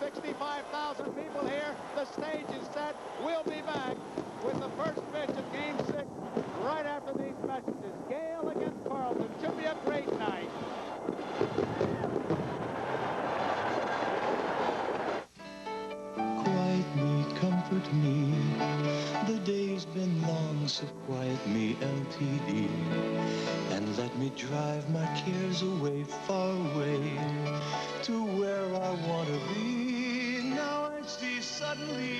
65,000 people here. The stage is set. We'll be back with the first pitch of Game 6 right after these messages. Gale against Carlton. Should be a great night. Quiet me, comfort me. The day's been long, so quiet me, LTD. And let me drive my cares away, far away, to where I want to be. Now I see suddenly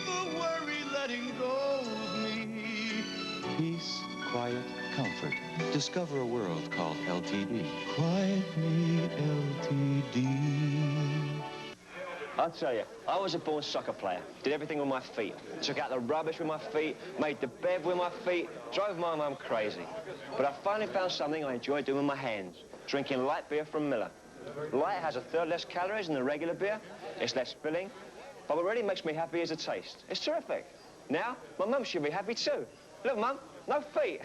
the worry letting go of me. Peace, quiet, comfort. Discover a world called LTD. Quiet me, LTD. I'll tell you, I was a born soccer player. Did everything with my feet. Took out the rubbish with my feet, made the bed with my feet, drove my mum crazy. But I finally found something I enjoy doing with my hands. Drinking light beer from Miller. Light has a third less calories than the regular beer. It's less filling. But what really makes me happy is the taste. It's terrific. Now, my mum should be happy too. Look, Mum, no feet.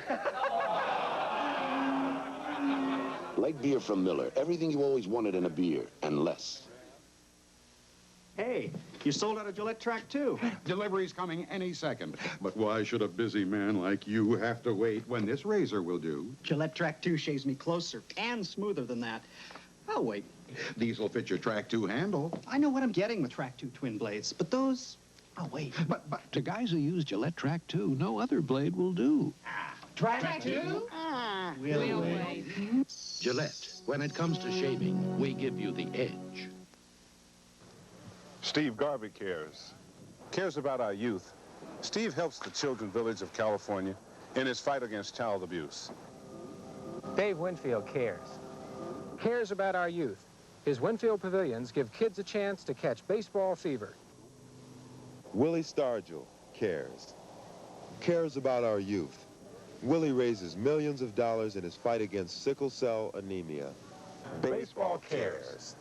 Light beer from Miller. Everything you always wanted in a beer, and less. Hey, you sold out a Gillette Track, too. Delivery's coming any second. But why should a busy man like you have to wait when this razor will do? Gillette Track 2 shaves me closer and smoother than that. I'll wait. These'll fit your Track 2 handle. I know what I'm getting with Track 2 twin blades, but those, I'll wait. But to guys who use Gillette Track 2, no other blade will do. Track 2? We'll wait. Gillette, when it comes to shaving, we give you the edge. Steve Garvey cares about our youth. Steve helps the Children's Village of California in his fight against child abuse. Dave Winfield cares about our youth. His Winfield Pavilions give kids a chance to catch baseball fever. Willie Stargell cares about our youth. Willie raises millions of dollars in his fight against sickle cell anemia. Baseball cares.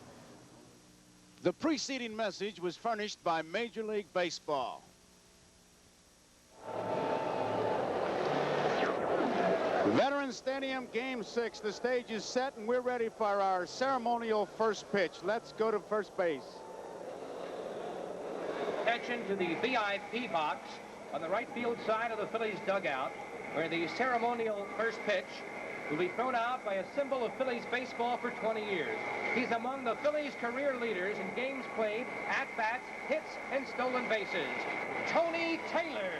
The preceding message was furnished by Major League Baseball. Veterans Stadium, Game 6. The stage is set, and we're ready for our ceremonial first pitch. Let's go to first base. Attention to the VIP box on the right field side of the Phillies dugout, where the ceremonial first pitch will be thrown out by a symbol of Phillies baseball for 20 years. He's among the Phillies' career leaders in games played, at-bats, hits, and stolen bases. Tony Taylor.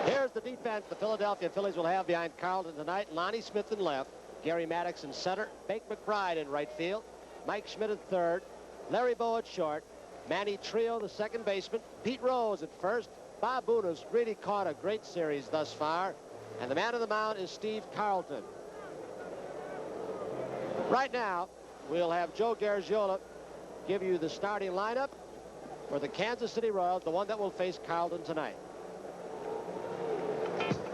Here's the defense the Philadelphia Phillies will have behind Carlton tonight. Lonnie Smith in left, Gary Maddox in center, Bake McBride in right field, Mike Schmidt at third, Larry Bowe at short, Manny Trio, the second baseman, Pete Rose at first. Bob Boone has really caught a great series thus far, and the man on the mound is Steve Carlton. Right now, we'll have Joe Garagiola give you the starting lineup for the Kansas City Royals, the one that will face Carlton tonight.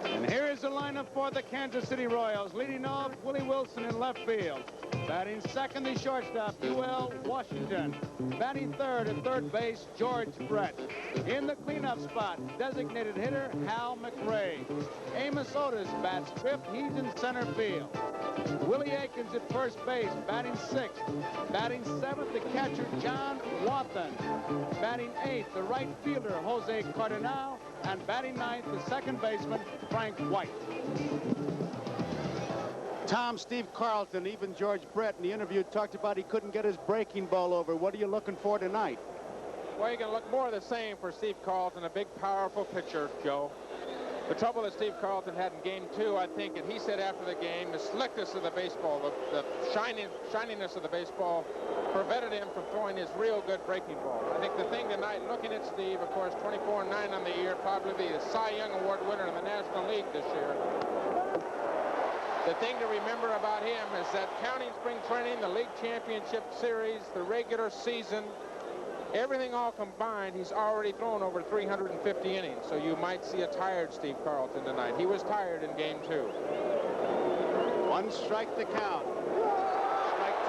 And here is the lineup for the Kansas City Royals. Leading off, Willie Wilson in left field. Batting second, the shortstop, UL Washington. Batting third at third base, George Brett. In the cleanup spot, designated hitter, Hal McRae. Amos Otis bats fifth. He's in center field. Willie Aikens at first base, batting sixth. Batting seventh, the catcher, John Wathan. Batting eighth, the right fielder, Jose Cardinal. And batting ninth, the second baseman, Frank White. Tom, Steve Carlton, even George Brett in the interview talked about he couldn't get his breaking ball over. What are you looking for tonight? Well, you're going to look more of the same for Steve Carlton, a big, powerful pitcher, Joe. The trouble that Steve Carlton had in Game 2, I think, and he said after the game, the slickness of the baseball, the shininess of the baseball prevented him from throwing his real good breaking ball. I think the thing tonight, looking at Steve, of course, 24-9 on the year, probably the Cy Young Award winner in the National League this year. The thing to remember about him is that counting spring training, the league championship series, the regular season, everything all combined, he's already thrown over 350 innings. So you might see a tired Steve Carlton tonight. He was tired in Game 2. One strike to count. Strike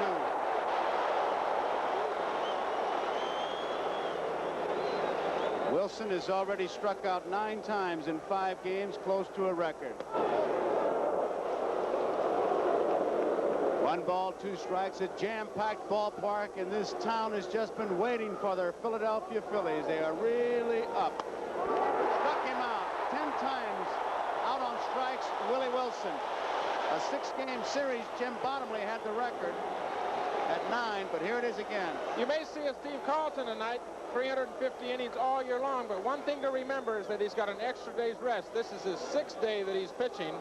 Wilson has already struck out 9 times in 5 games, close to a record. 1 ball, 2 strikes, a jam-packed ballpark, and this town has just been waiting for their Philadelphia Phillies. They are really up. Struck him out 10 times out on strikes, Willie Wilson. A 6-game series, Jim Bottomley had the record at 9, but here it is again. You may see a Steve Carlton tonight, 350 innings all year long, but one thing to remember is that he's got an extra day's rest. This is his 6th day that he's pitching.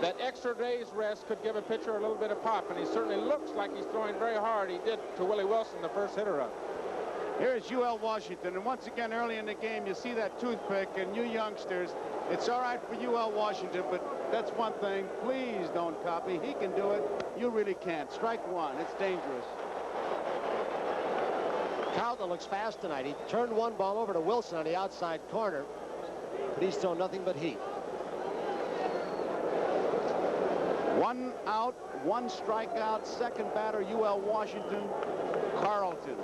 That extra day's rest could give a pitcher a little bit of pop, and he certainly looks like he's throwing very hard. He did to Willie Wilson, the first hitter up. Here's U.L. Washington, and once again early in the game you see that toothpick, and you youngsters, it's all right for U.L. Washington, but that's one thing. Please don't copy. He can do it. You really can't. Strike 1. It's dangerous. Carlton looks fast tonight. He turned 1 ball over to Wilson on the outside corner, but he's thrown nothing but heat. 1 out, 1 strikeout. Second batter, U.L. Washington, Carlton.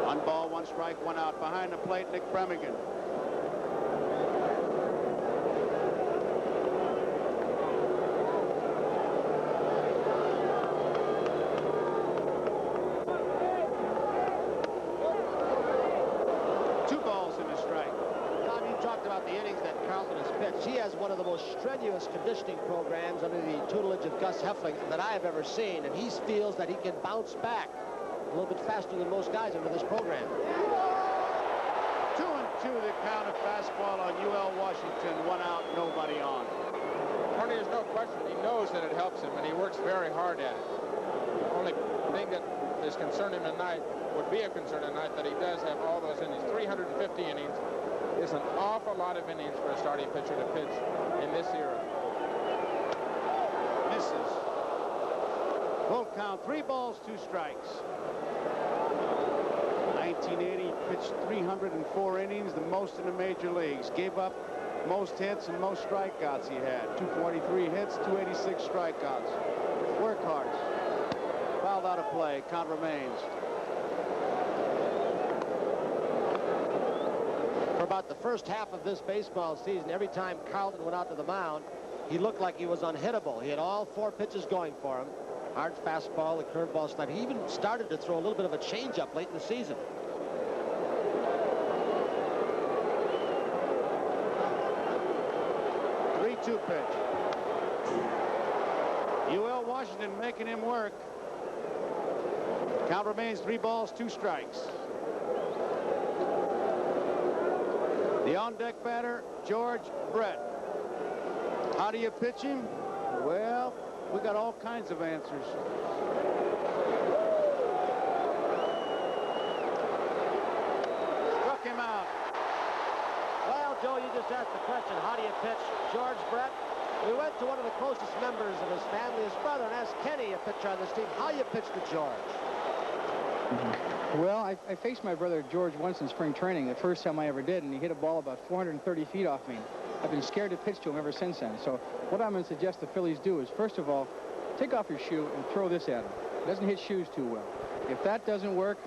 1 ball, 1 strike, 1 out. Behind the plate, Nick Bremigan. He has one of the most strenuous conditioning programs under the tutelage of Gus Heffling that I have ever seen, and he feels that he can bounce back a little bit faster than most guys under this program. 2-2 the count of fastball on UL Washington. 1 out, nobody on. Tony, there's no question. He knows that it helps him, and he works very hard at it. The only thing that is concerning tonight would be a concern tonight that he does have all those innings, 350 innings. Is an awful lot of innings for a starting pitcher to pitch in this era. Misses. Full count, 3 balls, 2 strikes. 1980 pitched 304 innings, the most in the major leagues. Gave up most hits and most strikeouts he had. 243 hits, 286 strikeouts. Work hard. Fouled out of play. Count remains. For about the first half of this baseball season, every time Carlton went out to the mound, he looked like he was unhittable. He had all 4 pitches going for him. Hard fastball, the curveball slider. He even started to throw a little bit of a changeup late in the season. Two pitch. UL Washington making him work. Count remains 3 balls, 2 strikes. The on-deck batter, George Brett. How do you pitch him? Well, we got all kinds of answers. Struck him out. Well, Joe, you just asked the question, how do you pitch George Brett? We went to one of the closest members of his family, his brother, and asked Kenny, a pitcher on this team, how you pitch to George. Well, I faced my brother George once in spring training, the first time I ever did, and he hit a ball about 430 feet off me. I've been scared to pitch to him ever since then. So what I'm going to suggest the Phillies do is, first of all, take off your shoe and throw this at him. He doesn't hit shoes too well. If that doesn't work,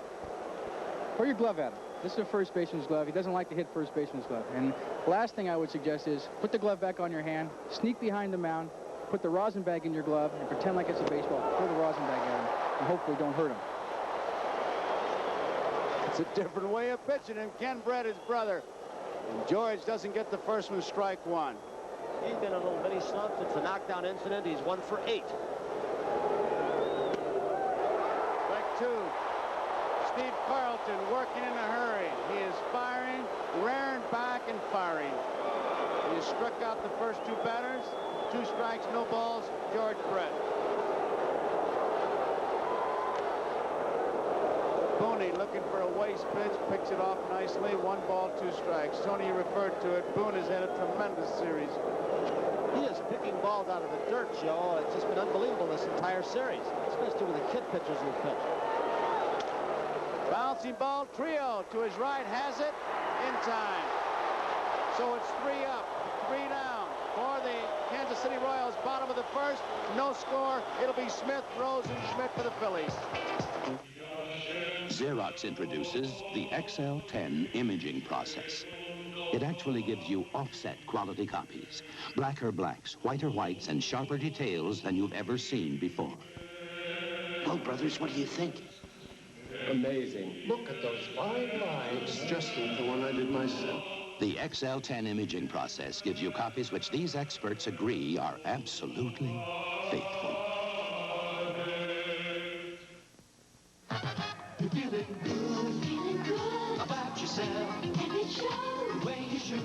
throw your glove at him. This is a first baseman's glove. He doesn't like to hit first baseman's glove. And last thing I would suggest is put the glove back on your hand, sneak behind the mound, put the rosin bag in your glove, and pretend like it's a baseball. Throw the rosin bag at him, and hopefully don't hurt him. It's a different way of pitching him. Ken Brett, his brother. And George doesn't get the first one, strike 1. He's been in a little mini slump since the knockdown incident. He's 1 for 8. Strike 2. Steve Carlton working in a hurry. He is firing, rearing back and firing. He has struck out the first 2 batters. 2 strikes, no balls. George Brett. Booney looking for a waste pitch, picks it off nicely. 1 ball, 2 strikes. Tony referred to it. Boone has had a tremendous series. He is picking balls out of the dirt, Joe. It's just been unbelievable this entire series, especially with the kid pitchers who pitch. Bouncing ball, Trio to his right, has it in time. So it's 3 up, 3 down for the Kansas City Royals. Bottom of the first, no score. It'll be Smith, Rose, and Schmidt for the Phillies. Xerox introduces the XL10 imaging process. It actually gives you offset quality copies, blacker blacks, whiter whites, and sharper details than you've ever seen before. Well, brothers, what do you think? Amazing. Look at those fine lines. It's just like the one I did myself. The XL10 imaging process gives you copies which these experts agree are absolutely faithful. You're feeling good about yourself. And it shows when you should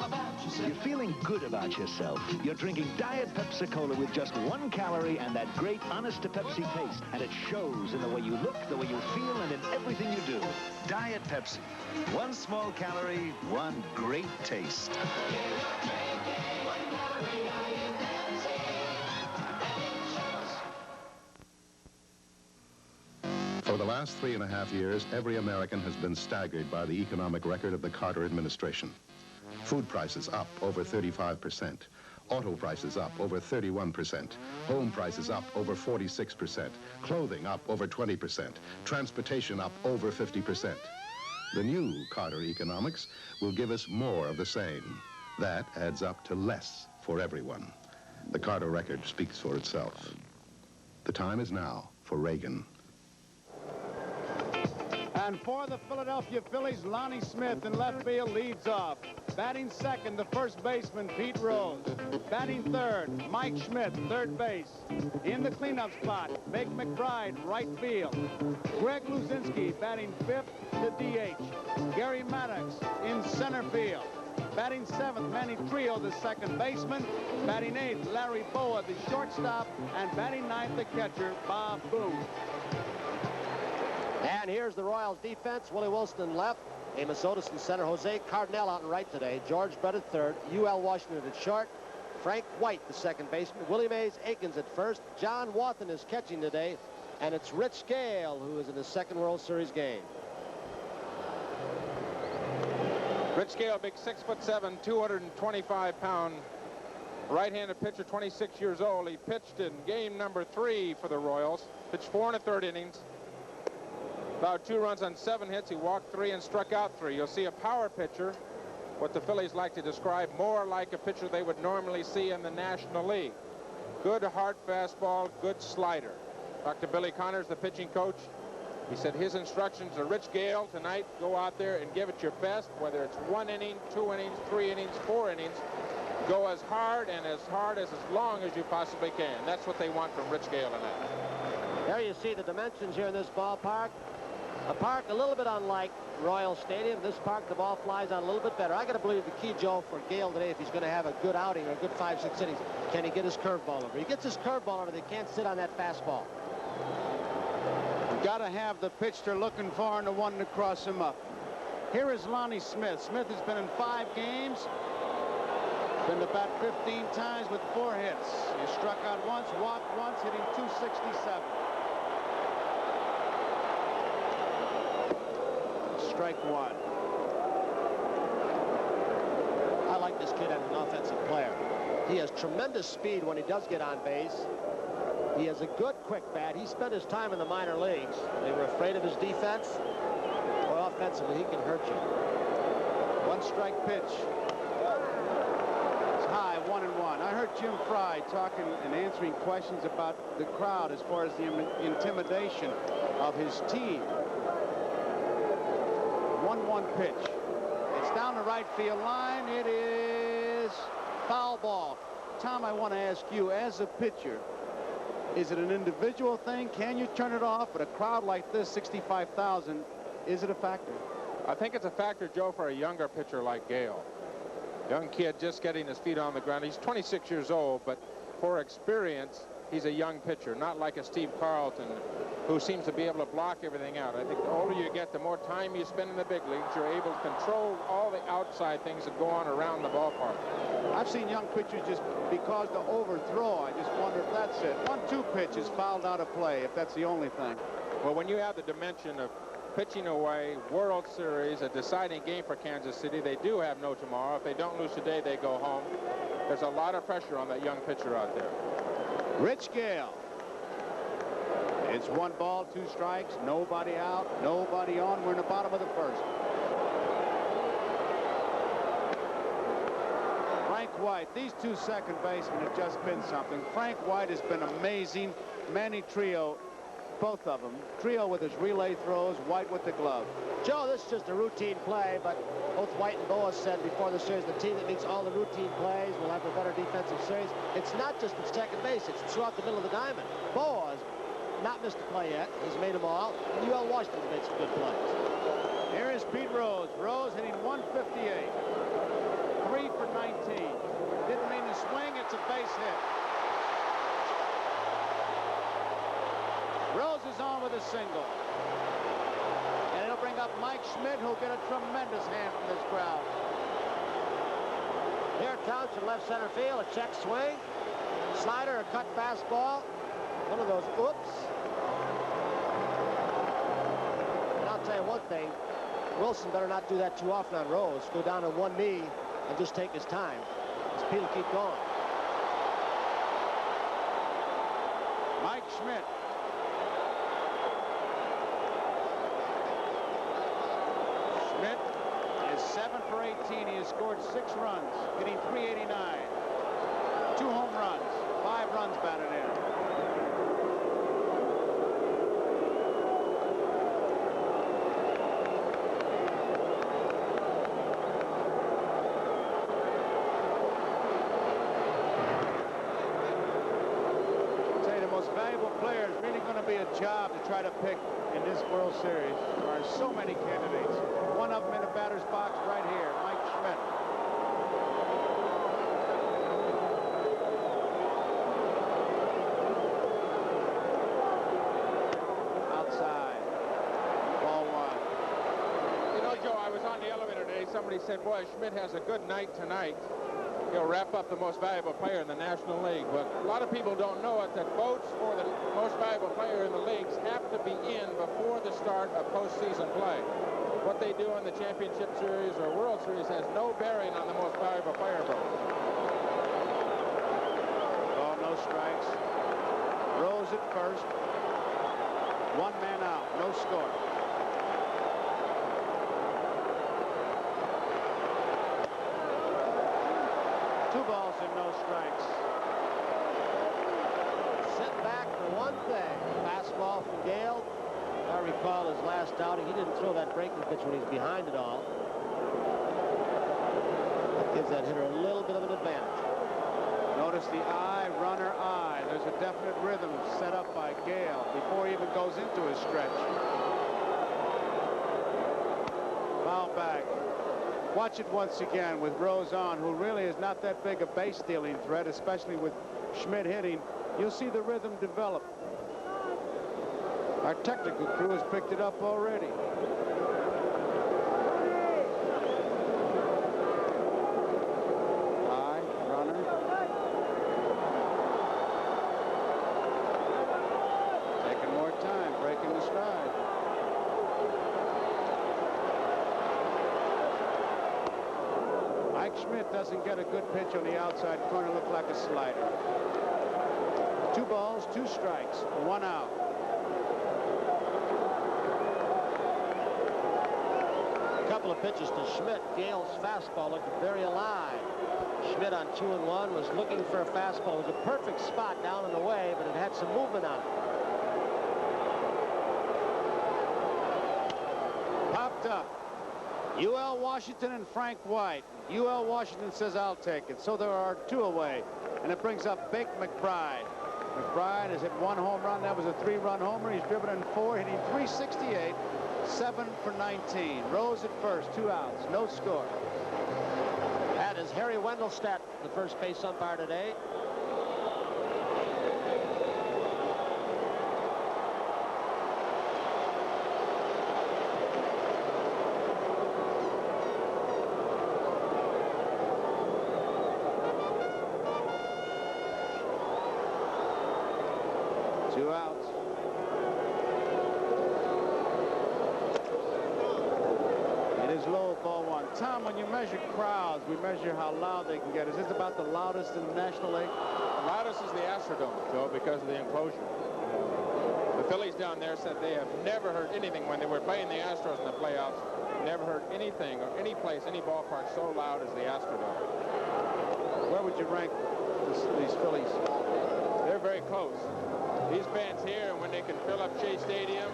about yourself. You're feeling good about yourself. You're drinking Diet Pepsi-Cola with just 1 calorie and that great honest-to-Pepsi taste. And it shows in the way you look, the way you feel, and in everything you do. Diet Pepsi. 1 small calorie, 1 great taste. For the last 3.5 years, every American has been staggered by the economic record of the Carter administration. Food prices up over 35%. Auto prices up over 31%. Home prices up over 46%. Clothing up over 20%. Transportation up over 50%. The new Carter economics will give us more of the same. That adds up to less for everyone. The Carter record speaks for itself. The time is now for Reagan. And for the Philadelphia Phillies, Lonnie Smith in left field leads off. Batting second, the first baseman, Pete Rose. Batting third, Mike Schmidt, third base. In the cleanup spot, Bake McBride, right field. Greg Luzinski batting fifth, the DH. Gary Maddox in center field. Batting seventh, Manny Trio, the second baseman. Batting eighth, Larry Boa, the shortstop. And batting ninth, the catcher, Bob Boone. And here's the Royals defense. Willie Wilson in left. Amos Otis in center. Jose Cardinal out in right today. George Brett at third. U.L. Washington at short. Frank White, the second baseman. Willie Mays Aikens at first. John Wathan is catching today. And it's Rich Gale who is in his second World Series game. Rich Gale, big 6'7", 225-pound right-handed pitcher, 26 years old. He pitched in game number 3 for the Royals. Pitched 4 1/3 innings. About 2 runs on 7 hits. He walked 3 and struck out 3. You'll see a power pitcher, what the Phillies like to describe more like a pitcher they would normally see in the National League. Good hard fastball, good slider. Dr. Billy Connors, the pitching coach, he said his instructions to Rich Gale tonight, go out there and give it your best, whether it's 1 inning, 2 innings, 3 innings, 4 innings. Go as hard as long as you possibly can. That's what they want from Rich Gale tonight. There you see the dimensions here in this ballpark. A park a little bit unlike Royal Stadium. This park, the ball flies on a little bit better. I got to believe the key, Joe, for Gale today, if he's going to have a good outing or a good 5-6 innings, can he get his curveball over? He gets his curveball over, they can't sit on that fastball. You've got to have the pitch they're looking for and the one to cross him up. Here is Lonnie Smith. Smith has been in 5 games. Been to bat 15 times with 4 hits. He struck out once, walked once, hitting .267. Strike 1. I like this kid as an offensive player. He has tremendous speed when he does get on base. He has a good quick bat. He spent his time in the minor leagues. They were afraid of his defense. Or offensively, he can hurt you. 1 strike pitch. It's high, 1-1. I heard Jim Fry talking and answering questions about the crowd as far as the intimidation of his team. 1-1 pitch. It's down the right field line. It is foul ball. Tom, I want to ask you, as a pitcher, is it an individual thing? Can you turn it off? But a crowd like this, 65,000, is it a factor? I think it's a factor, Joe, for a younger pitcher like Gale. Young kid just getting his feet on the ground. He's 26 years old, but for experience, he's a young pitcher, not like a Steve Carlton, who seems to be able to block everything out. I think the older you get, the more time you spend in the big leagues, you're able to control all the outside things that go on around the ballpark. I've seen young pitchers just because to overthrow. I just wonder if that's it. 1-2 pitch is fouled out of play, if that's the only thing. Well, when you have the dimension of pitching away, World Series, a deciding game for Kansas City, they do have no tomorrow. If they don't lose today, they go home. There's a lot of pressure on that young pitcher out there. Rich Gale. It's 1 ball, 2 strikes, nobody out, nobody on. We're in the bottom of the first. Frank White, these 2 second basemen have just been something. Frank White has been amazing. Manny Trillo, both of them. Trillo with his relay throws, White with the glove. Joe, this is just a routine play, but both White and Boas said before the series, the team that makes all the routine plays will have a better defensive series. It's not just at second base, it's throughout the middle of the diamond. Boas not missed a play yet. He's made them all. And UL Washington's made some good plays. Here is Pete Rose. Rose hitting 158. 3 for 19. Didn't mean to swing. It's a base hit. Rose is on with a single. And it'll bring up Mike Schmidt, who'll get a tremendous hand from this crowd. Here comes in left center field, a check swing. Slider, a cut fastball. One of those oops. And I'll tell you one thing. Wilson better not do that too often on Rose. Go down on one knee and just take his time. As Pete will keep going. Mike Schmidt. Schmidt is 7 for 18. He has scored 6 runs, hitting 389. 2 home runs, 5 runs batted in. Player is really going to be a job to try to pick in this World Series. There are so many candidates. One of them in the batter's box right here, Mike Schmidt. Outside. Ball 1. You know, Joe, I was on the elevator today. Somebody said, boy, Schmidt has a good night tonight. He'll wrap up the most valuable player in the National League. But a lot of people don't know it, that votes for the most valuable player in the leagues have to be in before the start of postseason play. What they do in the Championship Series or World Series has no bearing on the most valuable player vote. Oh, no strikes. Rose at first. 1 man out, no score. Balls and no strikes. Sit back for one thing. Fastball from Gale. I recall his last outing. He didn't throw that breaking pitch when he's behind it all. That gives that hitter a little bit of an advantage. Notice the eye, runner eye. There's a definite rhythm set up by Gale before he even goes into his stretch. Foul back. Watch it once again with Rose on, who really is not that big a base stealing threat, especially with Schmidt hitting. You'll see the rhythm develop. Our technical crew has picked it up already. High, runner. Taking more time, breaking the stride. Mike Schmidt doesn't get a good pitch on the outside corner, look like a slider. 2 balls, 2 strikes, 1 out. A couple of pitches to Schmidt. Gale's fastball looked very alive. Schmidt on 2-1 was looking for a fastball. It was a perfect spot down and away, but it had some movement on it. Popped up. UL Washington and Frank White. UL Washington says, I'll take it. So there are 2 away. And it brings up Bake McBride. McBride has hit 1 home run. That was a 3-run homer. He's driven in 4, hitting 368, 7 for 19. Rose at first, 2 outs, no score. That is Harry Wendelstedt, the first base umpire today. Tom, when you measure crowds, we measure how loud they can get. Is this about the loudest in the National League? The loudest is the Astrodome, Joe, because of the enclosure. The Phillies down there said they have never heard anything when they were playing the Astros in the playoffs. Never heard anything or any place, any ballpark so loud as the Astrodome. Where would you rank these Phillies? They're very close. These fans here, and when they can fill up Shea Stadium,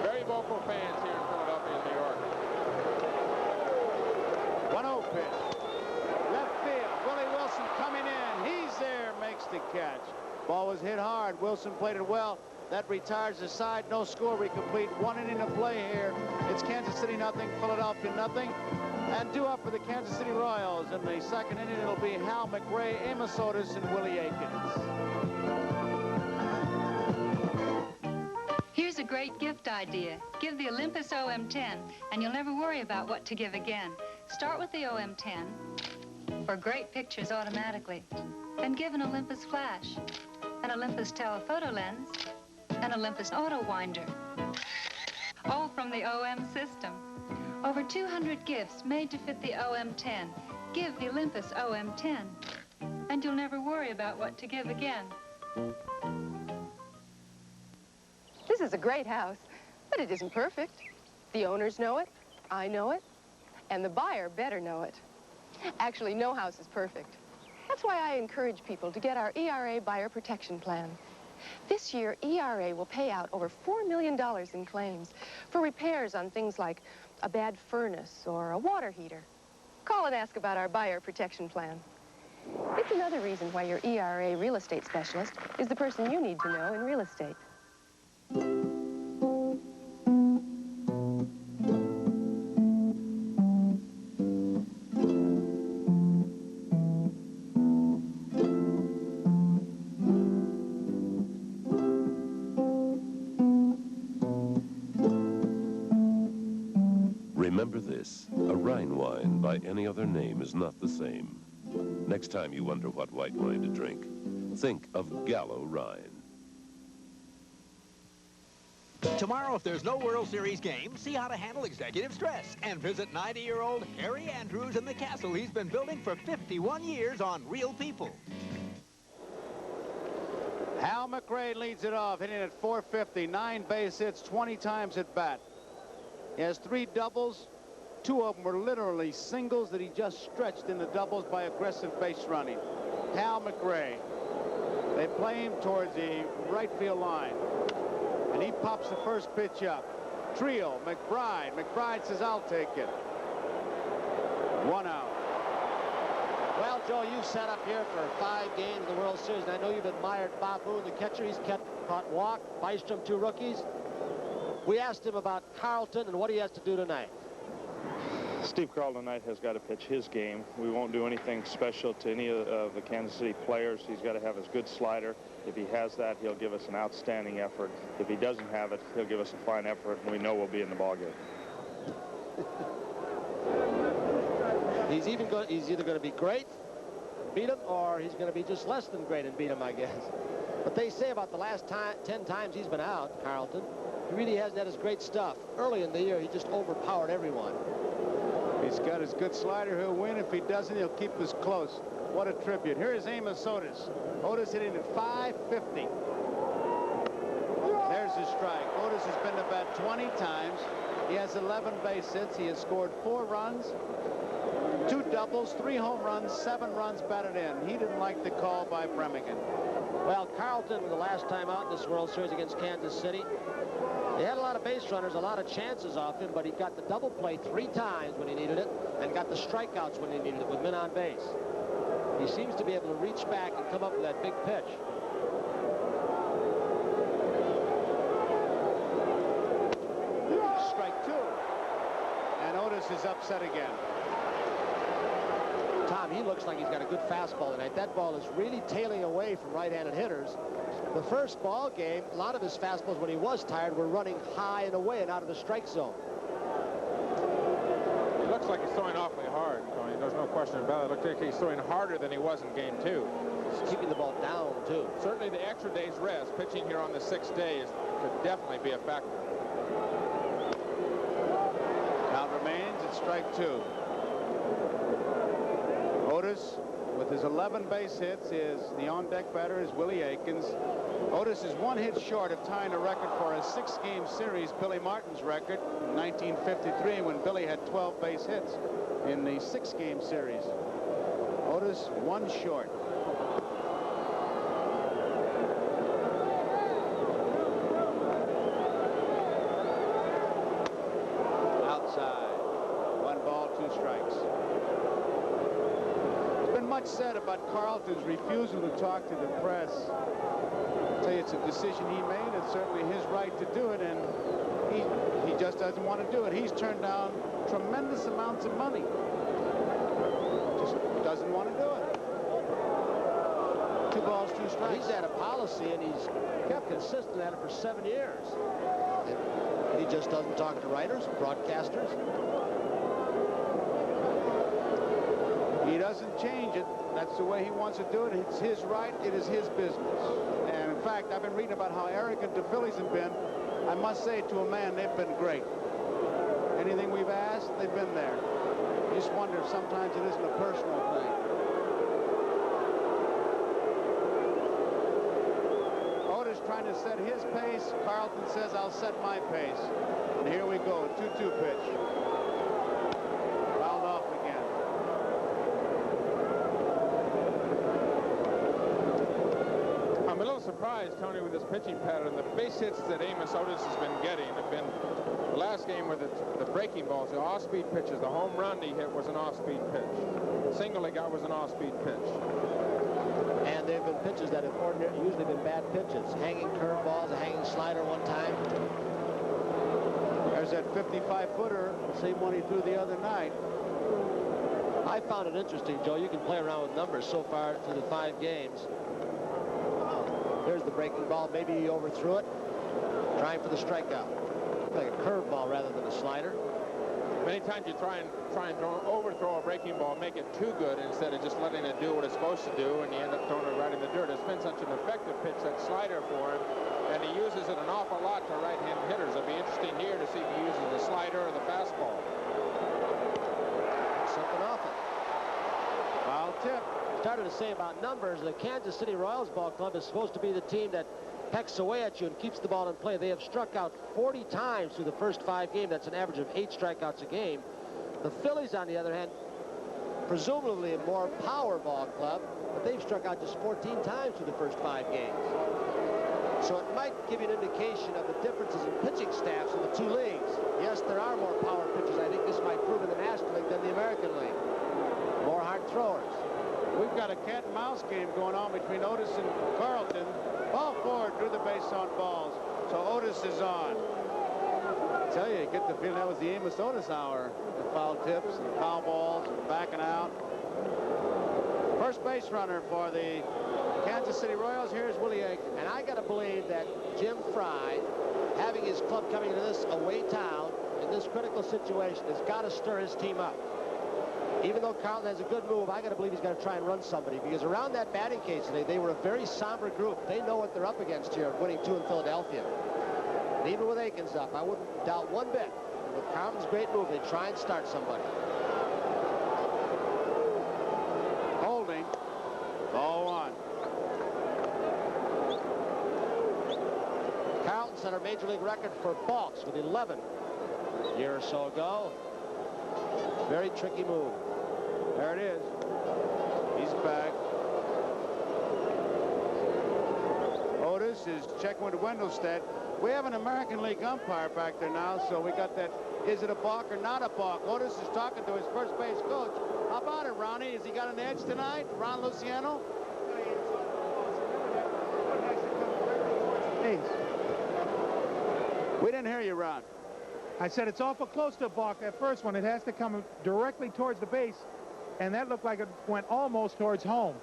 very vocal fans here in Philadelphia and New York. 1-0 pitch. Left field. Willie Wilson coming in. He's there, makes the catch. Ball was hit hard. Wilson played it well. That retires the side. No score. We complete 1 inning of play here. It's Kansas City nothing, Philadelphia nothing. And due up for the Kansas City Royals in the second inning, it'll be Hal McRae, Amos Otis, and Willie Aikens. Here's a great gift idea. Give the Olympus OM10, and you'll never worry about what to give again. Start with the OM10 for great pictures automatically. Then give an Olympus flash, an Olympus telephoto lens, an Olympus auto winder. All from the OM system. Over 200 gifts made to fit the OM10. Give the Olympus OM10, and you'll never worry about what to give again. This is a great house, but it isn't perfect. The owners know it, I know it, and the buyer better know it. Actually, no house is perfect. That's why I encourage people to get our ERA Buyer Protection Plan. This year, ERA will pay out over $4 million in claims for repairs on things like a bad furnace or a water heater. Call and ask about our Buyer Protection Plan. It's another reason why your ERA real estate specialist is the person you need to know in real estate. Remember this, a Rhine wine by any other name is not the same. Next time you wonder what white wine to drink, think of Gallo Rhine. Tomorrow, if there's no World Series game, see how to handle executive stress and visit 90-year-old Harry Andrews in the castle he's been building for 51 years on Real People. Hal McRae leads it off, hitting at .450, 9 base hits, 20 times at bat. He has 3 doubles. 2 of them were literally singles that he just stretched into doubles by aggressive base running. Hal McRae. They play him towards the right field line. And he pops the first pitch up. Trio, McBride. McBride says, I'll take it. 1 out. Well, Joe, you've sat up here for 5 games in the World Series, and I know you've admired Bob Boone, the catcher. He's caught walk, Bystrom, 2 rookies. We asked him about Carlton and what he has to do tonight. Steve Carlton tonight has got to pitch his game. We won't do anything special to any of the Kansas City players. He's got to have his good slider. If he has that, he'll give us an outstanding effort. If he doesn't have it, he'll give us a fine effort, and we know we'll be in the ballgame. He's either going to be great, beat him, or he's going to be just less than great and beat him, I guess. But they say about the last 10 times he's been out, Carlton, he really hasn't had his great stuff. Early in the year, he just overpowered everyone. He's got his good slider. He'll win. If he doesn't, he'll keep us close. What a tribute. Here is Amos Otis. Otis hitting at .550. There's his strike. Otis has been to bat 20 times. He has 11 base hits. He has scored 4 runs, 2 doubles, 3 home runs, 7 runs batted in. He didn't like the call by Premigan. Well, Carlton, the last time out in this World Series against Kansas City, he had a lot of base runners, a lot of chances off him, but he got the double play 3 times when he needed it and got the strikeouts when he needed it with men on base. He seems to be able to reach back and come up with that big pitch. Strike 2. And Otis is upset again. Tom, he looks like he's got a good fastball tonight. That ball is really tailing away from right-handed hitters. The first ball game, a lot of his fastballs when he was tired were running high and away and out of the strike zone. It looks like he's throwing awfully hard, Tony. There's no question about it. It looks like he's throwing harder than he was in game 2. He's keeping the ball down, too. Certainly the extra day's rest, pitching here on the 6th day, could definitely be a factor. Count remains at strike 2. Otis, with his 11 base hits, the on-deck batter is Willie Aikens. Otis is 1 hit short of tying a record for a 6-game series, Billy Martin's record in 1953, when Billy had 12 base hits in the 6-game series. Otis 1 short. Outside. 1 ball, 2 strikes. There's been much said about Carlton's refusal to talk to the press. I'll tell you, it's a decision he made. It's certainly his right to do it, and he just doesn't want to do it. He's turned down tremendous amounts of money. Just doesn't want to do it. 2 balls, 2 strikes. He's had a policy, and he's kept consistent at it for 7 years. And he just doesn't talk to writers, broadcasters. He doesn't change it. That's the way he wants to do it. It's his right. It is his business. And in fact, I've been reading about how arrogant the Phillies have been. I must say, to a man, they've been great. Anything we've asked, they've been there. You just wonder if sometimes it isn't a personal thing. Otis trying to set his pace. Carlton says, I'll set my pace. And here we go, 2-2 pitch. Fouled off again. I'm a little surprised, Tony, with this pitching pattern. The base hits that Amos Otis has been getting have been the last game with the breaking balls, the off-speed pitches. The home run he hit was an off-speed pitch. The single he got was an off-speed pitch. And there have been pitches that have usually been bad pitches. Hanging curveballs, a hanging slider one time. There's that 55-footer, the same one he threw the other night. I found it interesting, Joe. You can play around with numbers so far through the 5 games. There's the breaking ball. Maybe he overthrew it. Trying for the strikeout. Like a curveball rather than a slider. Many times you try and overthrow a breaking ball, make it too good instead of just letting it do what it's supposed to do, and you end up throwing it right in the dirt. It's been such an effective pitch, that slider, for him, and he uses it an awful lot to right-hand hitters. It'll be interesting here to see if he uses the slider or the fastball. Something off it. Foul tip. Started to say about numbers, the Kansas City Royals ball club is supposed to be the team that pecks away at you and keeps the ball in play. They have struck out 40 times through the first 5 games. That's an average of 8 strikeouts a game. The Phillies, on the other hand, presumably a more power ball club, but they've struck out just 14 times through the first 5 games. So it might give you an indication of the differences in pitching staffs in the 2 leagues. Yes, there are more power pitchers. I think this might prove in the National League than the American League. More hard throwers. We've got a cat and mouse game going on between Otis and Carlton. Ball forward through the base on balls. So Otis is on. I tell you, get the feeling that was the Amos Otis hour. The foul tips and foul balls and backing out. First base runner for the Kansas City Royals. Here's Willie Aikens. And I got to believe that Jim Fry, having his club coming to this away town in this critical situation, has got to stir his team up. Even though Carlton has a good move, I got to believe he's going to try and run somebody, because around that batting cage today, they were a very somber group. They know what they're up against here, winning 2 in Philadelphia. And even with Aikens up, I wouldn't doubt one bit. With Carlton's great move, they try and start somebody. Holding. Ball 1. Carlton set a major league record for balks with 11 a year or so ago. Very tricky move. There it is. He's back. Otis is checking with Wendelstedt. We have an American League umpire back there now, so we got that. Is it a balk or not a balk? Otis is talking to his first base coach. How about it, Ronnie? Has he got an edge tonight? Ron Luciano? Hey. We didn't hear you, Ron. I said it's awful close to a balk, that first one. It has to come directly towards the base, and that looked like it went almost towards home.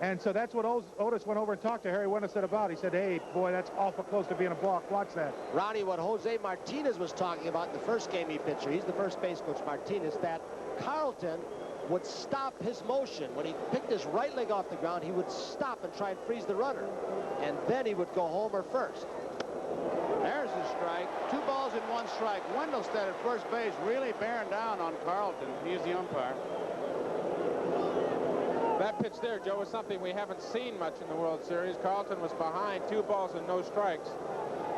And so that's what Otis went over and talked to Harry Wendelstedt about. He said, hey, boy, that's awful close to being a balk. Watch that. Ronnie, what Jose Martinez was talking about in the first game he pitched, he's the first base coach, Martinez, that Carlton would stop his motion. When he picked his right leg off the ground, he would stop and try and freeze the runner. And then he would go homer first. There's a strike. 2 balls and 1 strike. Wendelstedt at first base really bearing down on Carlton. He is the umpire. That pitch there, Joe, is something we haven't seen much in the World Series. Carlton was behind 2 balls and no strikes.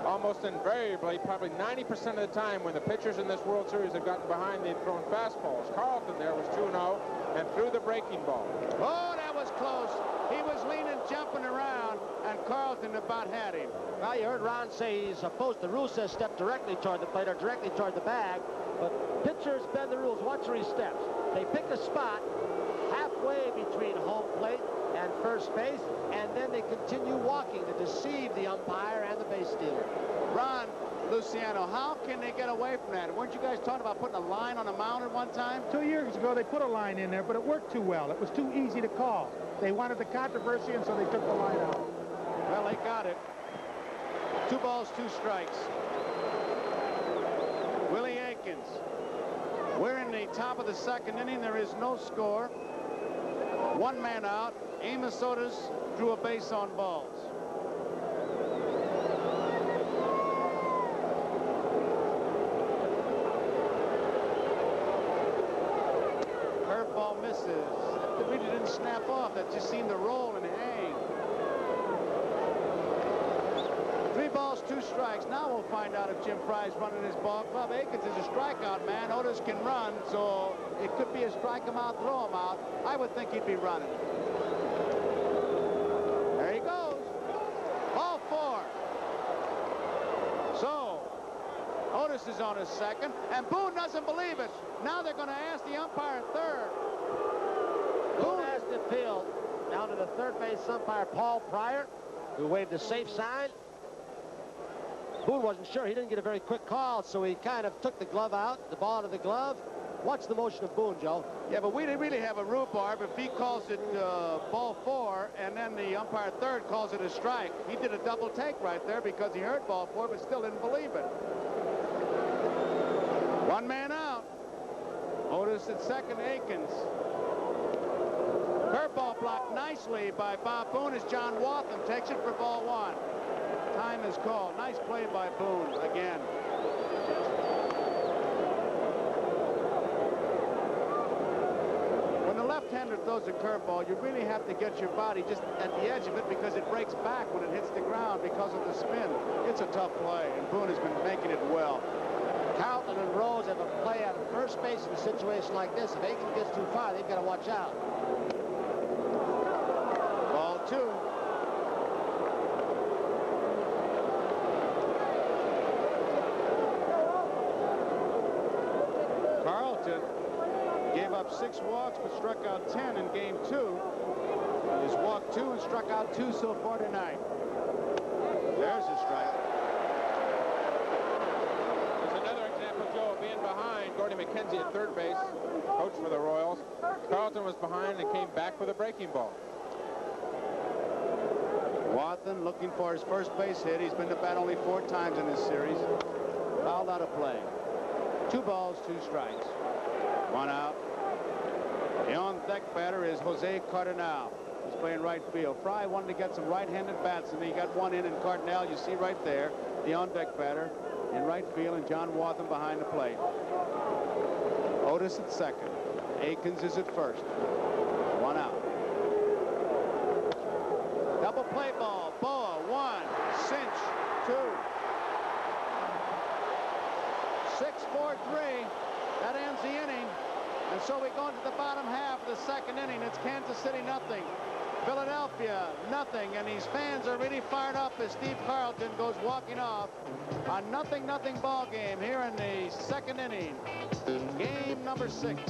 Almost invariably, probably 90% of the time when the pitchers in this World Series have gotten behind, they've thrown fastballs. Carlton there was 2-0 and threw the breaking ball. Oh, that was close. He was leaning, jumping around, and Carlton about had him. Well, you heard Ron say he's supposed to Russo step directly toward the plate or directly toward the bag, but pitchers bend the rules. Watch where he steps. They pick a spot halfway between home plate and first base, and then they continue walking to deceive the umpire and the base stealer. Ron, Luciano, how can they get away from that? Weren't you guys talking about putting a line on a mound at one time? 2 years ago, they put a line in there, but it worked too well. It was too easy to call. They wanted the controversy, and so they took the line out. Well, they got it. 2 balls, 2 strikes. Willie Aikens. We're in the top of the 2nd inning. There is no score. 1 man out. Amos Otis drew a base on balls. Curveball misses. That really didn't snap off. That just seemed to roll and hang. 3 balls, 2 strikes. Now we'll find out if Jim Fry's running his ball club. Aikens is a strikeout man. Otis can run, so it could be a strike him out, throw him out. I would think he'd be running. There he goes. Ball 4. So, Otis is on his 2nd, and Boone doesn't believe it. Now they're going to ask the umpire at 3rd. Boone asked the field down to the third base umpire, Paul Pryor, who waved the safe sign. Boone wasn't sure. He didn't get a very quick call, so he kind of took the glove out, the ball out of the glove. Watch the motion of Boone, Joe. Yeah, but we didn't really have a rhubarb. If he calls it ball 4, and then the umpire 3rd calls it a strike, he did a double take right there because he heard ball 4, but still didn't believe it. 1 man out. Otis at 2nd, Aikens. Curveball blocked nicely by Bob Boone as John Wathan takes it for ball 1. Time is called. Nice play by Boone again. When the left-hander throws a curveball, you really have to get your body just at the edge of it because it breaks back when it hits the ground because of the spin. It's a tough play, and Boone has been making it well. Carlton and Rose have a play out of first base in a situation like this. If Aikens gets too far, they've got to watch out. Ball 2. Carlton gave up 6 walks but struck out 10 in game 2. He's walked 2 and struck out 2 so far tonight. There's a strike. There's another example, Joe, of being behind. Gordy McKenzie at 3rd base, coach for the Royals. Carlton was behind and came back with a breaking ball. Wathan looking for his first base hit. He's been to bat only 4 times in this series. Fouled out of play. 2 balls, 2 strikes. 1 out. The on-deck batter is Jose Cardinal. He's playing right field. Fry wanted to get some right-handed bats, and he got one in, and Cardinal, you see right there, the on-deck batter in right field, and John Wathan behind the plate. Otis at 2nd. Aikens is at 1st. 1 out. Double play ball. Boa, 1. Cinch, 2. 6-4-3. That ends the inning. And so we go into the bottom half of the 2nd inning. It's Kansas City nothing. Philadelphia nothing. And these fans are really fired up as Steve Carlton goes walking off. A 0-0 ball game here in the 2nd inning. Game number 6.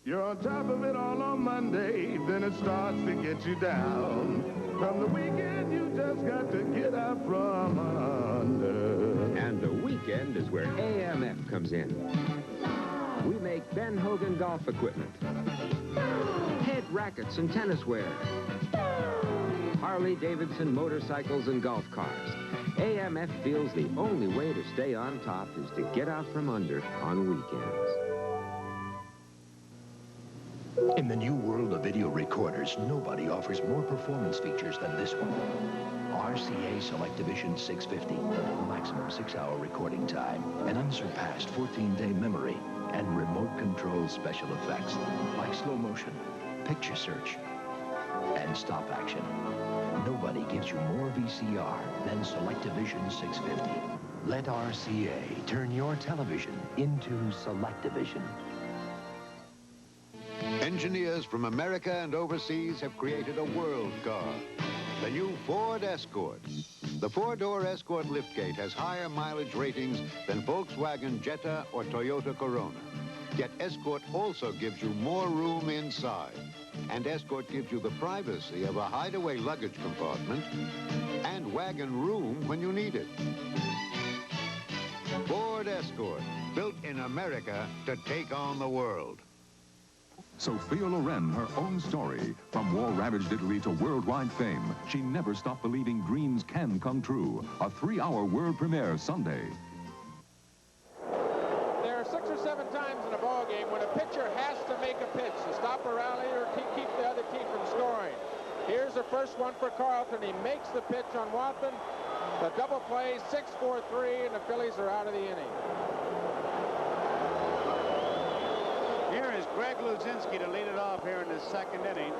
You're on top of it all on Monday, then it starts to get you down. From the weekend, you just got to get out from under. And the weekend is where AMF comes in. We make Ben Hogan golf equipment, head rackets and tennis wear, Harley-Davidson motorcycles and golf cars. AMF feels the only way to stay on top is to get out from under on weekends. In the new world of video recorders, nobody offers more performance features than this one. RCA Selectavision 650, maximum 6-hour recording time, an unsurpassed 14-day memory, and remote control special effects like slow motion, picture search, and stop action. Nobody gives you more VCR than Selectavision 650. Let RCA turn your television into Selectavision. Engineers from America and overseas have created a world car, the new Ford Escort. The four-door Escort liftgate has higher mileage ratings than Volkswagen Jetta or Toyota Corona. Yet Escort also gives you more room inside. And Escort gives you the privacy of a hideaway luggage compartment and wagon room when you need it. Ford Escort, built in America to take on the world. Sophia Loren, her own story. From war-ravaged Italy to worldwide fame, she never stopped believing dreams can come true. A 3-hour world premiere Sunday. There are 6 or 7 times in a ball game when a pitcher has to make a pitch to stop a rally or keep the other team from scoring. Here's the first one for Carlton. He makes the pitch on Wathan. The double play, 6-4-3, and the Phillies are out of the inning. Here is Greg Luzinski to lead it off here in the second inning.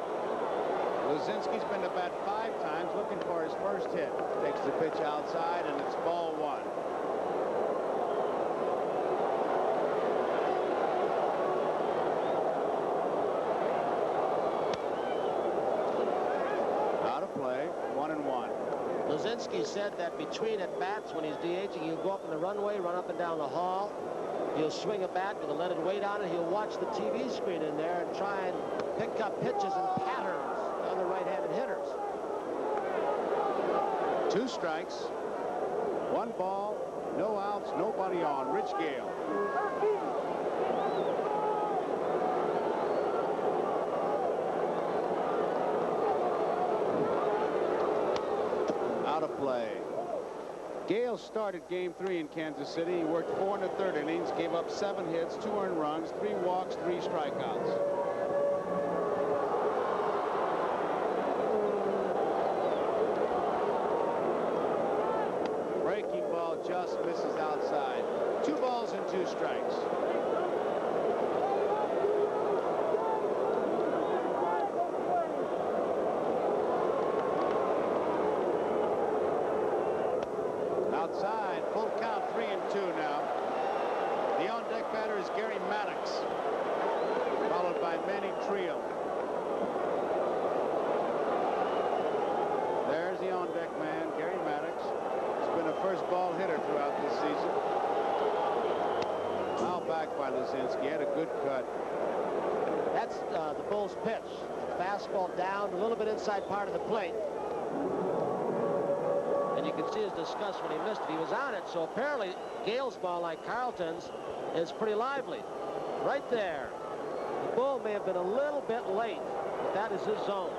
Luzinski's been to bat 5 times looking for his first hit. Takes the pitch outside, and it's ball 1. Out of play, 1-1. Luzinski said that between at-bats, when he's DHing, he'll go up in the runway, run up and down the hall. He'll swing a bat with a leaded weight on it. He'll watch the TV screen in there and try and pick up pitches and patterns on the right-handed hitters. 2 strikes, 1 ball, no outs, nobody on. Rich Gale. Out of play. Gale started game 3 in Kansas City. He worked 4 1/3 innings, gave up 7 hits, 2 earned runs, 3 walks, 3 strikeouts. Breaking ball just misses outside. 2 balls and 2 strikes. Outside, full count, 3-2 now. The on-deck batter is Gary Maddox, followed by Manny Trio. There's the on-deck man, Gary Maddox. He's been a first ball hitter throughout this season. Foul back by Luzinski. Had a good cut. That's the Bulls' pitch. Fastball down, a little bit inside part of the plate. And you can see his disgust when he missed it. He was on it, so apparently Gale's ball, like Carlton's, is pretty lively. Right there. The Bull may have been a little bit late, but that is his zone.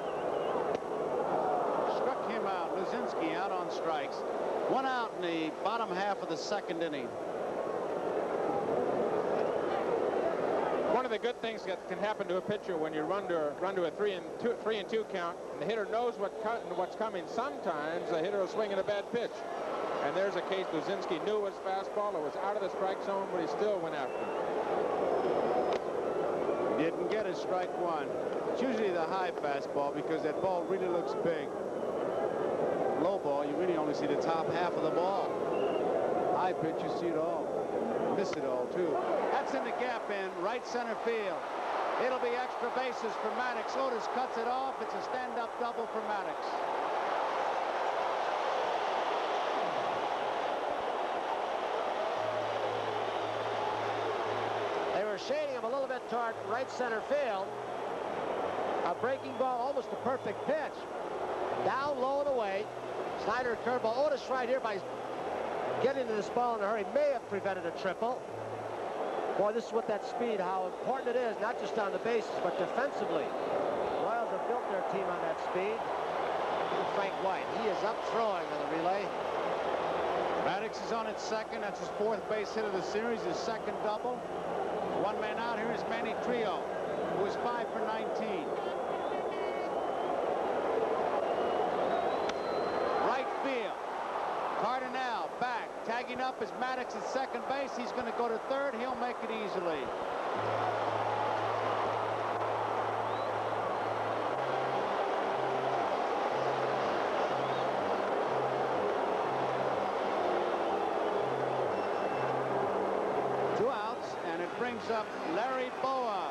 Struck him out. Luzinski out on strikes. 1 out in the bottom half of the second inning. One of the good things that can happen to a pitcher when you run to a 3-2 count, and the hitter knows what's coming. Sometimes the hitter will swing in a bad pitch. And there's a case Luzinski knew it was fastball. It was out of the strike zone, but he still went after it. Didn't get his strike 1. It's usually the high fastball because that ball really looks big. Low ball, you really only see the top half of the ball. High pitch, you see it all. Miss it all, too. That's in the gap in right center field. It'll be extra bases for Maddox. Otis cuts it off. It's a stand-up double for Maddox. They were shading him a little bit toward right center field. A breaking ball, almost a perfect pitch. Down low and away. Snyder curveball. Otis right here by getting to this ball in a hurry may have prevented a triple. Boy, this is what that speed, how important it is, not just on the bases, but defensively. Royals have built their team on that speed. Look at Frank White. He is up throwing on the relay. Maddox is on its second. That's his 4th base hit of the series, his second double. 1 man out. Here is Manny Trio, who is 5 for 19. Right field. Cardinale back. Tagging up is Maddox at second base. He's going to go to third. He'll make it easily. Two outs, and it brings up Larry Bowa.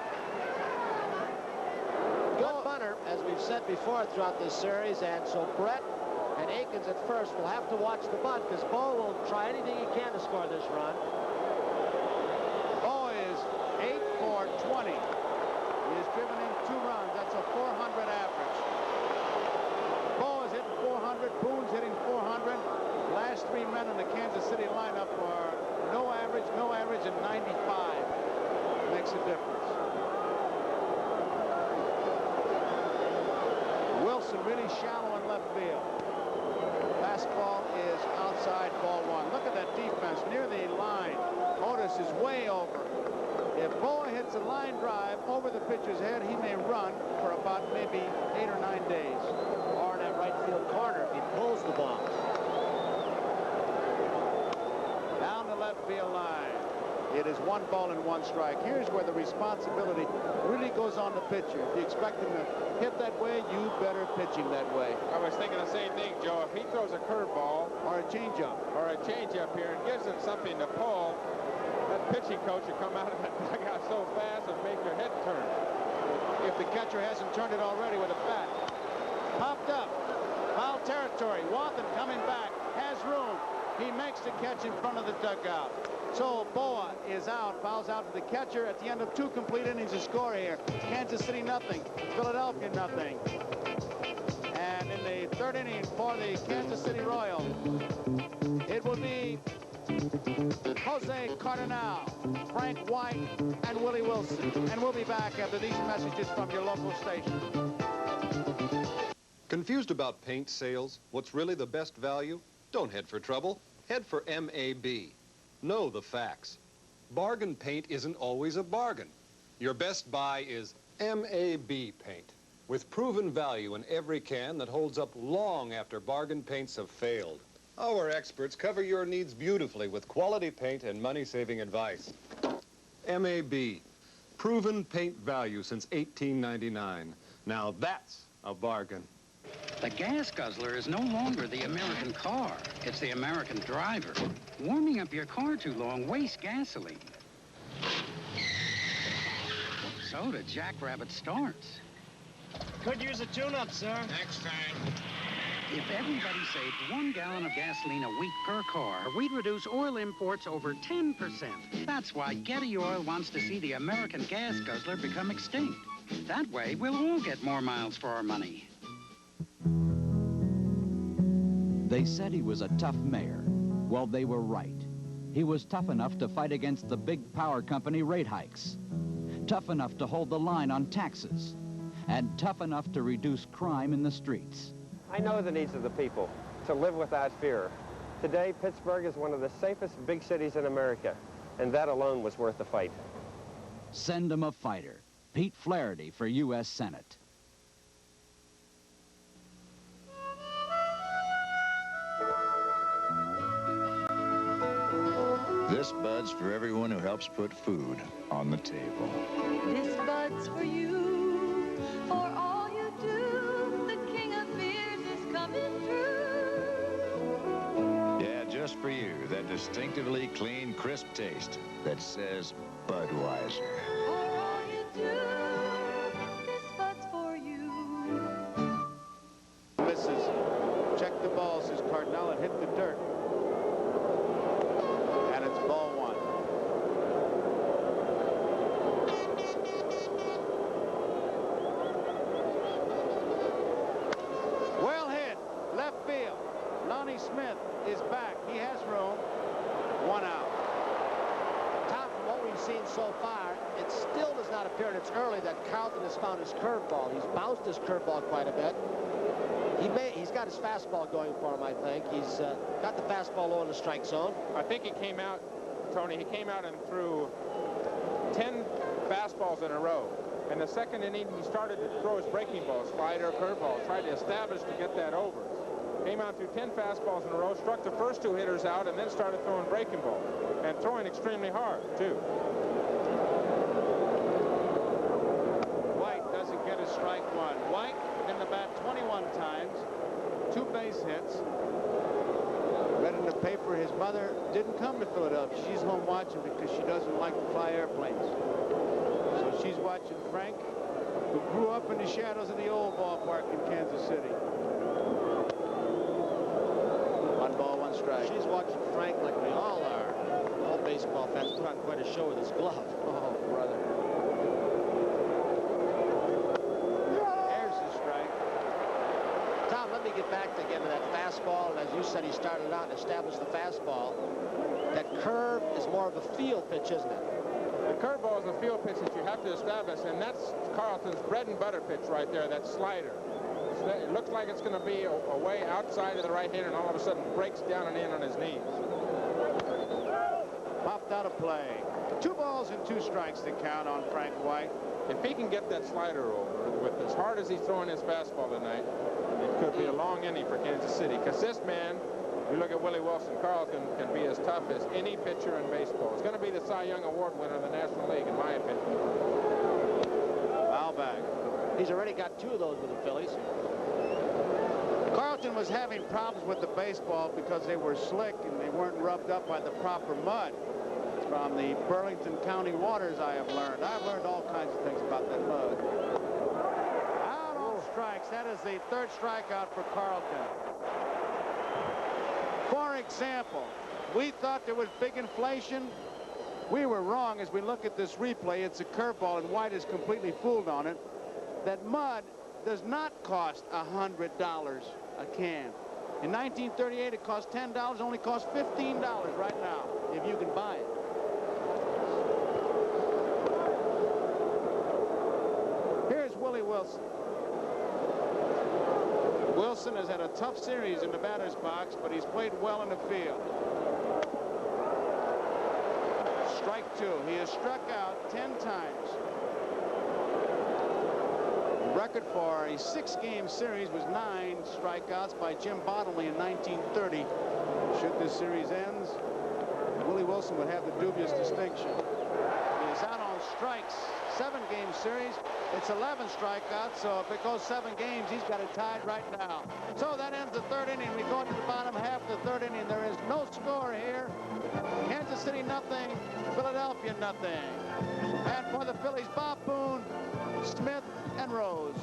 Good bunter, as we've said before throughout this series, and so Brett and Aikens at first will have to watch the bunt because Bo will try anything he can to score this run. Bo is 8 for 20. He has driven in 2 runs. That's a 400 average. Bo is hitting 400. Boone's hitting 400. Last 3 men in the Kansas City lineup are no average, and 95. Makes a difference. Wilson really shallow in left field. Fastball is outside, ball 1. Look at that defense near the line. Otis is way over. If Bowa hits a line drive over the pitcher's head, he may run for about maybe 8 or 9 days. Or in that right field corner if he pulls the ball. Down the left field line. It is 1 ball and 1 strike. Here's where the responsibility really goes on the pitcher. If you expect him to hit that way, you better pitch him that way. I was thinking the same thing, Joe. If he throws a curveball or a changeup here and gives him something to pull, that pitching coach will come out of that dugout so fast and make your head turn. If the catcher hasn't turned it already with a bat. Popped up. Foul territory. Wathan coming back. Has room. He makes the catch in front of the dugout. So Bowa is out, fouls out to the catcher at the end of 2 complete innings of score here. Kansas City nothing, Philadelphia nothing. And in the 3rd inning for the Kansas City Royals, it will be Jose Cardinal, Frank White, and Willie Wilson. And we'll be back after these messages from your local station. Confused about paint sales? What's really the best value? Don't head for trouble. Head for MAB. Know the facts. Bargain paint isn't always a bargain. Your best buy is MAB paint, with proven value in every can that holds up long after bargain paints have failed. Our experts cover your needs beautifully with quality paint and money-saving advice. MAB, proven paint value since 1899. Now that's a bargain. The gas guzzler is no longer the American car. It's the American driver. Warming up your car too long wastes gasoline. So do Jackrabbit starts. Could use a tune-up, sir. Next time. If everybody saved 1 gallon of gasoline a week per car, we'd reduce oil imports over 10%. That's why Getty Oil wants to see the American gas guzzler become extinct. That way, we'll all get more miles for our money. They said he was a tough mayor. Well, they were right. He was tough enough to fight against the big power company rate hikes, tough enough to hold the line on taxes, and tough enough to reduce crime in the streets. I know the needs of the people, to live without fear. Today, Pittsburgh is one of the safest big cities in America, and that alone was worth the fight. Send him a fighter. Pete Flaherty for U.S. Senate. This Bud's for everyone who helps put food on the table. This Bud's for you, for all you do. The king of beers is coming through. Yeah, just for you, that distinctively clean, crisp taste that says Budweiser. For all you do, this Bud's for you. Misses. Check the ball, says Cardinal. It hit the dirt. And it's ball 1. Well hit. Left field. Lonnie Smith is back. He has room. 1 out. Tom, from what we've seen so far, it still does not appear, and it's early, that Carlton has found his curveball. He's bounced his curveball quite a bit. He's got his fastball going for him, I think. He's got the fastball low in the strike zone. I think he came out, Tony, he came out and threw 10 fastballs in a row. In the 2nd inning, he started to throw his breaking balls, slider, curveball, tried to establish to get that over. Came out through 10 fastballs in a row, struck the first 2 hitters out, and then started throwing breaking ball. And throwing extremely hard, too. White doesn't get a strike one. White in the bat 21 times, 2 base hits. Read in the paper his mother didn't come to Philadelphia. She's home watching because she doesn't like to fly airplanes. So she's watching Frank, who grew up in the shadows of the old ballpark in Kansas City. 1 ball, 1 strike. She's watching Frank like we all are. All baseball fans put on quite a show with his glove. Oh, brother. There's the strike. Tom, let me get back again to that fastball. And as you said, he started out and established the fastball. That curve is more of a field pitch, isn't it? The curveball is a field pitch that you have to establish, and that's Carlton's bread and butter pitch right there, that slider. It looks like it's going to be away outside of the right hander, and all of a sudden breaks down and in on his knees. Popped out of play. 2 balls and 2 strikes to count on Frank White. If he can get that slider over with as hard as he's throwing his fastball tonight, it could be a long inning for Kansas City. Because this man, you look at Willie Wilson, Carlton can be as tough as any pitcher in baseball. It's going to be the Cy Young Award winner of the National League, in my opinion. Foul back. He's already got 2 of those with the Phillies. Carlton was having problems with the baseball because they were slick and they weren't rubbed up by the proper mud. From the Burlington County waters, I have learned. I've learned all kinds of things about that mud. Out on strikes. That is the 3rd strikeout for Carlton. For example, we thought there was big inflation. We were wrong as we look at this replay. It's a curveball, and White is completely fooled on it. That mud does not cost $100 a can. In 1938, it cost $10. Only costs $15 right now, if you can buy it. Here's Willie Wilson. Wilson has had a tough series in the batter's box, but he's played well in the field. Strike 2. He has struck out 10 times. The record for a 6-game series was 9 strikeouts by Jim Bottomley in 1930. Should this series ends, Willie Wilson would have the dubious distinction. He is out on strikes. 7-game series. It's 11 strikeouts, so if it goes 7 games, he's got it tied right now. So that ends the 3rd inning. We go into the bottom half of the 3rd inning. There is no score here. Kansas City nothing, Philadelphia nothing. And for the Phillies, Bob Boone, Smith, and Rose.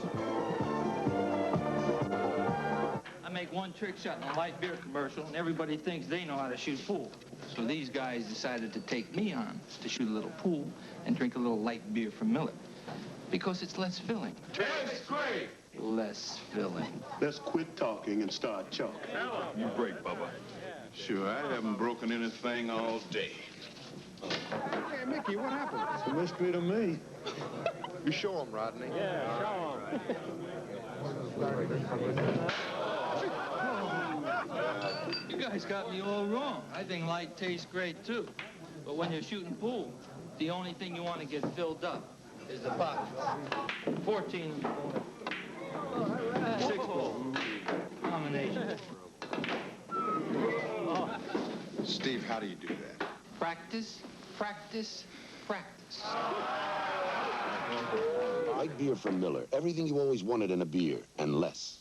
I make one trick shot in a light beer commercial, and everybody thinks they know how to shoot pool. So these guys decided to take me on to shoot a little pool and drink a little light beer from Miller. Because it's less filling. Tastes great. Less filling. Let's quit talking and start chalking. You break, Bubba. Sure, I haven't broken anything all day. Hey, Mickey, what happened? It's a mystery to me. You show him, Rodney. Yeah, show him. You guys got me all wrong. I think light tastes great, too. But when you're shooting pool, the only thing you want to get filled up is the bottom. 14 6-ball combination. Steve, how do you do that? Practice, practice, practice. Light beer from Miller. Everything you always wanted in a beer, and less.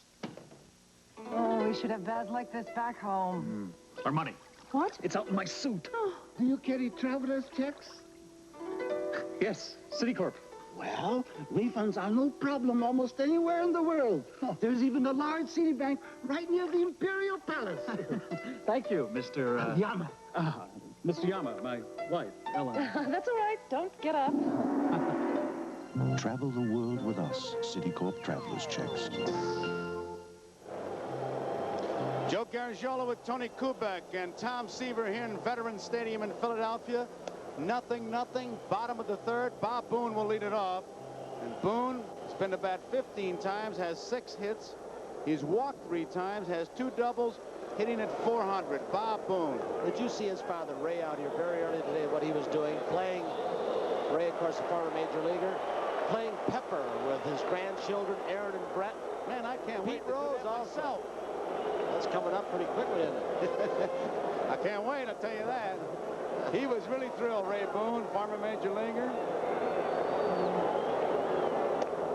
Oh, we should have baths like this back home. Our money. What? It's out in my suit. Do you carry traveler's checks? Yes, Citicorp. Well, refunds are no problem almost anywhere in the world. There's even a large Citibank right near the Imperial Palace. Thank you, Mr. Yama. Mr. Yama, my wife, Ellen. That's all right. Don't get up. Travel the world with us. Citicorp Traveler's Checks. Joe Garagiola with Tony Kubek and Tom Seaver here in Veterans Stadium in Philadelphia. 0-0, bottom of the 3rd. Bob Boone will lead it off. And Boone has been to bat 15 times, has 6 hits. He's walked 3 times, has 2 doubles, hitting at .400. Bob Boone. Did you see his father, Ray, out here very early today, what he was doing? Playing, Ray, of course, a former major leaguer, playing Pepper with his grandchildren, Aaron and Brett. Man, I can't wait Pete Rose also. That's coming up pretty quickly, isn't it? I can't wait, I'll tell you that. He was really thrilled, Ray Boone, former major leaguer.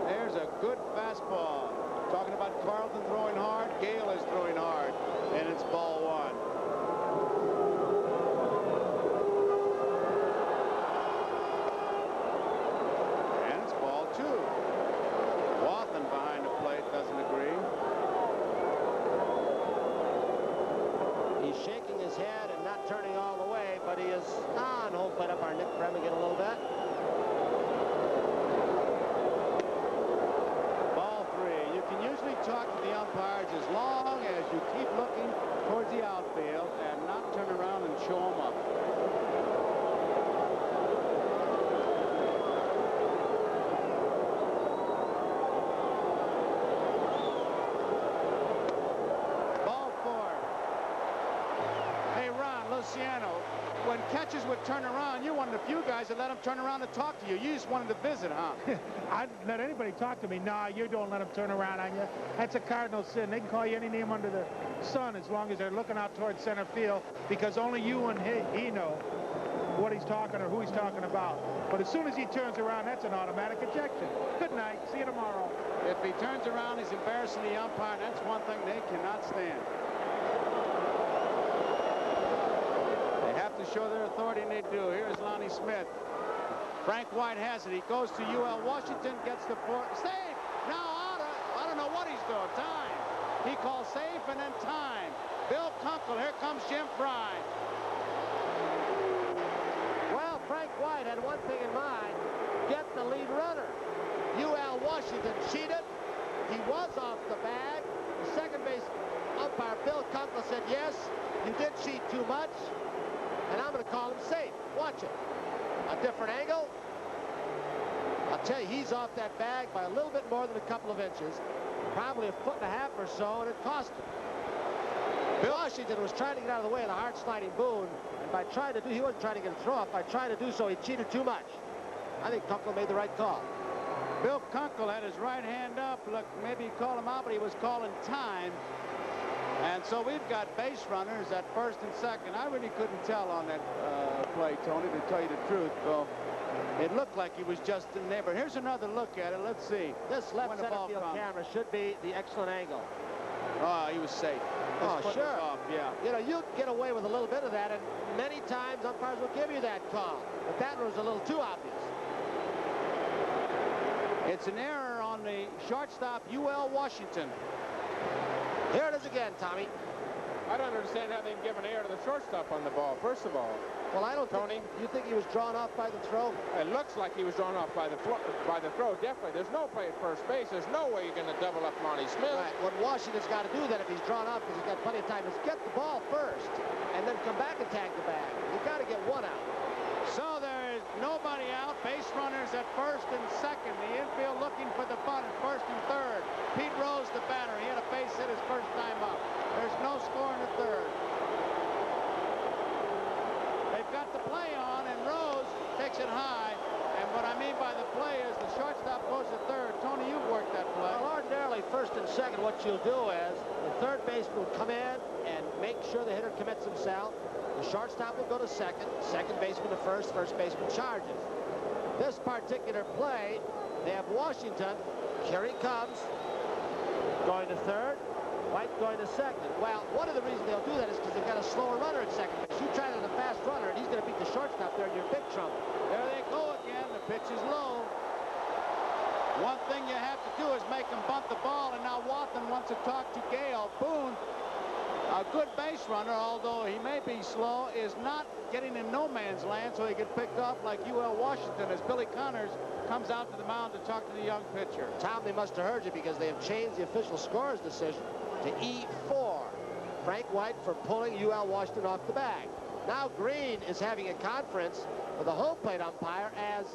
There's a good fastball. Talking about Carlton throwing hard, Gale is throwing hard, and it's ball one. And it's ball two. Wathan behind the plate doesn't agree. He's shaking his head and not turning all the way, but he is on home plate up our Nick Bremigan a little bit. Ball three. You can usually talk to the umpires as long as you keep looking towards the outfield and not turn around and show them up. Luciano, when catches would turn around, you're one of the few guys that let him turn around and talk to you. You just wanted to visit, huh? I'd let anybody talk to me. Nah, you don't let them turn around on you. That's a cardinal sin. They can call you any name under the sun as long as they're looking out towards center field, because only you and he know what he's talking or who he's talking about. But as soon as he turns around, that's an automatic ejection. Good night. See you tomorrow. If he turns around, he's embarrassing the umpire. That's one thing they cannot stand. To show their authority, and they do. Here's Lonnie Smith. Frank White has it. He goes to UL Washington, gets the four. Safe! Now Otta, I don't know what he's doing. Time. He calls safe and then time. Bill Kunkel. Here comes Jim Fry. Well, Frank White had one thing in mind. Get the lead runner. UL Washington cheated. He was off the bag. The second base umpire, Bill Kunkel, said, yes, you did cheat too much. And I'm going to call him safe. Watch it. A different angle. I'll tell you, he's off that bag by a little bit more than a couple of inches. Probably 1.5 feet or so, and it cost him. Bill Washington was trying to get out of the way of the hard-sliding Boone. And by trying to do, he wasn't trying to get a throw-off. By trying to do so, he cheated too much. I think Kunkel made the right call. Bill Kunkel had his right hand up. Look, maybe he called him out, but he was calling time. And so we've got base runners at first and second. I really couldn't tell on that play, Tony, to tell you the truth. So it looked like he was just in the neighborhood. Here's another look at it. Let's see. This left center field camera should be the excellent angle. Oh, he was safe. Oh, sure. Off, yeah. You know, you get away with a little bit of that, and many times umpires will give you that call. But that one was a little too obvious. It's an error on the shortstop, UL Washington. Here it is again, Tommy. I don't understand how they can give an error to the shortstop on the ball, first of all. Well, I don't think... You think he was drawn off by the throw? It looks like he was drawn off by the throw, definitely. There's no play at first base. There's no way you're going to double up Monty Smith. Right. What Washington's got to do then, if he's drawn off, because he's got plenty of time, is get the ball first and then come back and tag the bag. You've got to get one out. So there is nobody out. Base runners at first and second. The infield looking for the bunt at first and third. Pete Rose, the batter. He had a base hit his first time up. There's no score in the third. They've got the play on, and Rose takes it high. And what I mean by the play is the shortstop goes to third. Tony, you've worked that play. Well, ordinarily, first and second, what you'll do is the third baseman will come in and make sure the hitter commits himself. The shortstop will go to second baseman to first baseman charges. This particular play, they have Washington. Here he comes, going to third, White going to second. Well, one of the reasons they'll do that is because they've got a slower runner at second base. You try that with a fast runner, and he's going to beat the shortstop there, and you're in big trouble. There they go again. The pitch is low. One thing you have to do is make him bunt the ball, and now Wathan wants to talk to Gale. Boone, a good base runner, although he may be slow, is not getting in no man's land, so he get picked off like UL Washington as Billy Connors comes out to the mound to talk to the young pitcher. Tom, they must have heard you because they have changed the official scorer's decision to E4. Frank White for pulling UL Washington off the bag. Now Green is having a conference with the home plate umpire as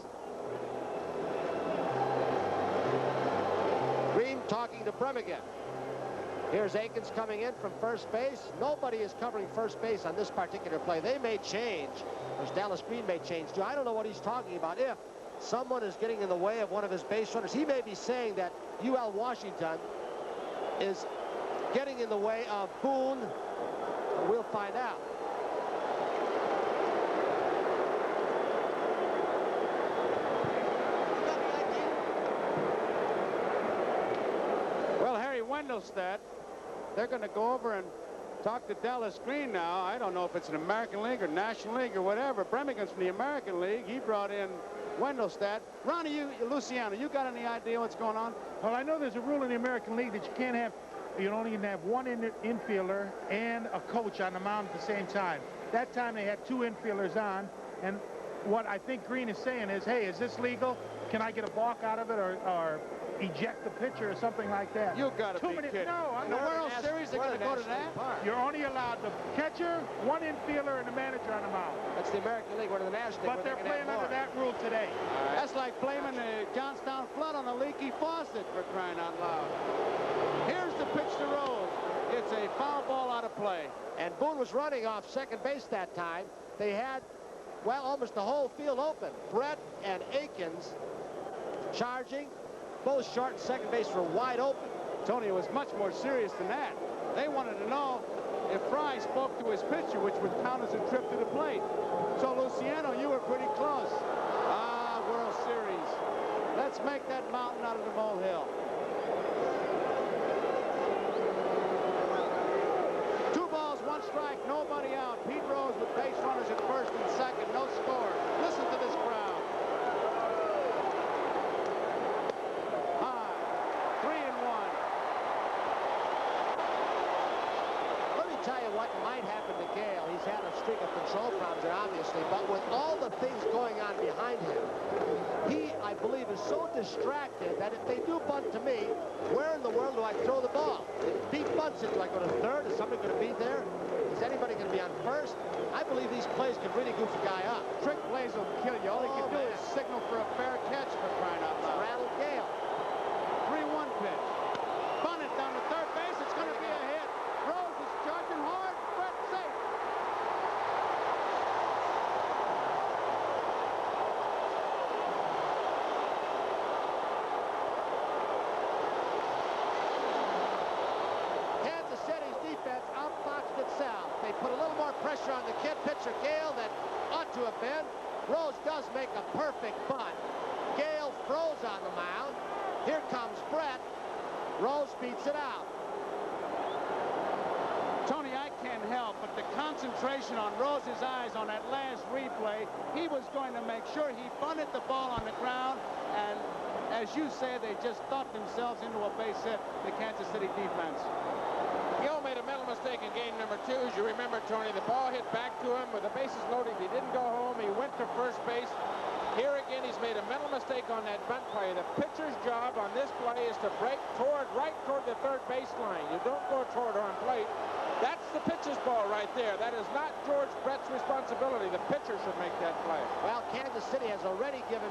Green talking to Bremigan. Here's Akins coming in from first base. Nobody is covering first base on this particular play. They may change. There's Dallas Green may change too. I don't know what he's talking about. If someone is getting in the way of one of his base runners, he may be saying that UL Washington is getting in the way of Boone? We'll find out. Well, Harry Wendelstedt, they're going to go over and talk to Dallas Green now. I don't know if it's an American League or National League or whatever. Bremigan's from the American League. He brought in Wendelstedt. Ronnie, Luciano, you got any idea what's going on? Well, I know there's a rule in the American League that you can't have, you only can have one infielder and a coach on the mound at the same time. That time they had 2 infielders on, and what I think Green is saying is, hey, is this legal? Can I get a balk out of it or eject the pitcher or something like that? You gotta be kidding. No, I'm in the not. World Series, they're going to go to that? You're only allowed the catcher, 1 infielder, and the manager on the mound. That's the American League, one of the National League. But they're playing under that rule today. That's like blaming the Johnstown flood on a leaky faucet, for crying out loud. Here's the pitch to Rose. It's a foul ball out of play. And Boone was running off second base that time. They had, well, almost the whole field open. Brett and Akins charging. Both short and second base were wide open. Tony, it was much more serious than that. They wanted to know if Fry spoke to his pitcher, which would count as a trip to the plate. So, Luciano, you were pretty close. World Series. Let's make that mountain out of the molehill. 2 balls, 1 strike, nobody out. Pete Rose with base runners at first and second, no score. Listen to this crowd. High, 3-1. Let me tell you what might happen to Gale. He's had a streak of control problems there, obviously, but with all the things going on behind him, he, I believe, is so distracted that if they do bunt to me, where in the world do I throw the ball? If Pete bunts it, do I go to third? Is somebody going to be there? Is anybody going to be on first? I believe these plays could really goof a guy up. Trick plays will kill you. All he can do is signal for a fair catch, for crying out loud. Rattle Gale. 3-1 pitch. Bunt it down to third base. It's going to be a hit. Rose is charging hard. Brett safe. Kansas City's defense outboxed itself. They put a little more pressure on the kid pitcher, Gale, that ought to have been. Rose does make a perfect bunt. Gale froze on the mound. Here comes Brett. Rose beats it out. Tony, I can't help but the concentration on Rose's eyes on that last replay. He was going to make sure he bunted the ball on the ground, and as you say, they just thought themselves into a base hit, the Kansas City defense. Gill made a mental mistake in game number 2. As you remember, Tony, the ball hit back to him with the bases loaded. He didn't go home. He went to first base. Here again, he's made a mental mistake on that bunt play. The pitcher's job on this play is to break right toward the third baseline. You don't go toward home plate. That's the pitcher's ball right there. That is not George Brett's responsibility. The pitcher should make that play. Well, Kansas City has already given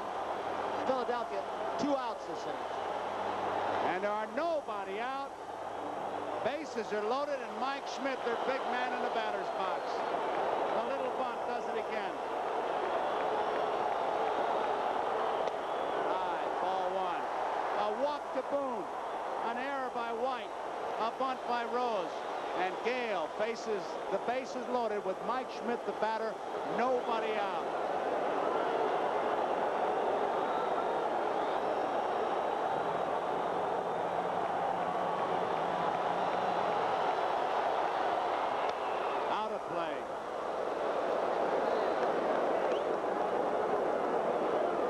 Philadelphia 2 outs this inning. And there are nobody out. Bases are loaded, and Mike Schmidt, their big man in the batter's box. The little bunt does it again. Ball 1. A walk to Boone. An error by White. A bunt by Rose. And Gale faces the bases loaded with Mike Schmidt, the batter. Nobody out. Out of play.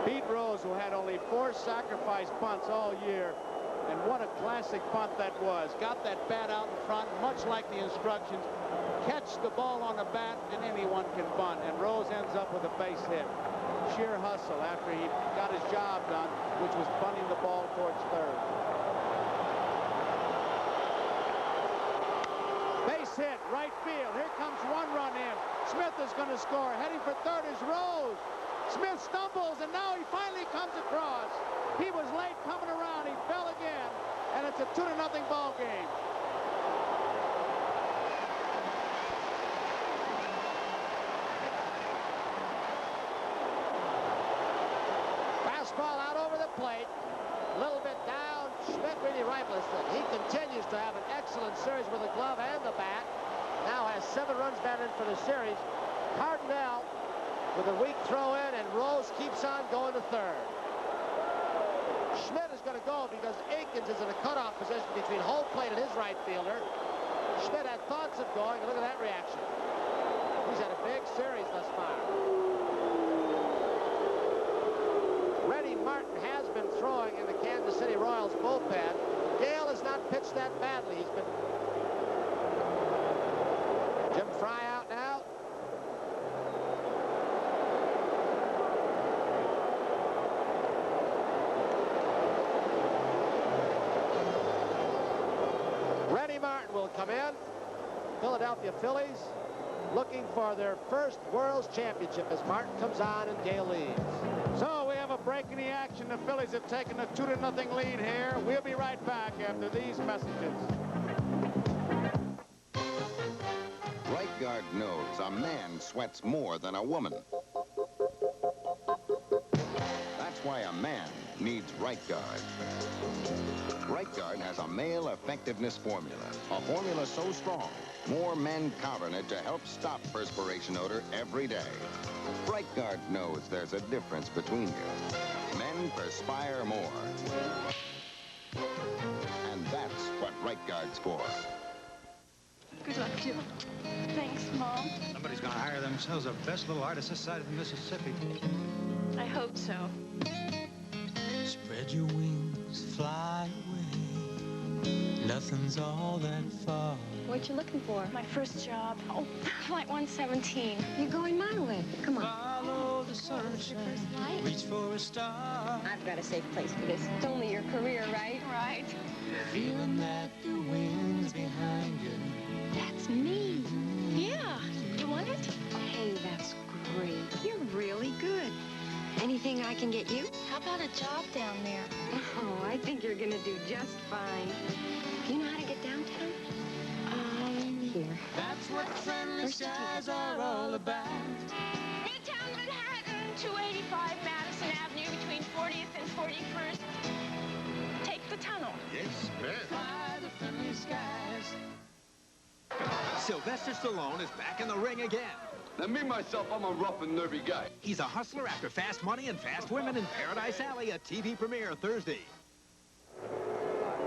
Pete Rose, who had only 4 sacrifice bunts all year, and what a classic bunt that was. Got that bat out in front, much like the instructions. Catch the ball on the bat, and anyone can bunt. And Rose ends up with a base hit. Sheer hustle after he got his job done, which was bunting the ball towards third. Base hit, right field. Here comes 1 run in. Smith is going to score. Heading for third is Rose. Smith stumbles, and now he finally comes across. He was late coming around. He fell again, and it's a 2-0 ball game. Fastball out over the plate. A little bit down, Schmidt really rifles it. He continues to have an excellent series with the glove and the bat. Now has 7 runs batted in for the series. Cardinal with a weak throw in, and Rose keeps on going to third. Schmidt is going to go because Aikens is in a cutoff position between home plate and his right fielder. Schmidt had thoughts of going, and look at that reaction. He's had a big series thus far. Reddy Martin has been throwing in the Kansas City Royals bullpen. Gale has not pitched that badly. He's been... Jim Fry out now. Reddy Martin will come in. Philadelphia Phillies looking for their first World's Championship as Martin comes on and Gale leads. So we have a break in the action. The Phillies have taken a 2-0 lead here. We'll be right back after these messages. Right Guard knows a man sweats more than a woman. That's why a man needs Right Guard. Right Guard has a male effectiveness formula. A formula so strong, more men count on it to help stop perspiration odor every day. Right Guard knows there's a difference between you. Men perspire more. And that's what Right Guard's for. Good luck, Jill. Thanks, Mom. Somebody's gonna hire themselves the best little artist this side of the Mississippi. I hope so. Spread your wings, fly away. Nothing's all that far. What you looking for? My first job. Oh, Flight 117. You're going my way. Come on. Follow the sunshine. Reach for a star. I've got a safe place for this. It's only your career, right? Right. Feeling that the wind's behind you. That's me. Yeah. You want it? Hey, that's great. You're really good. Anything I can get you? How about a job down there? Oh, I think you're gonna do just fine. Do you know how to get downtown? Here. That's what friendly skies are all about. Midtown Manhattan, 285 Madison Avenue between 40th and 41st. Take the tunnel. Yes, ma'am. Fly the friendly skies. Sylvester Stallone is back in the ring again. Now, me, myself, I'm a rough and nervy guy. He's a hustler after fast money and fast women in Paradise Alley, a TV premiere Thursday.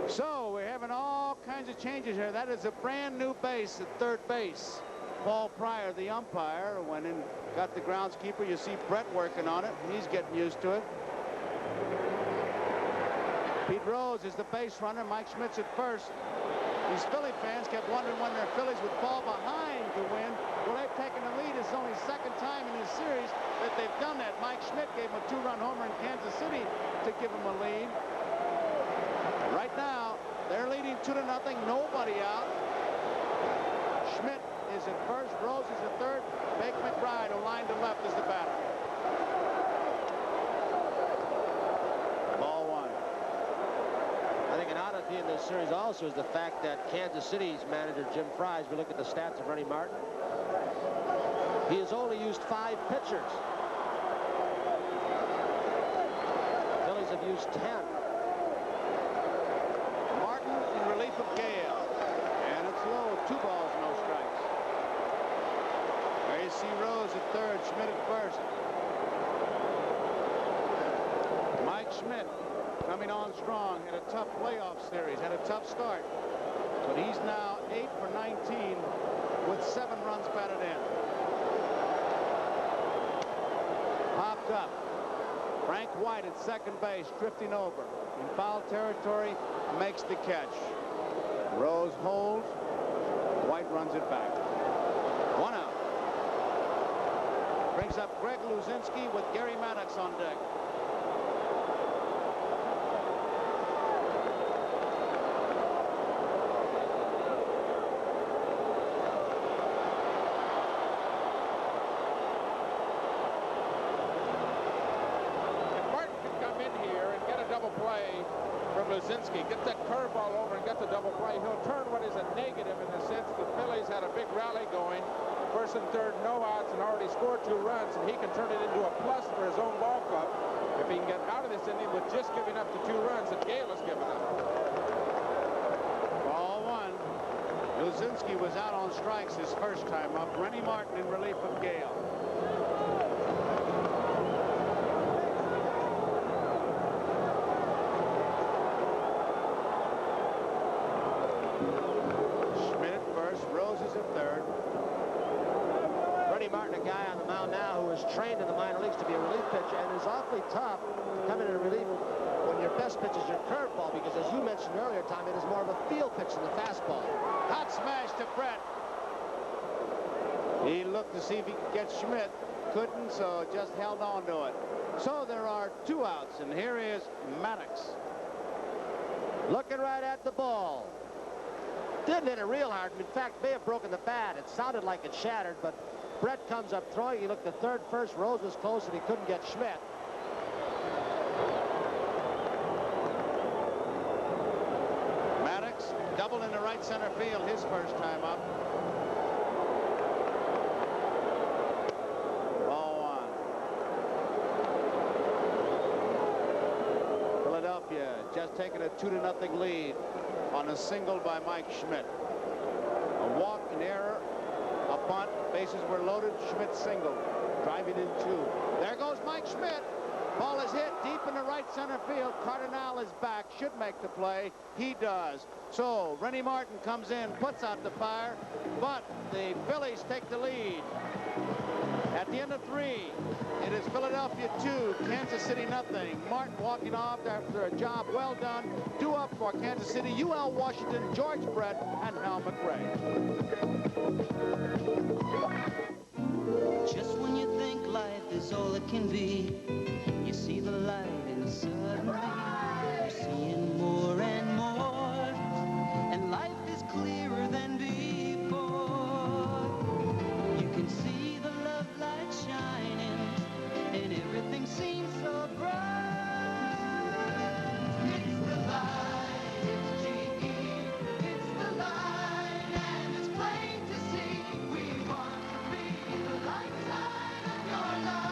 So we're having all kinds of changes here. That is a brand new base at third base. Paul Pryor, the umpire, went in, got the groundskeeper. You see Brett working on it. He's getting used to it. Pete Rose is the base runner. Mike Schmidt's at first. These Philly fans kept wondering when their Phillies would fall behind to win. Well, they've taken the lead. It's only the second time in this series that they've done that. Mike Schmidt gave him a 2-run homer in Kansas City to give him a lead. Right now, they're leading 2-0, nobody out. Schmidt is at first, Rose is at third, Bake McBride, who lined to left, is the batter. Ball one. I think an oddity in this series also is the fact that Kansas City's manager, Jim Fry, as we look at the stats of Reddy Martin, he has only used 5 pitchers. Phillies have used 10. In relief of Gale, and it's low, 2 balls, no strikes. There you see Rose at third, Schmidt at first. Mike Schmidt coming on strong, had a tough playoff series, had a tough start, but he's now 8 for 19 with 7 runs batted in. Popped up. Frank White at second base, drifting over. In foul territory, makes the catch. Rose holds. White runs it back. 1 out. Brings up Greg Luzinski with Gary Maddox on deck. Luzinski, get that curveball over and get the double play. He'll turn what is a negative in the sense the Phillies had a big rally going. First and third, no outs, and already scored 2 runs, and he can turn it into a plus for his own ball club. If he can get out of this inning with just giving up the 2 runs that Gale has given up. Ball 1. Luzinski was out on strikes his first time up. Rennie Martin in relief of Gale. Schmidt at first, Rose is at third. Rennie Martin, a guy on the mound now who is trained in the minor leagues to be a relief pitcher and is awfully tough to come in and relief when your best pitch is your curveball, because as you mentioned earlier, Tom, it is more of a field pitch than the fastball. Hot smash to Brett. He looked to see if he could get Schmidt. Couldn't, so just held on to it. So there are 2 outs, and here is Maddox. Looking right at the ball. Didn't hit it real hard. In fact, may have broken the bat. It sounded like it shattered, but Brett comes up throwing. He looked to third, first. Rose was close, and he couldn't get Schmidt. Maddox doubled into right center field his first time up. Ball 1. Philadelphia just taking a 2-0 lead on a single by Mike Schmidt. A walk, an error, a bunt, bases were loaded, Schmidt single, driving in 2. There goes Mike Schmidt. Ball is hit deep into right center field. Cardinal is back, should make the play. He does. So Rennie Martin comes in, puts out the fire, but the Phillies take the lead. At the end of 3, it is Philadelphia 2, Kansas City nothing. Martin walking off after a job well done. 2 up for Kansas City, UL Washington, George Brett, and Hal McRae. Just when you think life is all it can be, you see the light and suddenly you're seeing more and more, and life is clearer than before. You can see the love light shining, and everything seems so bright. It's the light, it's GE, it's the light, and it's plain to see. We want to be the light side of your life.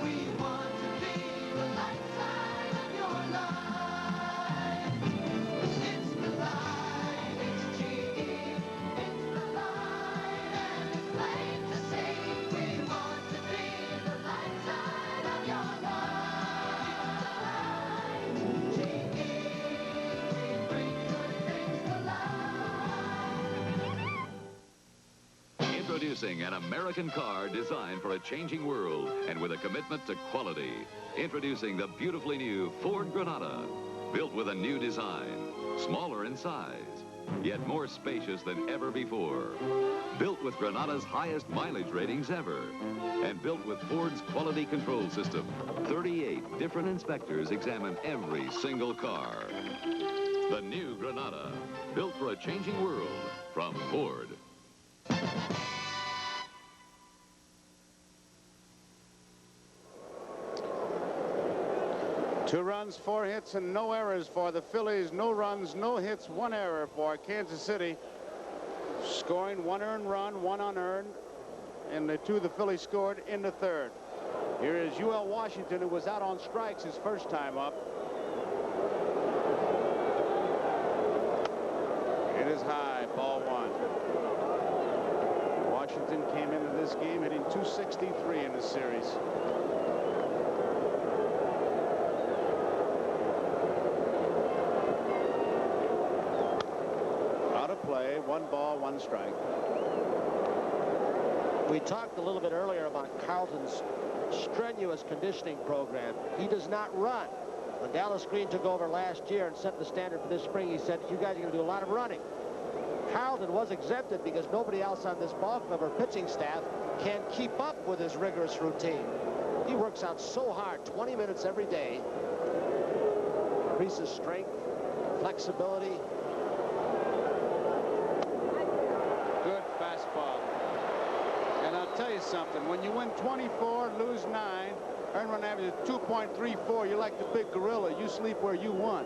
We want to be the light side of your life. It's the light, it's GE, it's the light, and it's plain to see. We want to be the light side of your life. GE, we bring good things to life. Introducing an American car designed for a changing world and with a commitment to quality. Introducing the beautifully new Ford Granada. Built with a new design, smaller in size, yet more spacious than ever before. Built with Granada's highest mileage ratings ever. And built with Ford's quality control system. 38 different inspectors examine every single car. The new Granada, built for a changing world from Ford. 2 runs, 4 hits, and no errors for the Phillies. No runs, no hits, 1 error for Kansas City. Scoring 1 earned run, 1 unearned, and the 2 the Phillies scored in the 3rd. Here is UL Washington, who was out on strikes his first time up. It is high, ball 1. Washington came into this game hitting .263 in the series. Play, 1 ball, 1 strike. We talked a little bit earlier about Carlton's strenuous conditioning program. He does not run. When Dallas Green took over last year and set the standard for this spring, he said, you guys are going to do a lot of running. Carlton was exempted because nobody else on this ball club or pitching staff can keep up with his rigorous routine. He works out so hard, 20 minutes every day. Increases strength, flexibility. Good fastball. And I'll tell you something, when you win 24, lose 9, earn run average is 2.34, you're like the big gorilla. You sleep where you want.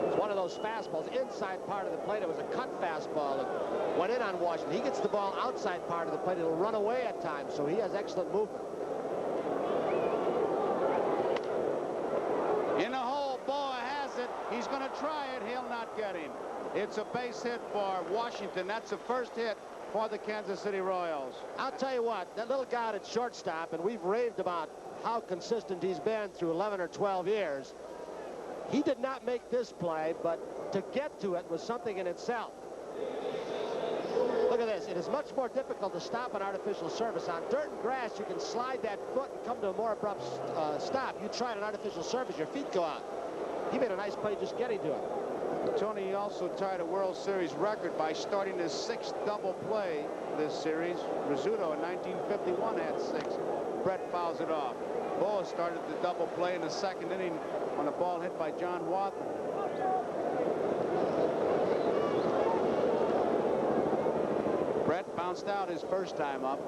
It's one of those fastballs inside part of the plate. It was a cut fastball that went in on Washington. He gets the ball outside part of the plate. It'll run away at times, so he has excellent movement. In the hole, Boa has it. He's going to try it. He'll not get him. It's a base hit for Washington. That's the first hit for the Kansas City Royals. I'll tell you what, that little guy at shortstop, and we've raved about how consistent he's been through 11 or 12 years. He did not make this play, but to get to it was something in itself. Look at this. It is much more difficult to stop an artificial surface. On dirt and grass, you can slide that foot and come to a more abrupt stop. You try an artificial surface, your feet go out. He made a nice play just getting to it. Tony also tied a World Series record by starting his 6th double play this series. Rizzuto in 1951 had 6. Brett fouls it off. Boa started the double play in the 2nd inning on a ball hit by John Watson. Brett bounced out his first time up.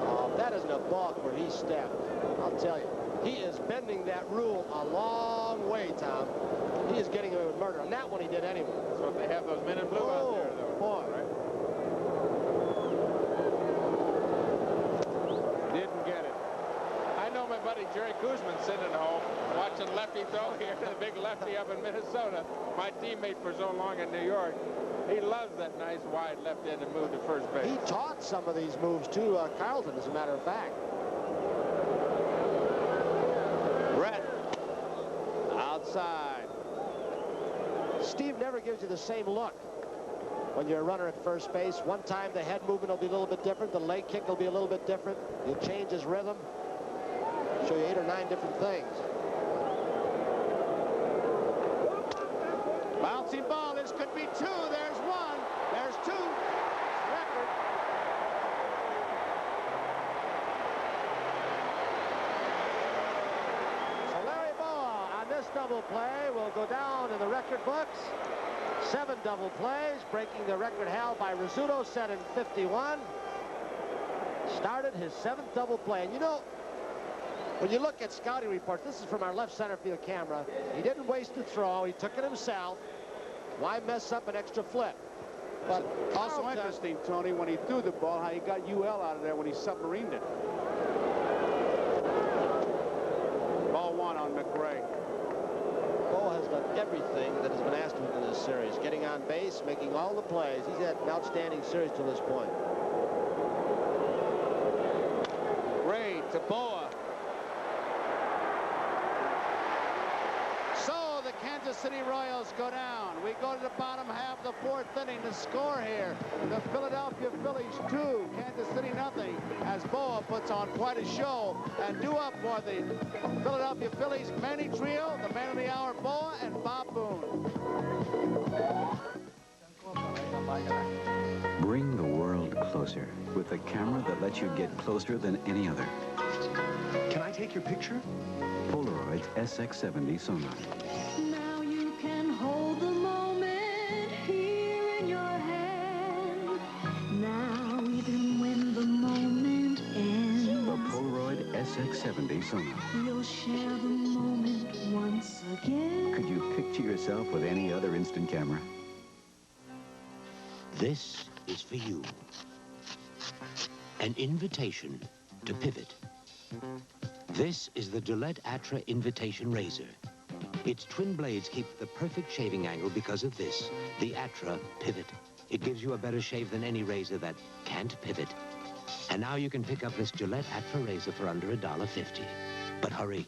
Oh, that isn't a balk where he stepped. I'll tell you. He is bending that rule a long way, Tom. He is getting away with murder. On that one, he did anyway. That's what they have those men in blue out there, though. Boy. Right? Didn't get it. I know my buddy Jerry Kuzman sitting at home watching Lefty throw here, the big lefty up in Minnesota. My teammate for so long in New York. He loves that nice wide left-handed move to first base. He taught some of these moves to Carlton, as a matter of fact. Brett outside. Steve never gives you the same look when you're a runner at first base. One time the head movement will be a little bit different. The leg kick will be a little bit different. He'll change his rhythm. Show you 8 or 9 different things. Bouncing ball. This could be 2. There's 1. There's 2. Record. So Larry Boa on this double play will go down in the record books. 7 double plays, breaking the record held by Rizzuto, set in 51. Started his 7th double play. And you know, when you look at scouting reports, this is from our left center field camera. He didn't waste the throw. He took it himself. Why mess up an extra flip? But also interesting, Tony, when he threw the ball, how he got UL out of there when he submarined it. Ball 1 on McRae. Boa has done everything that has been asked of him in this series. Getting on base, making all the plays. He's had an outstanding series to this point. Ray to Boa. So the Kansas City Royals go down. We go to the bottom half of the 4th inning. The score here, the Philadelphia Phillies 2, Kansas City nothing, as Boa puts on quite a show. And due up for the Philadelphia Phillies, Manny Trio, the man of the hour, Boa, and Bob Boone. Bring the world closer with a camera that lets you get closer than any other. Can I take your picture? Polaroid's SX70 Sonar. Now you can hold the moment here in your hand. Now even when the moment ends, The Polaroid SX70 Sonar. you'll share the moment once again. Could you picture yourself with any other instant camera? This is for you. An invitation to pivot. This is the Gillette Atra Invitation Razor. Its twin blades keep the perfect shaving angle because of this, the Atra Pivot. It gives you a better shave than any razor that can't pivot. And now you can pick up this Gillette Atra razor for under $1.50. But hurry,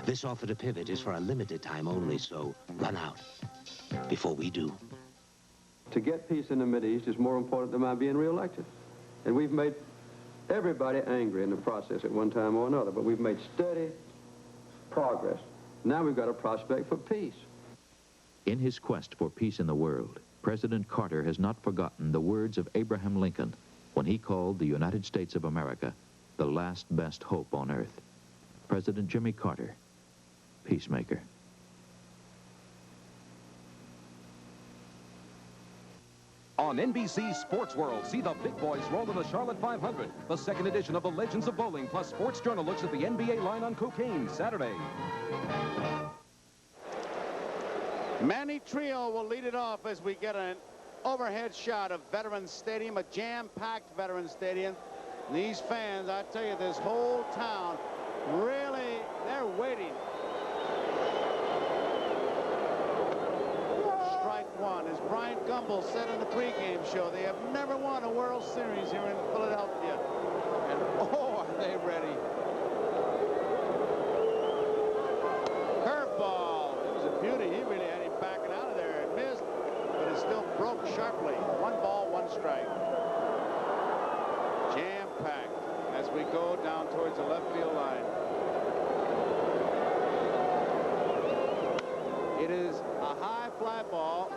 this offer to pivot is for a limited time only, so run out before we do. To get peace in the Mideast is more important than my being reelected. And we've made everybody angry in the process at one time or another, but we've made steady progress. Now we've got a prospect for peace. In his quest for peace in the world, President Carter has not forgotten the words of Abraham Lincoln when he called the United States of America the last best hope on earth. President Jimmy Carter, peacemaker. On NBC Sports World, see the big boys roll in the Charlotte 500, the second edition of the Legends of Bowling, plus Sports Journal looks at the NBA line on cocaine, Saturday. Manny Trio will lead it off as we get an overhead shot of Veterans Stadium, a jam-packed Veterans Stadium. These fans, I tell you, this whole town, really, they're waiting. Strike one, as Bryant Gumbel said in the pregame show, they have never won a World Series here in Philadelphia. And oh, are they ready? Curveball. It was a beauty. He really had him backing out of there. It missed, but it still broke sharply. 1 ball, 1 strike. Jam-packed as we go down towards the left field line. It is a high fly ball.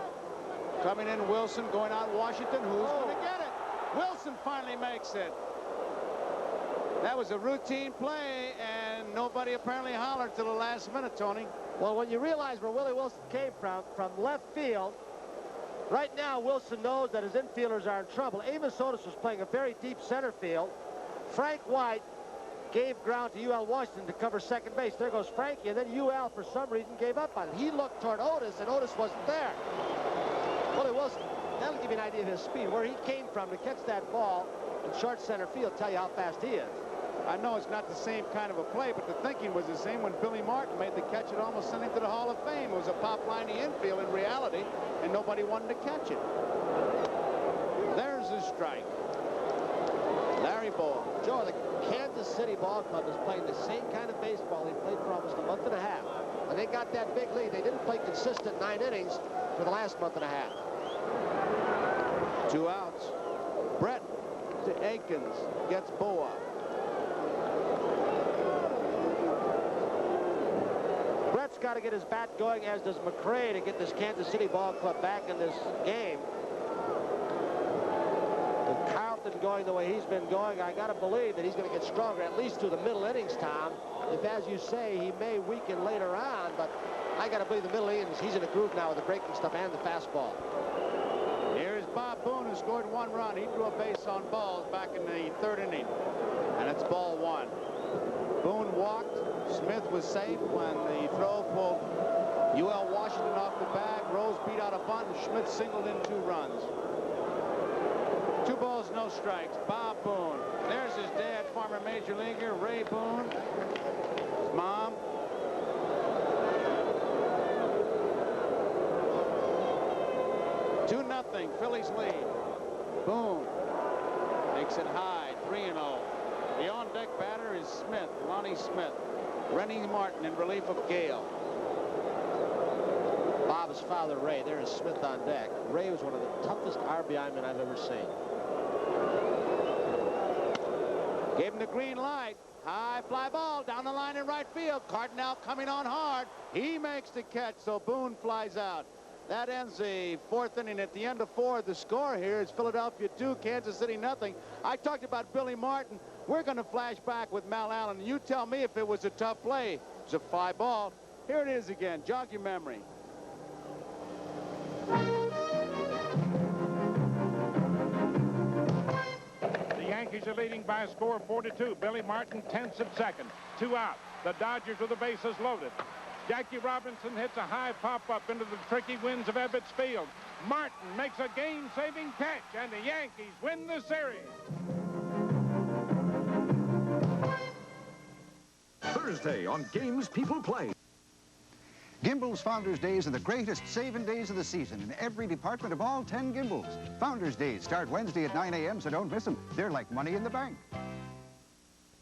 Coming in Wilson, going out Washington. Who's going to get it? Wilson finally makes it. That was a routine play, and nobody apparently hollered till the last minute, Tony. Well, when you realize where Willie Wilson came from left field, right now Wilson knows that his infielders are in trouble. Amos Otis was playing a very deep center field. Frank White gave ground to UL Washington to cover second base. There goes Frankie, and then UL, for some reason, gave up on it. He looked toward Otis, and Otis wasn't there. Willie Wilson, that'll give you an idea of his speed. Where he came from to catch that ball in short center field, tell you how fast he is. I know it's not the same kind of a play, but the thinking was the same when Billy Martin made the catch. It almost sent him to the Hall of Fame. It was a pop line to infield in reality, and nobody wanted to catch it. There's a strike. Larry Bowa. Joe, the Kansas City Ball Club is playing the same kind of baseball they played for almost a month and a half. When they got that big lead, they didn't play consistent 9 innings for the last month and a half. 2 outs. Brett to Aikens. Gets Bowa. Brett's got to get his bat going, as does McRae, to get this Kansas City Ball Club back in this game. With Carlton going the way he's been going, I got to believe that he's going to get stronger, at least through the middle innings, Tom. If, as you say, he may weaken later on, but I got to believe the middle innings, he's in a groove now with the breaking stuff and the fastball. Here's Bob Boone, who scored 1 run. He threw a base on balls back in the 3rd inning, and it's ball 1. Boone walked. Smith was safe when the throw pulled UL Washington off the bag. Rose beat out a bunt, and Schmidt singled in 2 runs. 2 balls, no strikes. Bob Boone. There's his dad, former major leaguer Ray Boone. His mom. Nothing. Phillies lead. Boone makes it high. 3-0. The on-deck batter is Smith, Lonnie Smith. Rennie Martin in relief of Gale. Bob's father, Ray. There is Smith on deck. Ray was one of the toughest RBI men I've ever seen. Gave him the green light. High fly ball down the line in right field. Cardinal coming on hard. He makes the catch, so Boone flies out. That ends the 4th inning. At the end of 4, the score here is Philadelphia 2, Kansas City nothing. I talked about Billy Martin. We're going to flash back with Mal Allen. You tell me if it was a tough play. It was a fly ball. Here it is again. Jog your memory. The Yankees are leading by a score of 4-2. Billy Martin tenths at second. 2 out. The Dodgers with the bases loaded. Jackie Robinson hits a high pop-up into the tricky winds of Ebbets Field. Martin makes a game-saving catch, and the Yankees win the series. Thursday on Games People Play. Gimbal's Founders Days are the greatest saving days of the season in every department of all 10 Gimbals. Founders Days start Wednesday at 9 a.m., so don't miss them. They're like money in the bank.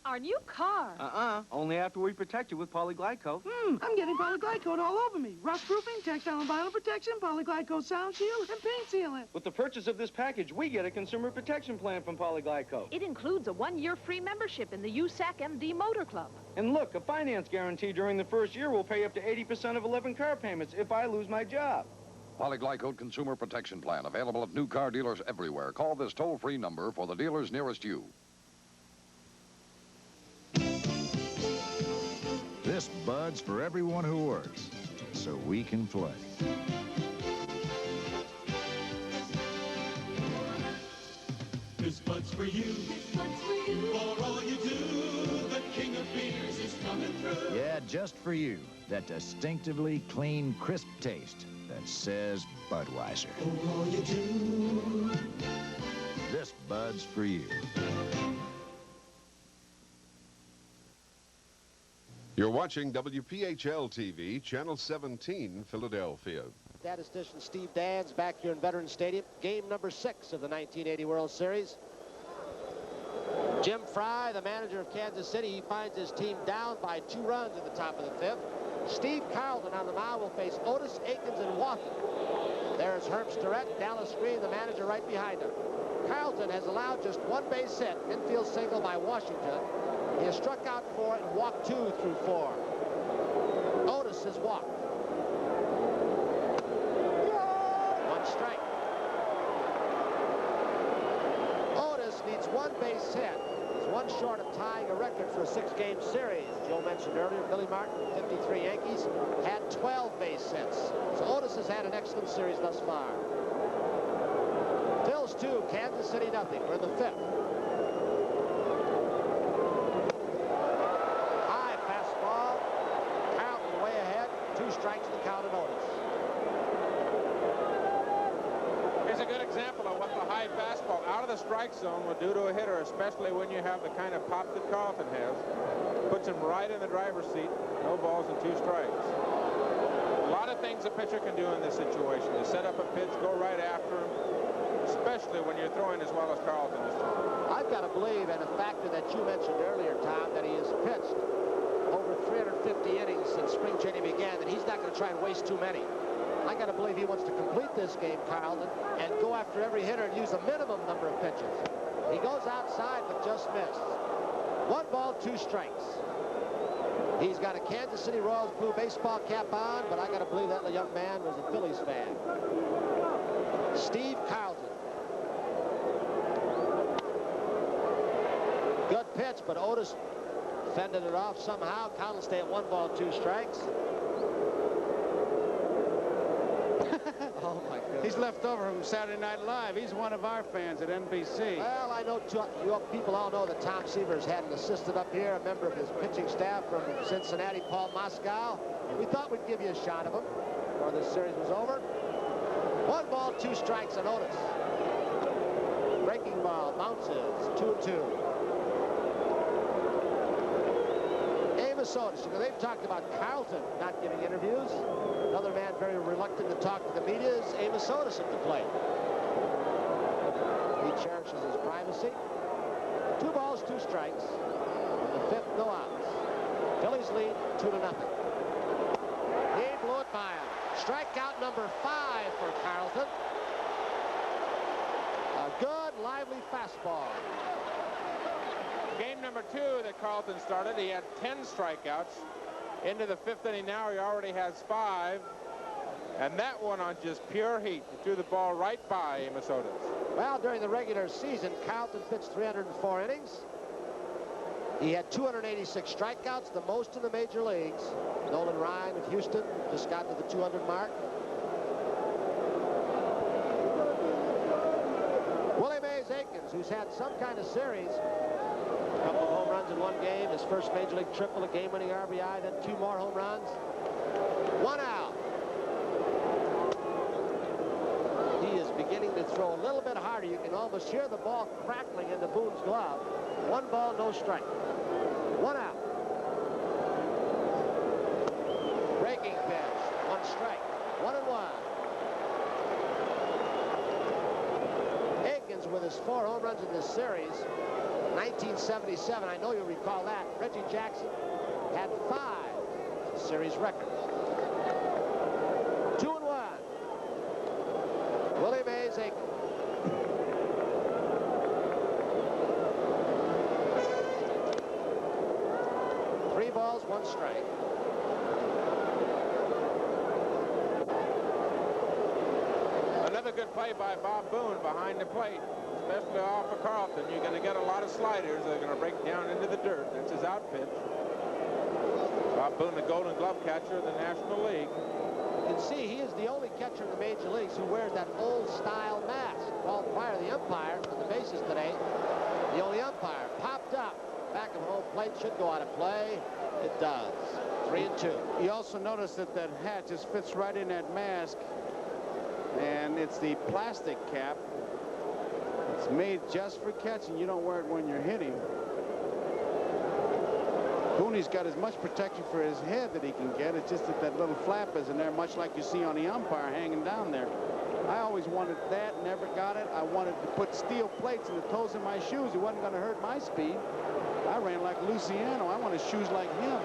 Our new car. Only after we protect you with Polyglyco. I'm getting Polyglyco all over me. Rust-proofing, textile and vinyl protection, Polyglyco sound shield, and paint sealant. With the purchase of this package, we get a consumer protection plan from Polyglyco. It includes a 1-year free membership in the USAC MD Motor Club. And look, a finance guarantee during the first year will pay up to 80% of 11 car payments if I lose my job. Polyglyco Consumer Protection Plan, available at new car dealers everywhere. Call this toll-free number for the dealers nearest you. This Bud's for everyone who works, so we can play. for you. This one's for you. For all you do, the king of beers is coming through. Yeah, just for you. That distinctively clean, crisp taste that says Budweiser. For all you do. This Bud's for you. You're watching WPHL-TV, Channel 17, Philadelphia. Statistician Steve Dans back here in Veterans Stadium. Game number 6 of the 1980 World Series. Jim Fry, the manager of Kansas City, he finds his team down by 2 runs at the top of the 5th. Steve Carlton on the mound will face Otis, Aikens, and Wathan. There's Herb Starrett, Dallas Green, the manager, right behind him. Carlton has allowed just 1 base hit, infield single by Washington. He has struck out 4 and walked 2 through 4. Otis has walked. 1 strike. Otis needs 1 base hit. He's 1 short of tying a record for a 6-game series. Joe mentioned earlier, Billy Martin, 53 Yankees, had 12 base hits. So Otis has had an excellent series thus far. Phil's 2, Kansas City nothing. We're in the 5th. High fastball. Carlton way ahead. 2 strikes to count on Otis. Here's a good example of what the high fastball out of the strike zone will do to a hitter, especially when you have the kind of pop that Carlton has. Puts him right in the driver's seat. No balls and 2 strikes. A lot of things a pitcher can do in this situation. To set up a pitch, go right after him, especially when you're throwing as well as Carlton is throwing. I've got to believe, and a factor that you mentioned earlier, Tom, that he has pitched over 350 innings since spring training began, that he's not going to try and waste too many. I got to believe he wants to complete this game, Carlton, and go after every hitter and use a minimum number of pitches. He goes outside, but just missed. 1 ball, 2 strikes. He's got a Kansas City Royals blue baseball cap on, but I got to believe that the young man was a Phillies fan. Steve Carlton. Good pitch, but Otis fended it off somehow. Carlton stay at 1 ball, 2 strikes. Oh, my goodness. He's left over from Saturday Night Live. He's one of our fans at NBC. Well, I know you people all know that Tom Seaver's had an assistant up here, a member of his pitching staff from Cincinnati, Paul Moscow. We thought we'd give you a shot of him before this series was over. 1 ball, 2 strikes on Otis. Breaking ball, bounces, 2-2. Amos Otis, you know, they've talked about Carlton not giving interviews. Another man very reluctant to talk to the media is Amos Otis at the plate. He cherishes his privacy. 2 balls, 2 strikes. In the 5th, no outs. Phillies lead 2-0. He blew it by him. Strikeout number 5 for Carlton. A good, lively fastball. Game number 2 that Carlton started, he had 10 strikeouts. Into the 5th inning now, he already has 5. And that one on just pure heat. He threw the ball right by Amos Otis. Well, during the regular season, Carlton pitched 304 innings. He had 286 strikeouts, the most in the major leagues. Nolan Ryan of Houston just got to the 200 mark. Willie Mays Aikens, who's had some kind of series. A couple of home runs in 1 game, his first major league triple, a game-winning RBI, then 2 more home runs. 1 out. He is beginning to throw a little bit harder. You can almost hear the ball crackling into Boone's glove. 1 ball, no strike. 1 out. Breaking pitch, 1 strike. 1-1. Aikens with his 4 home runs in this series. 1977, I know you'll recall that. Reggie Jackson had 5. It's a series record. 2-1. Willie Mays Aikens. Three balls, 1 strike. Another good play by Bob Boone behind the plate. Especially off of Carlton, you're going to get a lot of sliders that are going to break down into the dirt. That's his out pitch. Bob Boone, the Golden Glove catcher of the National League. You can see he is the only catcher in the major leagues who wears that old-style mask. Paul Pryor, the umpire, on the bases today, umpire. Popped up. Back of home plate should go out of play. It does. 3-2. You also notice that that hat just fits right in that mask. And it's the plastic cap. It's made just for catching. You don't wear it when you're hitting. Cooney's got as much protection for his head that he can get. It's just that that little flap is in there, much like you see on the umpire hanging down there. I always wanted that, never got it. I wanted to put steel plates in the toes of my shoes. It wasn't going to hurt my speed. I ran like Luciano. I wanted shoes like him.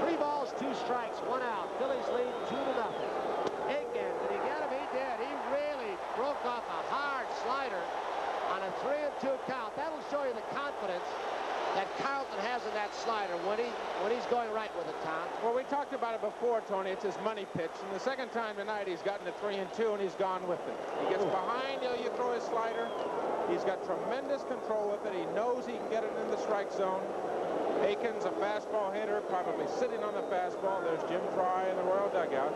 3 balls, 2 strikes, 1 out. Phillies lead 2-0. Aiken, did he get him? He did. He really broke off a hard slider on a 3-2 count. That'll show you the confidence that Carlton has in that slider when he's going right with it, Tom. Well, we talked about it before, Tony. It's his money pitch. And the second time tonight, he's gotten to 3-2, and he's gone with it. He gets behind you, throw his slider. He's got tremendous control with it. He knows he can get it in the strike zone. Aiken's a fastball hitter, probably sitting on the fastball. There's Jim Fry in the Royal dugout.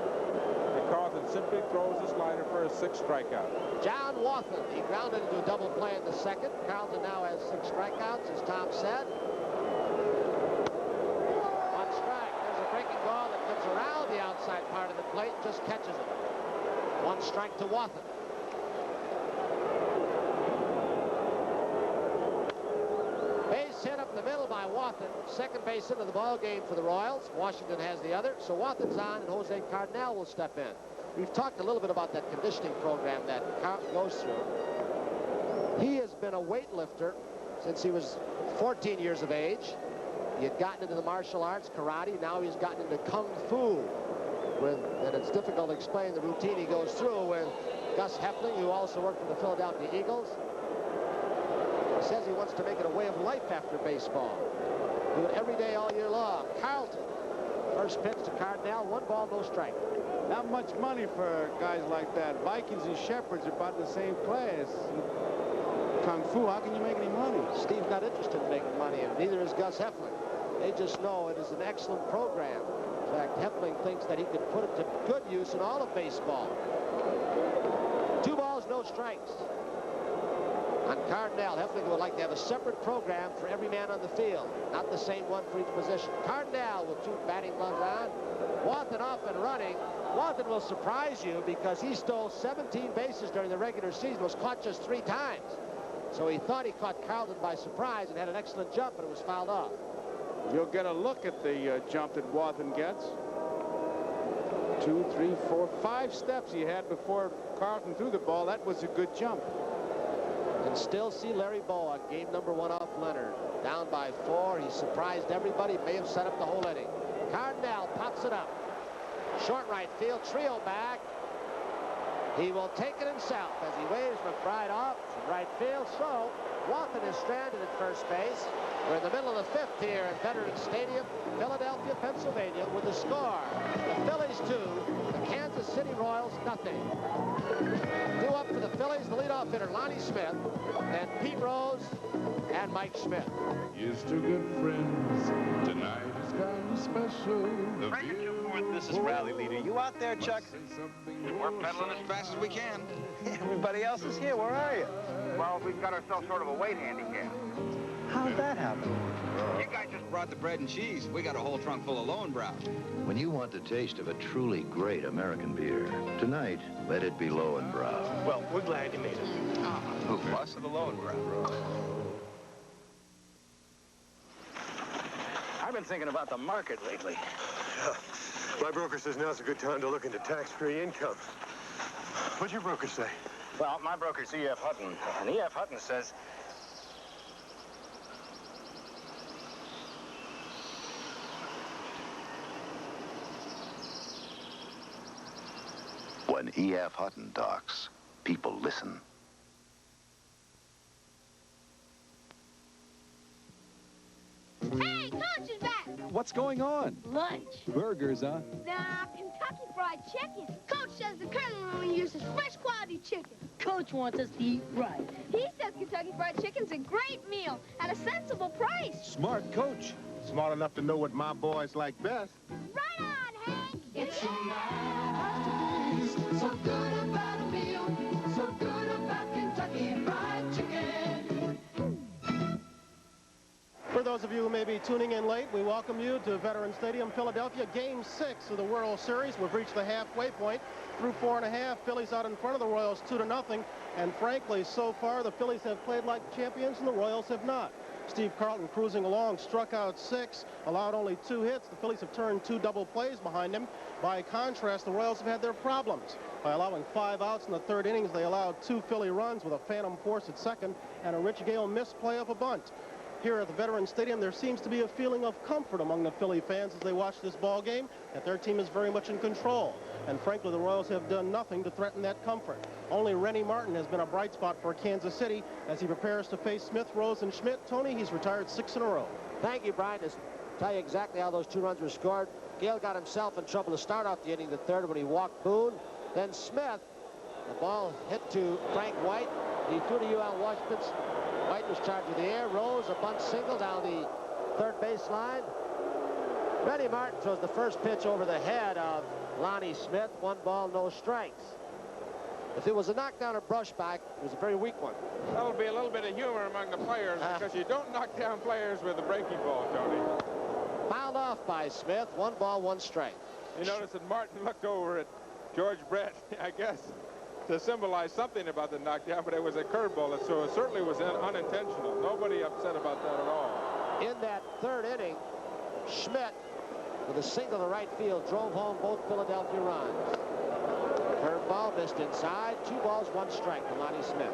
And Carlton simply throws the slider for a 6th strikeout. John Wathan, he grounded into a double play in the second. Carlton now has 6 strikeouts, as Tom said. 1 strike. There's a breaking ball that comes around the outside part of the plate and just catches it. 1 strike to Wathan. Base hit up the middle by Wathan. Second base hit of the ball game for the Royals. Washington has the other. So Wathan's on, and Jose Cardinal will step in. We've talked a little bit about that conditioning program that Carlton goes through. He has been a weightlifter since he was 14 years of age. He had gotten into the martial arts, karate. Now he's gotten into kung fu. And it's difficult to explain the routine he goes through with Gus Heffling, who also worked for the Philadelphia Eagles. He says he wants to make it a way of life after baseball. Do it every day, all year long. Carlton, first pitch to Cardinal, 1 ball, no strike. Not much money for guys like that. Vikings and Shepherds are about the same class. Kung Fu, how can you make any money? Steve's not interested in making money, and neither is Gus Heffling. They just know it is an excellent program. In fact, Heffling thinks that he could put it to good use in all of baseball. 2 balls, no strikes. On Cardinal, Heffling would like to have a separate program for every man on the field, not the same one for each position. Cardinal with 2 batting gloves on. Wathan off and running. Wathan will surprise you because he stole 17 bases during the regular season, was caught just 3 times. So he thought he caught Carlton by surprise and had an excellent jump, but it was fouled off. You'll get a look at the jump that Wathan gets. 2, 3, 4, 5 steps he had before Carlton threw the ball. That was a good jump. And still see Larry Bowa, game number 1 off Leonard. Down by 4. He surprised everybody. May have set up the whole inning. Cardinal pops it up. Short right field. Trio back. He will take it himself as he waves McBride off from right field. So Wathan is stranded at first base. We're in the middle of the 5th here at Veterans Stadium, Philadelphia, Pennsylvania, with the score. The Phillies 2, the Kansas City Royals nothing. 2 up for the Phillies, the leadoff hitter Lonnie Smith, and Pete Rose and Mike Schmidt. Here's to good friends. Tonight is kind of special. This is Rally Leader. You out there, Chuck? We're pedaling as fast as we can. Everybody else is here. Where are you? Well, we've got ourselves sort of a weight handicap. How'd that happen? You guys just brought the bread and cheese. We got a whole trunk full of Lowenbrow. When you want the taste of a truly great American beer, tonight, let it be Lowenbrow. Well, we're glad you made it. Who, us or the Lowenbrow? I've been thinking about the market lately. My broker says now's a good time to look into tax-free income. What'd your broker say? Well, my broker's E.F. Hutton, and E.F. Hutton says... When E.F. Hutton talks, people listen. Hey, Coach is back! What's going on? Lunch. Burgers, huh? Nah, Kentucky Fried Chicken. Coach says the Colonel only uses fresh quality chicken. Coach wants us to eat right. He says Kentucky Fried Chicken's a great meal at a sensible price. Smart coach. Smart enough to know what my boys like best. Right on, Hank! It's so nice to be so good about a meal, so good about Kentucky Fried Chicken. those of you who may be tuning in late, we welcome you to Veterans Stadium, Philadelphia. Game 6 of the World Series. We've reached the halfway point. Through 4.5, Phillies out in front of the Royals 2-0. And frankly, so far, the Phillies have played like champions and the Royals have not. Steve Carlton cruising along, struck out 6, allowed only 2 hits. The Phillies have turned 2 double plays behind him. By contrast, the Royals have had their problems. By allowing 5 outs in the 3rd innings, they allowed 2 Philly runs with a phantom force at second and a Rich Gale misplay of a bunt. Here at the Veterans Stadium, there seems to be a feeling of comfort among the Philly fans as they watch this ball game, that their team is very much in control. And frankly, the Royals have done nothing to threaten that comfort. Only Rennie Martin has been a bright spot for Kansas City as he prepares to face Smith, Rose, and Schmidt. Tony, he's retired 6 in a row. Thank you, Brian. To tell you exactly how those 2 runs were scored, Gale got himself in trouble to start off the inning, the 3rd, when he walked Boone. Then Smith, the ball hit to Frank White. He threw to UL Washington. White was charged with the air. Rose, a bunt single down the 3rd baseline. Rennie Martin throws the first pitch over the head of Lonnie Smith. 1 ball, no strikes. If it was a knockdown or brushback, it was a very weak one. That'll be a little bit of humor among the players because you don't knock down players with a breaking ball, Tony. Fouled off by Smith. 1 ball, 1 strike. You notice that Martin looked over at George Brett, I guess, to symbolize something about the knockdown, but it was a curveball, so it certainly was unintentional. Nobody upset about that at all. In that 3rd inning, Schmidt, with a single to right field, drove home both Philadelphia runs. Curveball missed inside. 2 balls, 1 strike to Lonnie Smith.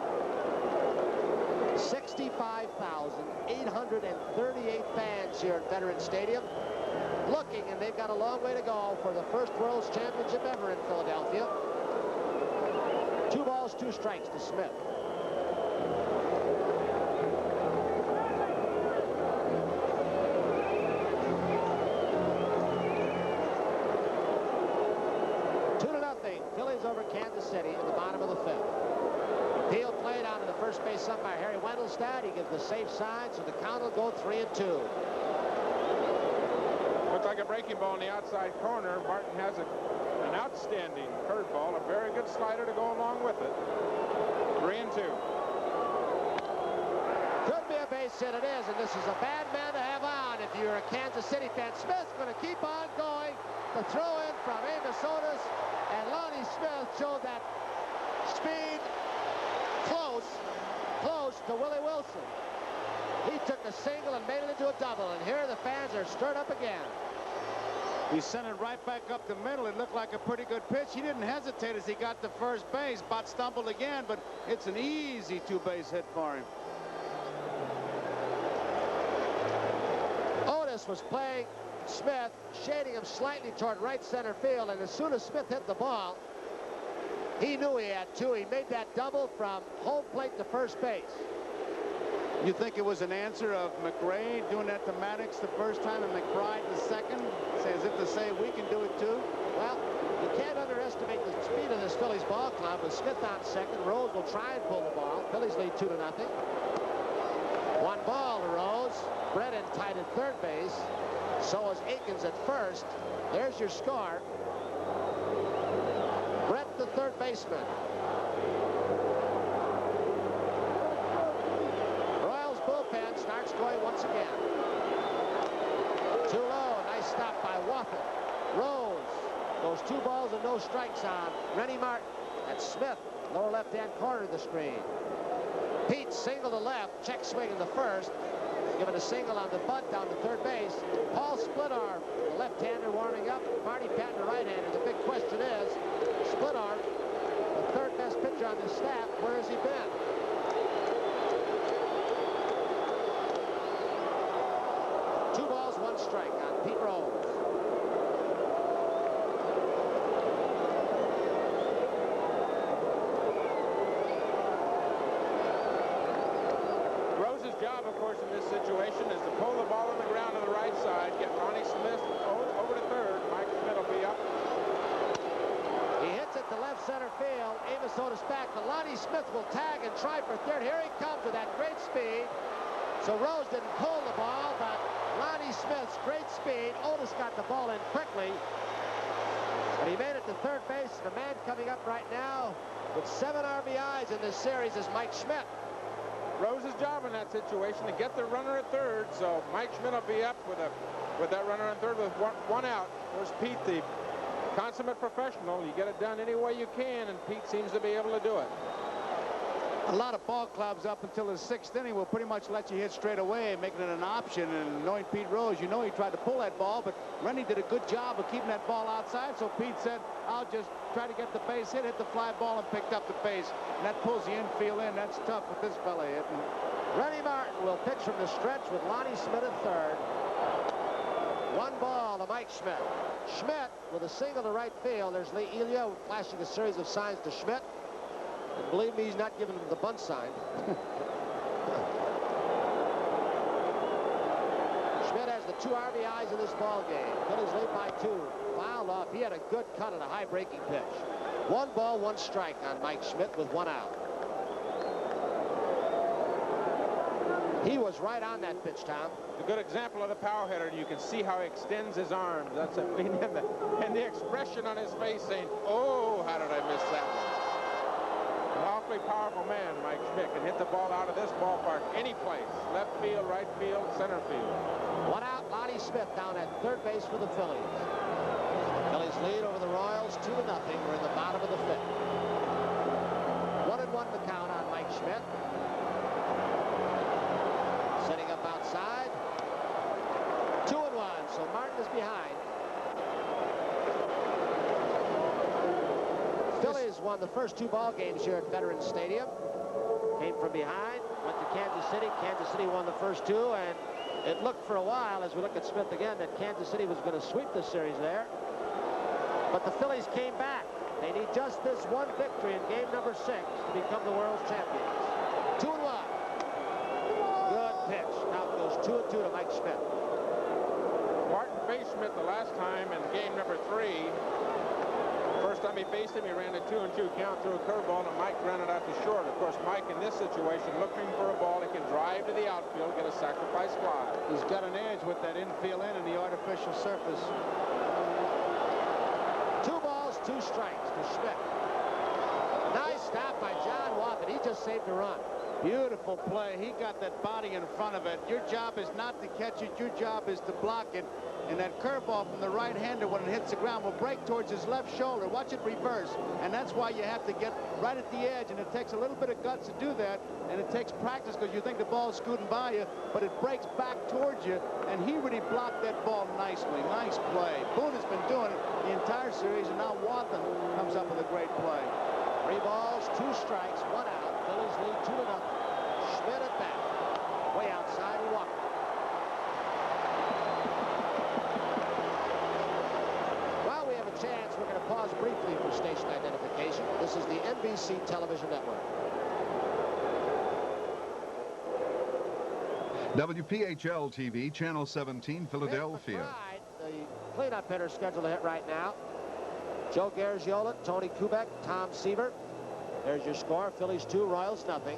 65,838 fans here at Veterans Stadium looking, and they've got a long way to go for the first World's Championship ever in Philadelphia. 2 balls, 2 strikes to Smith. Phillies over Kansas City in the bottom of the 5th. Field play down to the first base umpire Harry Wendelstad. He gives the safe sign, so the count will go 3-2. Looks like a breaking ball in the outside corner. Martin has an outstanding curveball, a very good slider to go along with it. 3-2. Could be a base hit. It is, and this is a bad man to have on if you're a Kansas City fan. Smith's going to keep on going. The throw in from Amos Otis. And Lonnie Smith showed that speed close to Willie Wilson. He took a single and made it into a double. And here the fans are stirred up again. He sent it right back up the middle. It looked like a pretty good pitch. He didn't hesitate as he got to first base. Bott stumbled again, but it's an easy 2-base hit for him. Otis was playing Smith, shading him slightly toward right center field, and as soon as Smith hit the ball, he knew he had 2. He made that double from home plate to first base. You think it was an answer of McRae doing that to Maddox the first time and McBride the second, as if to say we can do it too? Well, you can't underestimate the speed of this Phillies ball club. With Smith on second, Rose will try and pull the ball. Phillies lead 2-0. 1 ball to Rose. Brennan tied at 3rd base. So is Aikens at first. There's your score. Brett, the 3rd baseman. Royals bullpen starts going once again. Too low. Nice stop by Waffle. Rose goes 2 balls and no strikes on Rennie Martin. That's Smith, lower left-hand corner of the screen. Pete single to left. Check swing in the 1st. Given a single on the bunt down to 3rd base. Paul Splitarm, the left-hander, warming up. Marty Patton, the right-hander. The big question is, Splitarm, the 3rd best pitcher on this staff, where has he been? Two balls, 1 strike on Pete Rose. Rose's job, of course, in this situation is to pull the ball on the ground to the right side, get Lonnie Smith over to 3rd. Mike Schmidt will be up. He hits it to left center field. Amos Otis back, but Lonnie Smith will tag and try for 3rd. Here he comes with that great speed. So Rose didn't pull the ball, but Lonnie Smith's great speed. Otis got the ball in quickly. But he made it to 3rd base. The man coming up right now with 7 RBIs in this series is Mike Schmidt. Rose's job in that situation to get the runner at third. So Mike Schmidt will be up with that runner at third with one out. There's Pete, the consummate professional. You get it done any way you can, and Pete seems to be able to do it. A lot of ball clubs up until the 6th inning will pretty much let you hit straight away, making it an option. And knowing Pete Rose, you know he tried to pull that ball, but Rennie did a good job of keeping that ball outside. So Pete said, I'll just try to get the base hit the fly ball, and picked up the base. And that pulls the infield in. That's tough with this fella hitting. Rennie Martin will pitch from the stretch with Lonnie Smith at third. 1 ball to Mike Schmidt. Schmidt with a single to right field. There's Lee Elia flashing a series of signs to Schmidt. And believe me, he's not giving him the bunt sign. Schmidt has the 2 RBIs in this ball game. Phillies lead by 2. Fouled off. He had a good cut and a high breaking pitch. 1 ball, 1 strike on Mike Schmidt with 1 out. He was right on that pitch, Tom. A good example of the power hitter. You can see how he extends his arms. That's it. And the expression on his face saying, oh, how did I miss that one? An awfully powerful man, Mike Schmidt, can hit the ball out of this ballpark any place. Left field, right field, center field. 1 out, Lonnie Smith down at third base for the Phillies. Phillies lead over the Royals 2-0. We're in the bottom of the 5th. 1-1 the count on Mike Schmidt. Setting up outside. 2-1, so Martin is behind. Phillies won the first 2 ball games here at Veterans Stadium. Came from behind, went to Kansas City. Kansas City won the first 2, and it looked for a while, as we look at Smith again, that Kansas City was going to sweep the series there. But the Phillies came back. They need just this 1 victory in game number 6 to become the world's champions. 2-1. Good pitch. Now it goes 2-2 to Mike Schmidt. Martin faced Schmidt the last time in game number 3. First time he faced him, he ran a 2-2 count through a curveball, and Mike ran it out to short. Of course, Mike in this situation looking for a ball he can drive to the outfield, get a sacrifice fly. He's got an edge with that infield in and the artificial surface. 2 balls, 2 strikes to Schmidt. Nice stop by John Wathan. He just saved a run. Beautiful play. He got that body in front of it. Your job is not to catch it. Your job is to block it. And that curveball from the right-hander, when it hits the ground, will break towards his left shoulder. Watch it reverse. And that's why you have to get right at the edge. And it takes a little bit of guts to do that. And it takes practice because you think the ball's scooting by you. But it breaks back towards you. And he really blocked that ball nicely. Nice play. Boone has been doing it the entire series. And now Wathan comes up with a great play. 3 balls, 2 strikes, 1 out. Phillies lead 2-0. Schmidt at bat. Way outside, he walked. While we have a chance, we're going to pause briefly for station identification. This is the NBC Television Network. WPHL TV, Channel 17, Philadelphia. McBride, the cleanup hitter scheduled to hit right now. Joe Garagiola, Tony Kubek, Tom Seaver. There's your score. Phillies 2, Royals nothing.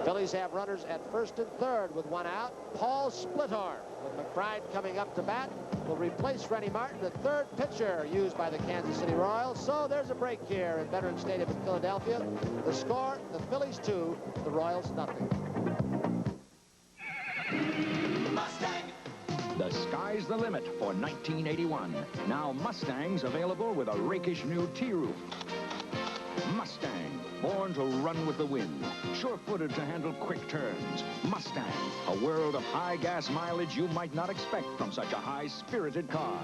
Phillies have runners at first and third with 1 out. Paul Splittorff, with McBride coming up to bat, will replace Rennie Martin, the 3rd pitcher used by the Kansas City Royals. So there's a break here at Veterans Stadium in Philadelphia. The score, the Phillies 2, the Royals nothing. Mustang. The sky's the limit for 1981. Now Mustangs available with a rakish new T-roof. Mustang, born to run with the wind, sure-footed to handle quick turns. Mustang, a world of high gas mileage you might not expect from such a high-spirited car.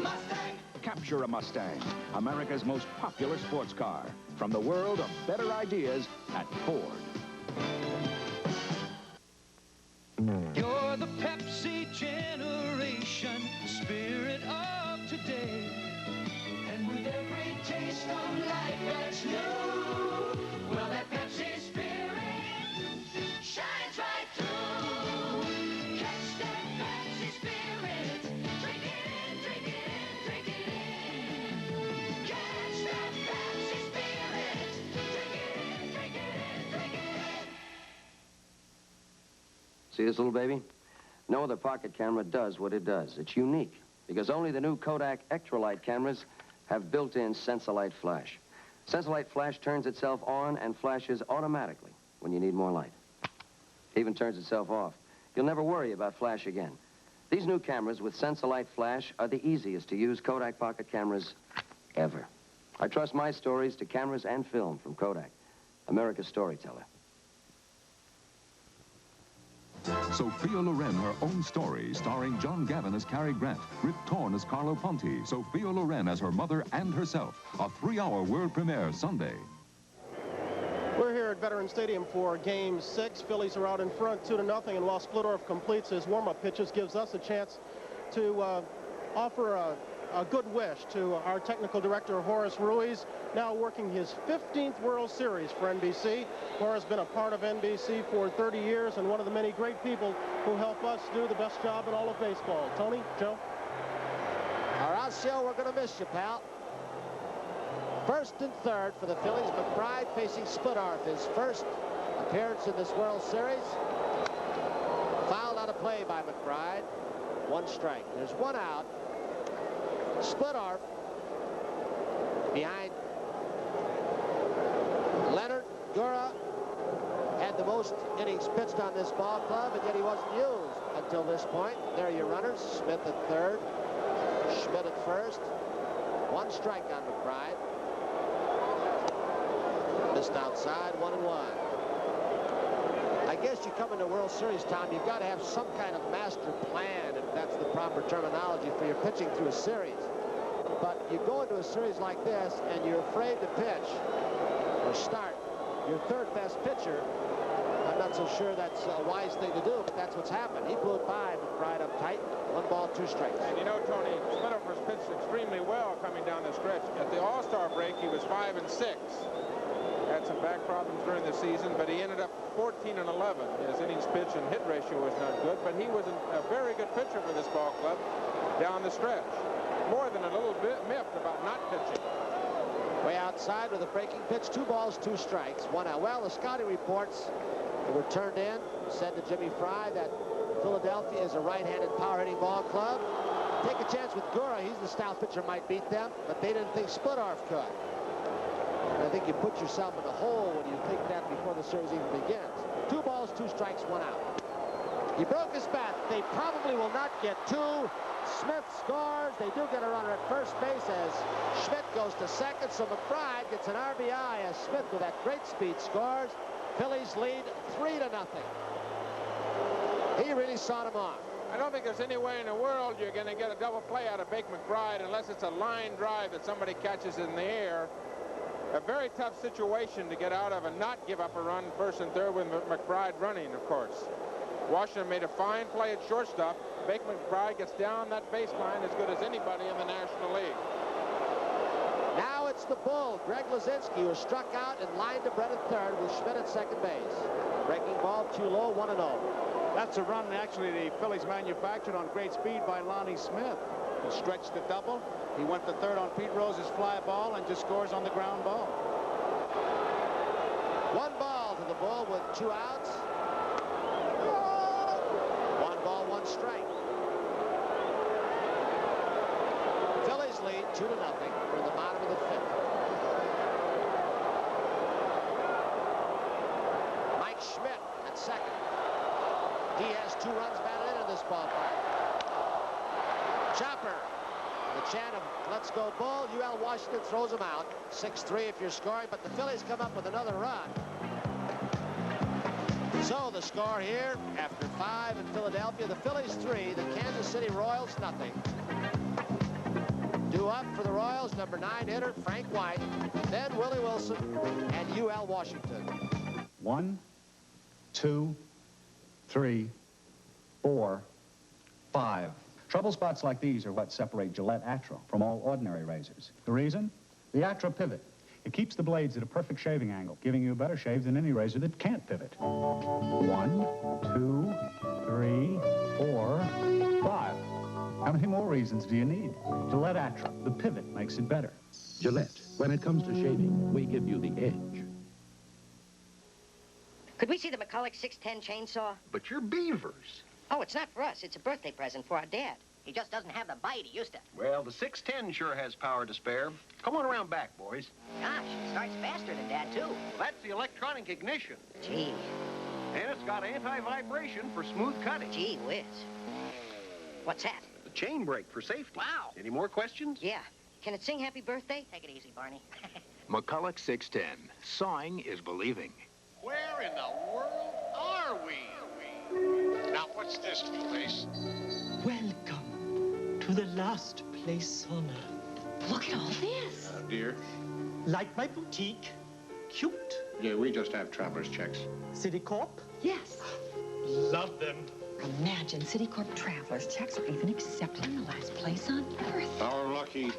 Mustang! Capture a Mustang, America's most popular sports car. From the world of better ideas at Ford. You're the Pepsi generation, the spirit of today. And with every taste of life that's new, well, that Pepsi spirit shines right through. Catch that Pepsi spirit. Drink it in, drink it in, drink it in. Catch that Pepsi spirit. Drink it in, drink it in, drink it in. See this little baby? No other pocket camera does what it does. It's unique because only the new Kodak Extralight cameras have built-in Sensolite flash. Sensolite flash turns itself on and flashes automatically, when you need more light. Even turns itself off. You'll never worry about flash again. These new cameras with Sense-A-Light Flash are the easiest to use Kodak pocket cameras ever. I trust my stories to cameras and film from Kodak, America's storyteller. Sophia Loren, her own story, starring John Gavin as Cary Grant, Rip Torn as Carlo Ponti, Sophia Loren as her mother and herself. A 3-hour world premiere Sunday. We're here at Veterans Stadium for Game 6. Phillies are out in front 2-0, and while Splittorff completes his warm-up pitches, gives us a chance to offer a good wish to our technical director, Horace Ruiz, now working his 15th World Series for NBC. Horace has been a part of NBC for 30 years and one of the many great people who help us do the best job in all of baseball. Tony, Joe? Horacio, we're going to miss you, pal. First and third for the Phillies. McBride facing Splittorff, his first appearance in this World Series. Fouled on a play by McBride. 1 strike. There's 1 out. Splittorff behind Leonard. Gura had the most innings pitched on this ball club, and yet he wasn't used until this point. There are your runners. Smith at third. Schmidt at first. 1 strike on McBride. Missed outside, 1-1. I guess you come into World Series, Tom, you've got to have some kind of master plan, if that's the proper terminology, for your pitching through a series. But you go into a series like this, and you're afraid to pitch or start your third best pitcher. I'm not so sure that's a wise thing to do, but that's what's happened. He blew it by McBride up tight. 1 ball, 2 strikes. And you know, Tony, Splittorff was pitched extremely well coming down the stretch. At the All-Star break, he was 5-6. Had some back problems during the season, but he ended up 14-11. His innings pitch and hit ratio was not good, but he was a very good pitcher for this ball club down the stretch. More than a little bit miffed about not pitching. Way outside with a breaking pitch. 2 balls, 2 strikes. 1 out. Well, the scouting reports that were turned in said to Jimmy Fry that Philadelphia is a right-handed power-hitting ball club. Take a chance with Gura. He's the style pitcher, might beat them, but they didn't think Splittorff could. And I think you put yourself in the hole when you think that before the series even begins. 2 balls, 2 strikes, 1 out. He broke his bat. They probably will not get 2. Smith scores. They do get a runner at first base as Schmidt goes to second. So McBride gets an RBI as Smith, with that great speed, scores. Phillies lead 3-0. He really sawed him off. I don't think there's any way in the world you're going to get a double play out of Bake McBride unless it's a line drive that somebody catches in the air. A very tough situation to get out of and not give up a run first and third with McBride running, of course. Washington made a fine play at shortstop. Bake McBride gets down that baseline as good as anybody in the National League. Now it's the Bull, Greg Lazinski, who struck out and lined to Brett at third with Schmidt at second base. Breaking ball too low, 1-0. That's a run, actually, the Phillies manufactured on great speed by Lonnie Smith. He stretched the double. He went to third on Pete Rose's fly ball and just scores on the ground ball. 1 ball to the Bull with 2 outs. 1 ball, 1 strike. Phillies lead 2-0 for the bottom of the 5th. Mike Schmidt at second. He has 2 runs batted in this ballpark. Chopper. The chant of "Let's go Bull." UL Washington throws him out. 6-3 if you're scoring, but the Phillies come up with another run. So the score here, after 5 in Philadelphia, the Phillies 3, the Kansas City Royals nothing. Due up for the Royals, number 9 hitter Frank White, then Willie Wilson, and UL Washington. 1, 2, 3, 4, 5. Trouble spots like these are what separate Gillette Atra from all ordinary razors. The reason? The Atra pivot. It keeps the blades at a perfect shaving angle, giving you a better shave than any razor that can't pivot. 1, 2, 3, 4, 5. How many more reasons do you need? Gillette Atra, the pivot makes it better. Gillette, when it comes to shaving, we give you the edge. Could we see the McCulloch 610 chainsaw? But you're Beavers. Oh, it's not for us. It's a birthday present for our dad. He just doesn't have the bite he used to. Well, the 610 sure has power to spare. Come on around back, boys. Gosh, it starts faster than Dad, too. That's the electronic ignition. Gee. And it's got anti-vibration for smooth cutting. Gee whiz. What's that? The chain brake for safety. Wow. Any more questions? Yeah. Can it sing Happy Birthday? Take it easy, Barney. McCulloch 610. Sawing is believing. Where in the world are we? Now, what's this place? Welcome to the last place on earth. Look at all this. Dear? Like my boutique. Cute. Yeah, we just have traveler's checks. Citicorp? Yes. Love them. Imagine Citicorp traveler's checks are even accepted in the last place on earth. Our lucky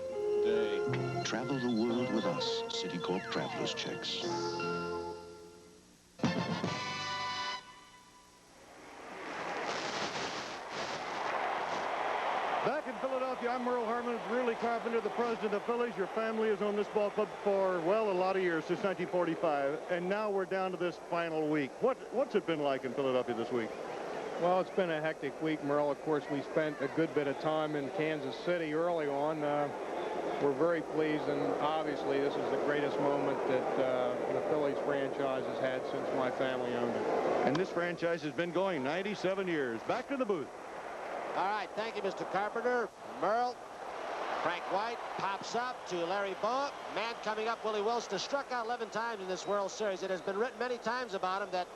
day. Travel the world with us. Citicorp Traveler's Checks. Back in Philadelphia, I'm Merle Harmon. It's Ruly Carpenter, the president of the Phillies. Your family has owned this ball club for, well, a lot of years, since 1945. And now we're down to this final week. What's it been like in Philadelphia this week? Well, it's been a hectic week, Merle. Of course, we spent a good bit of time in Kansas City early on. We're very pleased, and obviously this is the greatest moment that the Phillies franchise has had since my family owned it. And this franchise has been going 97 years. Back to the booth. All right, thank you, Mr. Carpenter. Merle. Frank White pops up to Larry Bowa. Man coming up, Willie Wilson, has struck out 11 times in this World Series. It has been written many times about him that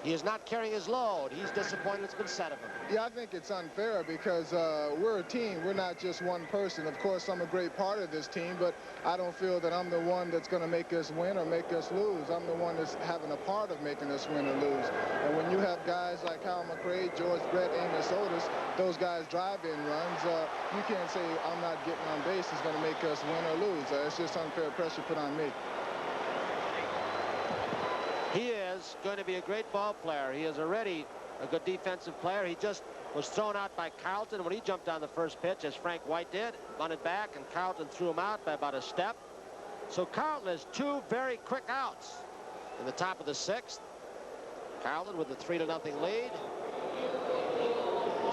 he is not carrying his load. He's disappointed it's been said of him. Yeah, I think it's unfair because we're a team. We're not just one person. Of course, I'm a great part of this team, but I don't feel that I'm the one that's going to make us win or make us lose. I'm the one that's having a part of making us win or lose. And when you have guys like Hal McRae, George Brett, Amos Otis, those guys drive-in runs, you can't say I'm not getting on base is going to make us win or lose. It's just unfair pressure put on me. He is going to be a great ball player. He is already a good defensive player. He just was thrown out by Carlton when he jumped on the first pitch, as Frank White did, bunted back, and Carlton threw him out by about a step. So Carlton has two very quick outs in the top of the sixth. Carlton with the 3-0 lead.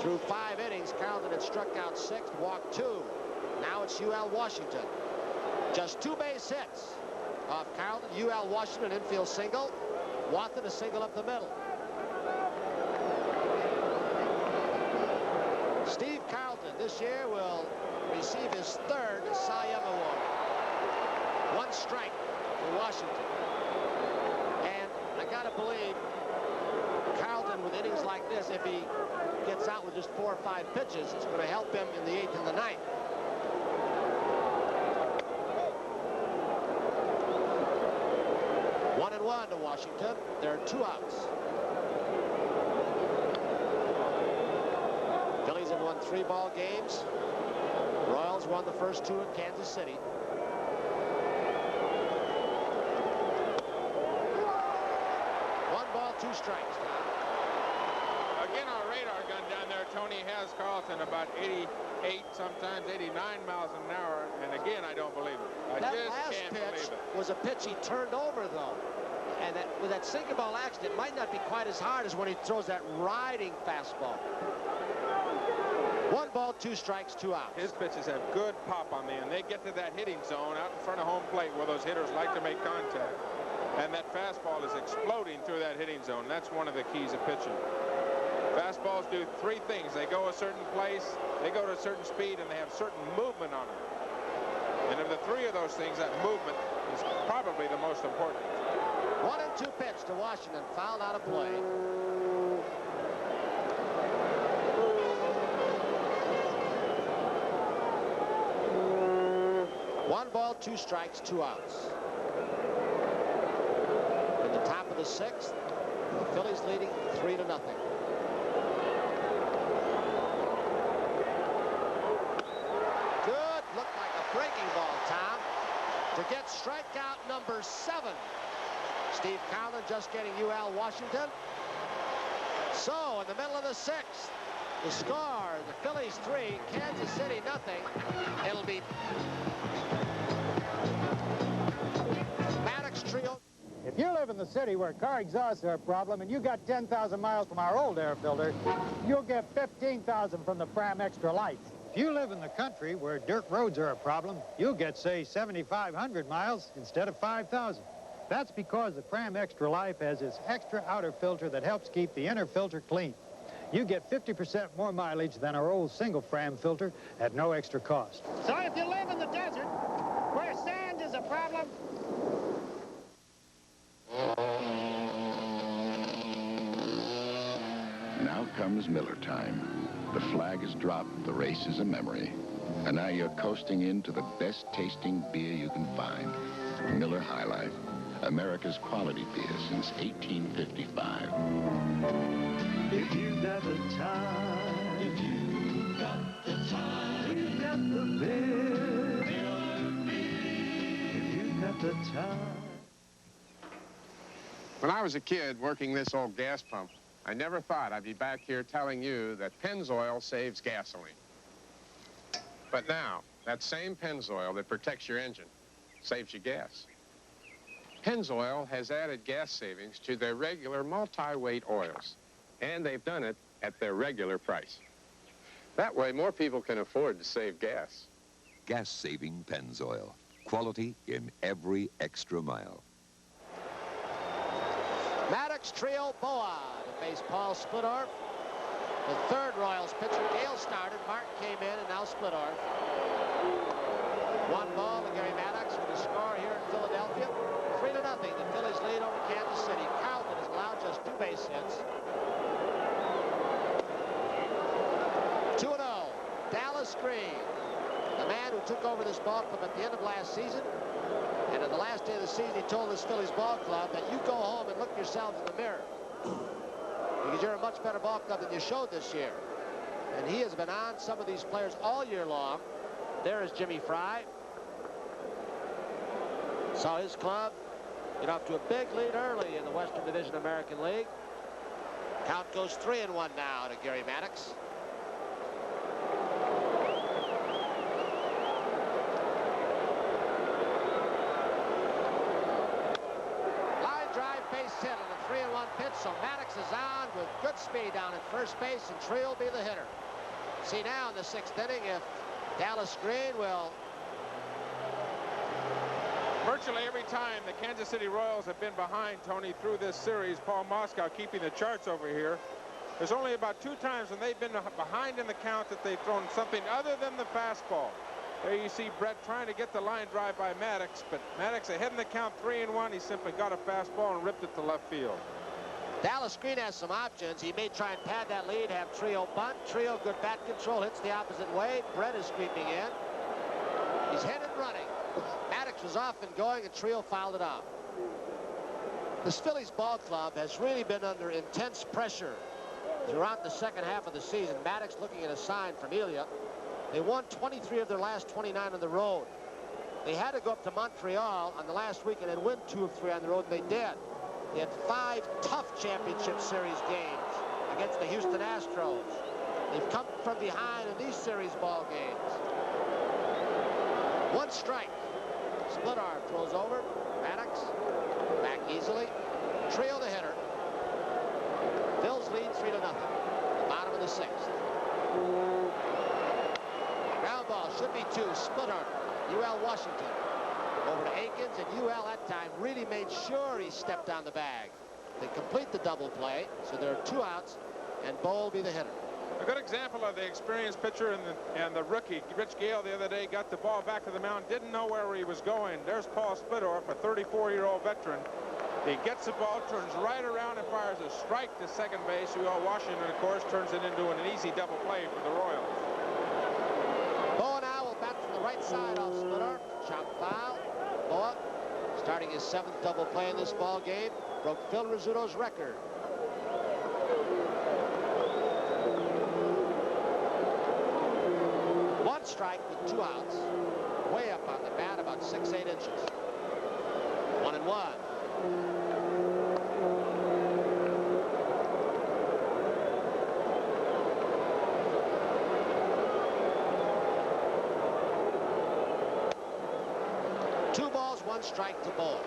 Through 5 innings, Carlton had struck out 6, walked 2. Now it's UL Washington. Just 2 base hits off Carlton. UL Washington, infield single. Watson a single up the middle. Steve Carlton this year will receive his 3rd Cy Young Award. 1 strike for Washington. And I gotta believe Carlton with innings like this, if he gets out with just 4 or 5 pitches, it's going to help him in the 8th and the 9th. One to Washington. There are 2 outs. Phillies have won 3 ball games. Royals won the first 2 in Kansas City. One ball, 2 strikes. Again, our radar gun down there, Tony, has Carlton about 88, sometimes 89 miles an hour. And again, I don't believe it. That last pitch was a pitch he turned over, though. And that, with that sinker ball action, it might not be quite as hard as when he throws that riding fastball. 1 ball, 2 strikes, 2 outs. His pitches have good pop on them. They get to that hitting zone out in front of home plate where those hitters like to make contact. And that fastball is exploding through that hitting zone. That's one of the keys of pitching. Fastballs do 3 things. They go a certain place, they go to a certain speed, and they have certain movement on them. And of the 3 of those things, that movement is probably the most important. 1 and 2 pitch to Washington, fouled out of play. One ball, 2 strikes, 2 outs. In the top of the 6th, the Phillies leading 3-0. Good, looked like a breaking ball, Tom, to get strikeout number 7. Steve Carlton just getting UL Washington. So in the middle of the 6th, the score, the Phillies 3, Kansas City nothing. It'll be Maddox trio. If you live in the city where car exhausts are a problem and you got 10,000 miles from our old air filter, you'll get 15,000 from the Fram Extra Light. If you live in the country where dirt roads are a problem, you'll get, say, 7,500 miles instead of 5,000. That's because the Fram Extra Life has this extra outer filter that helps keep the inner filter clean. You get 50% more mileage than our old single Fram filter at no extra cost. So if you live in the desert where sand is a problem, Now comes Miller time. The flag is dropped, the race is a memory. And now you're coasting into the best tasting beer you can find. Miller High Life, America's quality beer since 1855. If you got the time, if you got the time, you got the beer. If you got the time. When I was a kid working this old gas pump, I never thought I'd be back here telling you that Pennzoil saves gasoline. But now, that same Pennzoil that protects your engine saves you gas. Pennzoil has added gas savings to their regular multi-weight oils, and they've done it at their regular price. That way, more people can afford to save gas. Gas-saving Pennzoil. Quality in every extra mile. Maddox, Trio, Boa to face Paul Splittorff. The third Royals pitcher, Gale, started. Martin came in, and now Splittorff. 1 ball to Gary Maddox with a score here in Philadelphia. 3-0. The Phillies lead over Kansas City. Carlton has allowed just 2 base hits. 2-0. Dallas Green, the man who took over this ball club at the end of last season. And on the last day of the season, he told this Phillies ball club that you go home and look yourselves in the mirror, because you're a much better ball club than you showed this year. And he has been on some of these players all year long. There is Jimmy Fry. Saw his club get off to a big lead early in the Western Division American League. Count goes 3-1 now to Gary Maddox. Hit on a 3-1 pitch, so Maddox is on with good speed down at first base, and Trio will be the hitter. See now in the 6th inning if Dallas Green will. Virtually every time the Kansas City Royals have been behind, Tony, through this series, Paul Moskow keeping the charts over here, there's only about 2 times when they've been behind in the count that they've thrown something other than the fastball. There you see Brett trying to get the line drive by Maddox, but Maddox ahead in the count 3-1. He simply got a fastball and ripped it to left field. Dallas Green has some options. He may try and pad that lead, have Trio bunt. Trio, good bat control, hits the opposite way. Brett is creeping in. He's hit and running. Maddox was off and going, and Trio fouled it out. This Phillies ball club has really been under intense pressure throughout the second half of the season. Maddox looking at a sign from Elia. They won 23 of their last 29 on the road. They had to go up to Montreal on the last weekend and win 2 of 3 on the road, and they did. They had 5 tough championship series games against the Houston Astros. They've come from behind in these series ball games. 1 strike. Splittorff throws over. Maddox back easily. Trio the hitter. Phil's lead 3-0. The bottom of the 6th. Ground ball should be 2. Splittorff, UL Washington. Over to Akins, and UL that time really made sure he stepped on the bag. They complete the double play, so there are 2 outs, and Bo will be the hitter. A good example of the experienced pitcher and the rookie, Rich Gale, the other day got the ball back to the mound, didn't know where he was going. There's Paul Splittorff, a 34-year-old veteran. He gets the ball, turns right around, and fires a strike to second base. UL Washington, of course, turns it into an easy double play for the Royals. Boa now will bat from the right side off Splittorff. Chop foul. Boa, starting his 7th double play in this ball game, broke Phil Rizzuto's record. One strike with 2 outs. Way up on the bat, about 6-8 inches. 1-1. Two balls, 1 strike to Boa.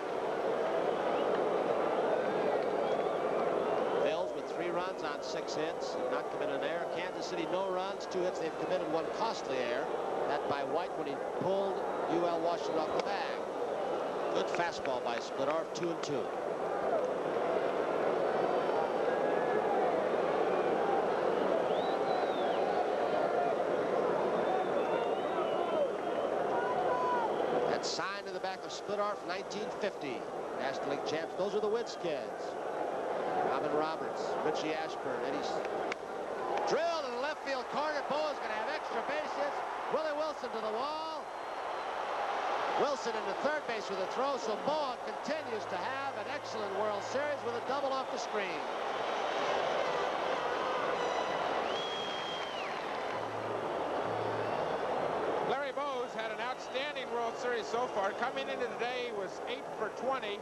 runs on 6 hits, not committed an error. Kansas City, no runs, 2 hits. They've committed 1 costly error. That by White when he pulled UL Washington off the bag. Good fastball by Splittorff, 2-2. That sign in the back of Splittorff, 1950. National League champs. Those are the Widskids. Robin Roberts, Richie Ashburn, Eddie's drilled in the left field corner. Boa's going to have extra bases. Willie Wilson to the wall. Wilson into third base with a throw, so Boa continues to have an excellent World Series with a double off the screen. Larry Bowa's had an outstanding World Series so far. Coming into today, he was 8 for 20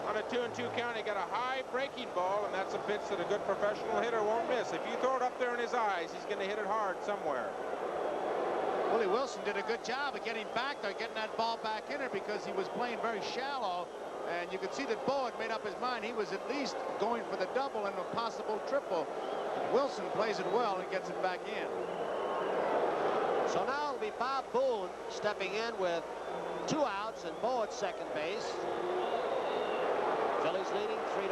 on a 2-2 count. He got a high breaking ball, and that's a pitch that a good professional hitter won't miss. If you throw it up there in his eyes, he's going to hit it hard somewhere. Willie Wilson did a good job of getting back there, getting that ball back in there because he was playing very shallow. And you could see that Boa had made up his mind. He was at least going for the double and a possible triple. Wilson plays it well and gets it back in. So now it'll be Bob Boone stepping in with 2 outs and Boa at second base. Phillies leading 3-0.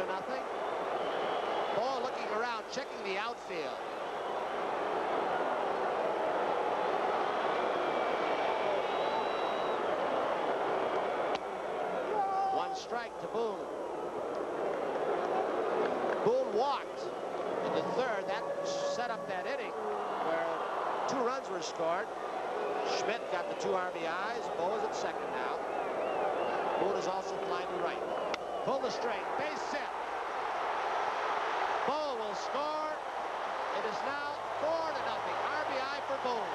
Boa looking around, checking the outfield. Strike to Boone. Boone walked in the third. That set up that inning where 2 runs were scored. Schmidt got the 2 RBIs. Boa's at second now. Boone is also flying to right. Pull the string. Base hit. Boa will score. It is now 4-0. RBI for Boone.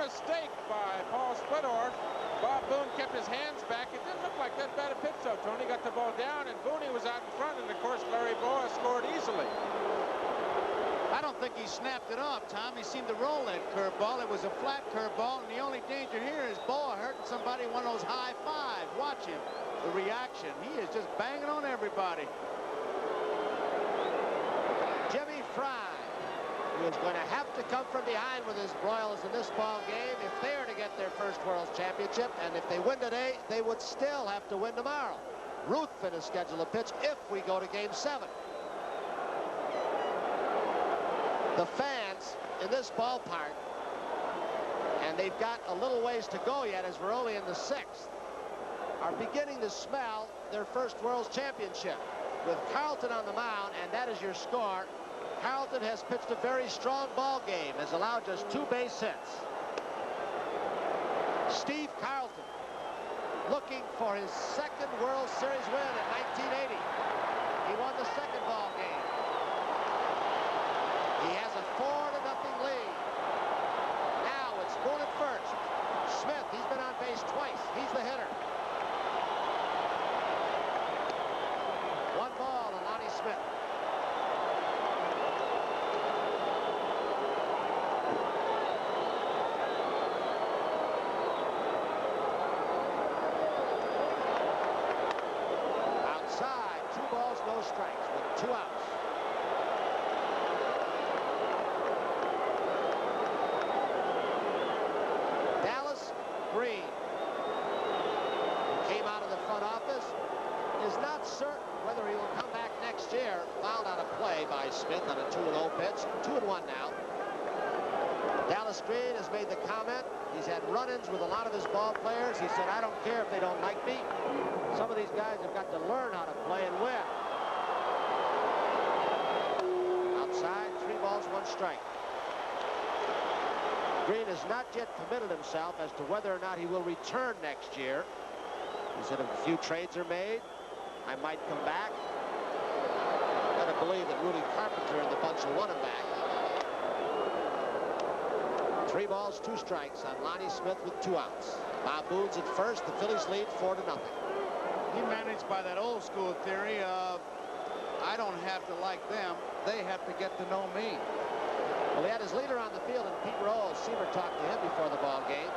Mistake by Paul Splittorff. Bob Boone kept his hands back. It didn't look like that bad a pitch, though. Tony got the ball down, and Booney was out in front, and of course Larry Boa scored easily. I don't think he snapped it off, Tom. He seemed to roll that curveball. It was a flat curveball, and the only danger here is Boa hurting somebody one of those high fives. Watch him. The reaction. He is just banging on everybody. Jimmy Fry, who is going to have to come from behind with his Royals in this ball game if they are to get their first World Championship. And if they win today, they would still have to win tomorrow. Ruthven is scheduled to pitch if we go to Game 7. The fans in this ballpark, and they've got a little ways to go yet as we're only in the 6th, are beginning to smell their first World Championship. With Carlton on the mound, and that is your score. Carlton has pitched a very strong ball game, has allowed just 2 base hits. Steve Carlton looking for his 2nd World Series win in 1980. He won the 2nd ball game. He has a 4-0 lead. Now it's Boone at first. Smith, he's been on base twice. He's the hitter. 1 ball to Lonnie Smith. No strikes with 2 outs. Dallas Green, who came out of the front office, is not certain whether he will come back next year. Fouled on a play by Smith on a 2-0 pitch. 2-1 now. Dallas Green has made the comment. He's had run-ins with a lot of his ball players. He said, I don't care if they don't like me. Some of these guys have got to learn how to play and win. Outside, 3 balls, 1 strike. Green has not yet committed himself as to whether or not he will return next year. He said if a few trades are made, I might come back. Got to go believe that Rudy Carpenter and the bunch will want him back. 3 balls, 2 strikes on Lonnie Smith with 2 outs. Bob Boone's at first. The Phillies lead 4-0. He managed by that old school theory of, I don't have to like them, they have to get to know me. Well, he had his leader on the field, and Pete Rose. Seaver talked to him before the ball game.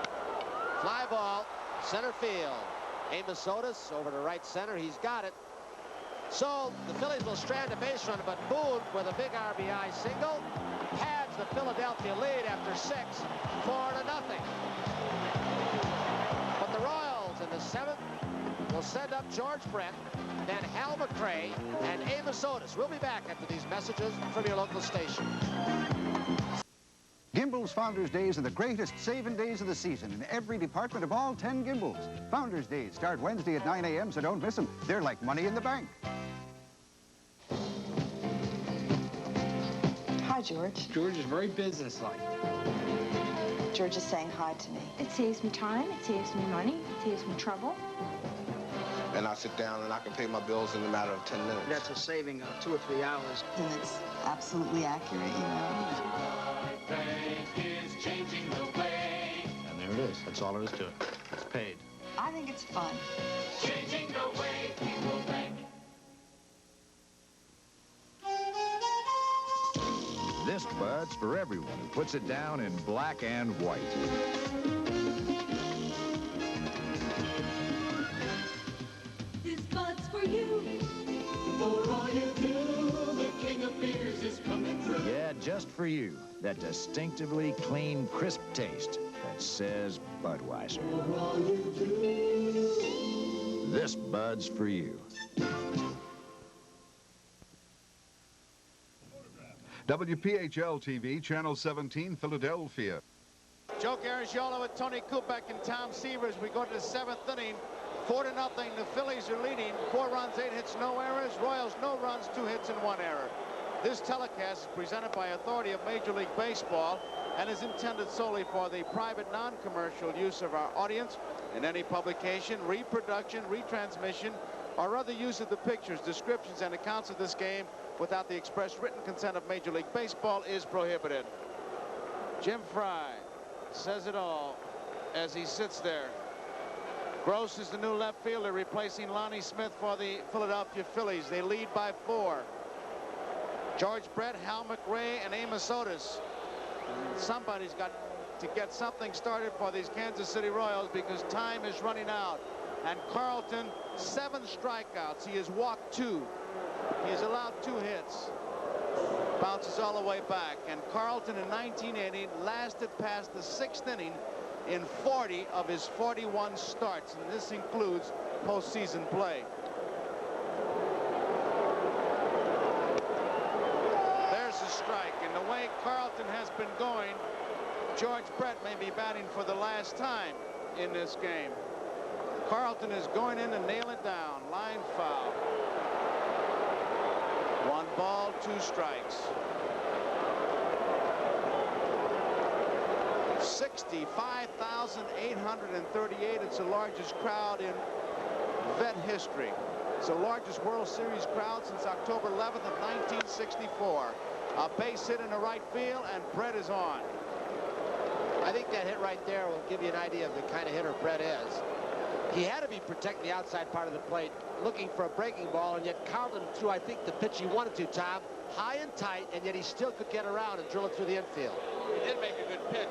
Fly ball, center field. Amos Otis over to right center. He's got it. So the Phillies will strand a base runner, but Boone with a big RBI single pads the Philadelphia lead after 6, 4-0. But the Royals in the 7th will send up George Brett, then Hal McRae, and Amos Otis. We'll be back after these messages from your local station. Gimbals Founders Days are the greatest saving days of the season in every department of all 10 Gimbals. Founders Days start Wednesday at 9 a.m., so don't miss them. They're like money in the bank. Hi, George. George is very businesslike. George is saying hi to me. It saves me time, it saves me money, it saves me trouble. And I sit down and I can pay my bills in a matter of 10 minutes. That's a saving of 2 or 3 hours. And it's absolutely accurate, you know. Is changing the way. And there it is. That's all there is to it. It's paid. I think it's fun. Changing the way people think. This Bud's for everyone who puts it down in black and white. This Bud's for you. For all you do, the king of beers is coming through. Yeah, just for you. That distinctively clean, crisp taste that says Budweiser. For all you do. This Bud's for you. WPHL-TV, Channel 17, Philadelphia. Joe Garagiola with Tony Kubek and Tom Severs. We go to the 7th inning. 4-0. The Phillies are leading. 4 runs, 8 hits, no errors. Royals, no runs, 2 hits, and 1 error. This telecast is presented by authority of Major League Baseball and is intended solely for the private, non-commercial use of our audience. In any publication, reproduction, retransmission, or other use of the pictures, descriptions, and accounts of this game without the express written consent of Major League Baseball is prohibited. Jim Fry says it all as he sits there. Gross is the new left fielder, replacing Lonnie Smith for the Philadelphia Phillies. They lead by 4. George Brett, Hal McRae, and Amos Otis. Somebody's got to get something started for these Kansas City Royals because time is running out. And Carlton, 7 strikeouts. He has walked 2. He has allowed 2 hits. Bounces all the way back. And Carlton in 1980 lasted past the 6th inning in 40 of his 41 starts. And this includes postseason play. Strike, and the way Carlton has been going, George Brett may be batting for the last time in this game. Carlton is going in to nail it down. Line foul. 1 ball, 2 strikes. 65,838. It's the largest crowd in Vet history. It's the largest World Series crowd since October 11th of 1964. A base hit in the right field, and Brett is on. I think that hit right there will give you an idea of the kind of hitter Brett is. He had to be protecting the outside part of the plate, looking for a breaking ball, and yet Carlton threw, I think, the pitch he wanted to, Tom, high and tight, and yet he still could get around and drill it through the infield. He did make a good pitch.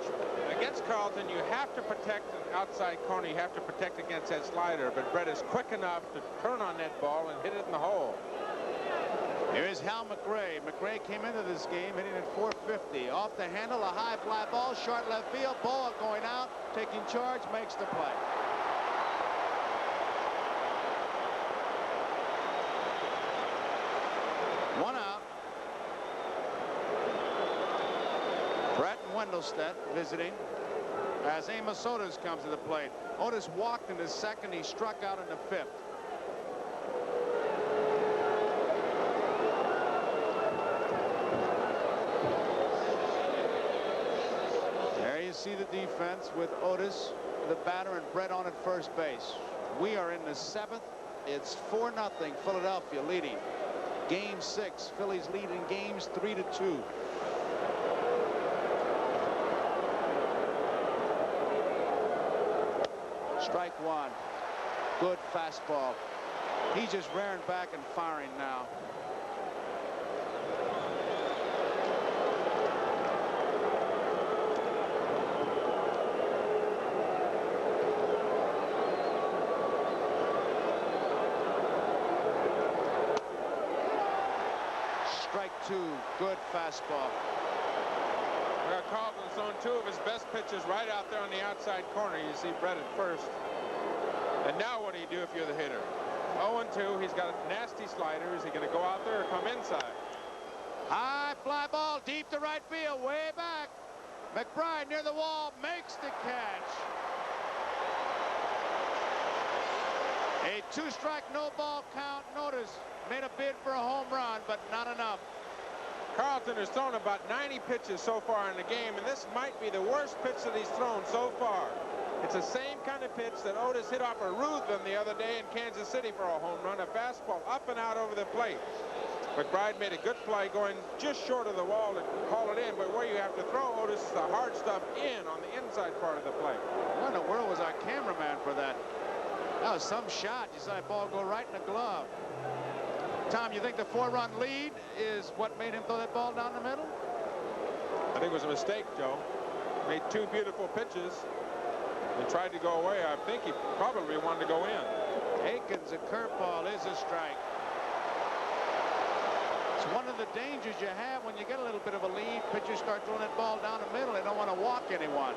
Against Carlton, you have to protect an outside corner. You have to protect against that slider, but Brett is quick enough to turn on that ball and hit it in the hole. Here's Hal McRae. McRae came into this game hitting at 450. Off the handle, a high fly ball, short left field. Ball going out, taking charge, makes the play. One out. Brett and Wendelstedt visiting as Amos Otis comes to the plate. Otis walked in the 2nd. He struck out in the 5th. You see the defense with Otis, the batter, and Brett on at first base. We are in the 7th. It's 4-0 Philadelphia leading. Game 6. Phillies lead in games 3-2. Strike one. Good fastball. He's just rearing back and firing now. Strike two. Good fastball. Carlton's thrown 2 of his best pitches right out there on the outside corner. You see Brett at first. And now what do you do if you're the hitter? 0-2. He's got a nasty slider. Is he going to go out there or come inside? High fly ball deep to right field. Way back. McBride near the wall makes the catch. A 2-strike, no ball count. Notice made a bid for a home run, but not enough. Carlton has thrown about 90 pitches so far in the game, and this might be the worst pitch that he's thrown so far. It's the same kind of pitch that Otis hit off of Ruthven the other day in Kansas City for a home run, a fastball up and out over the plate. McBride made a good play going just short of the wall to call it in, but where you have to throw, Otis, is the hard stuff in on the inside part of the plate. What in the world was our cameraman for that? That was some shot. You saw that ball go right in the glove. Tom, you think the 4-run lead is what made him throw that ball down the middle? I think it was a mistake, Joe. Made 2 beautiful pitches and tried to go away. I think he probably wanted to go in. Aikens, a curveball is a strike. It's one of the dangers you have when you get a little bit of a lead. Pitchers start throwing that ball down the middle. They don't want to walk anyone.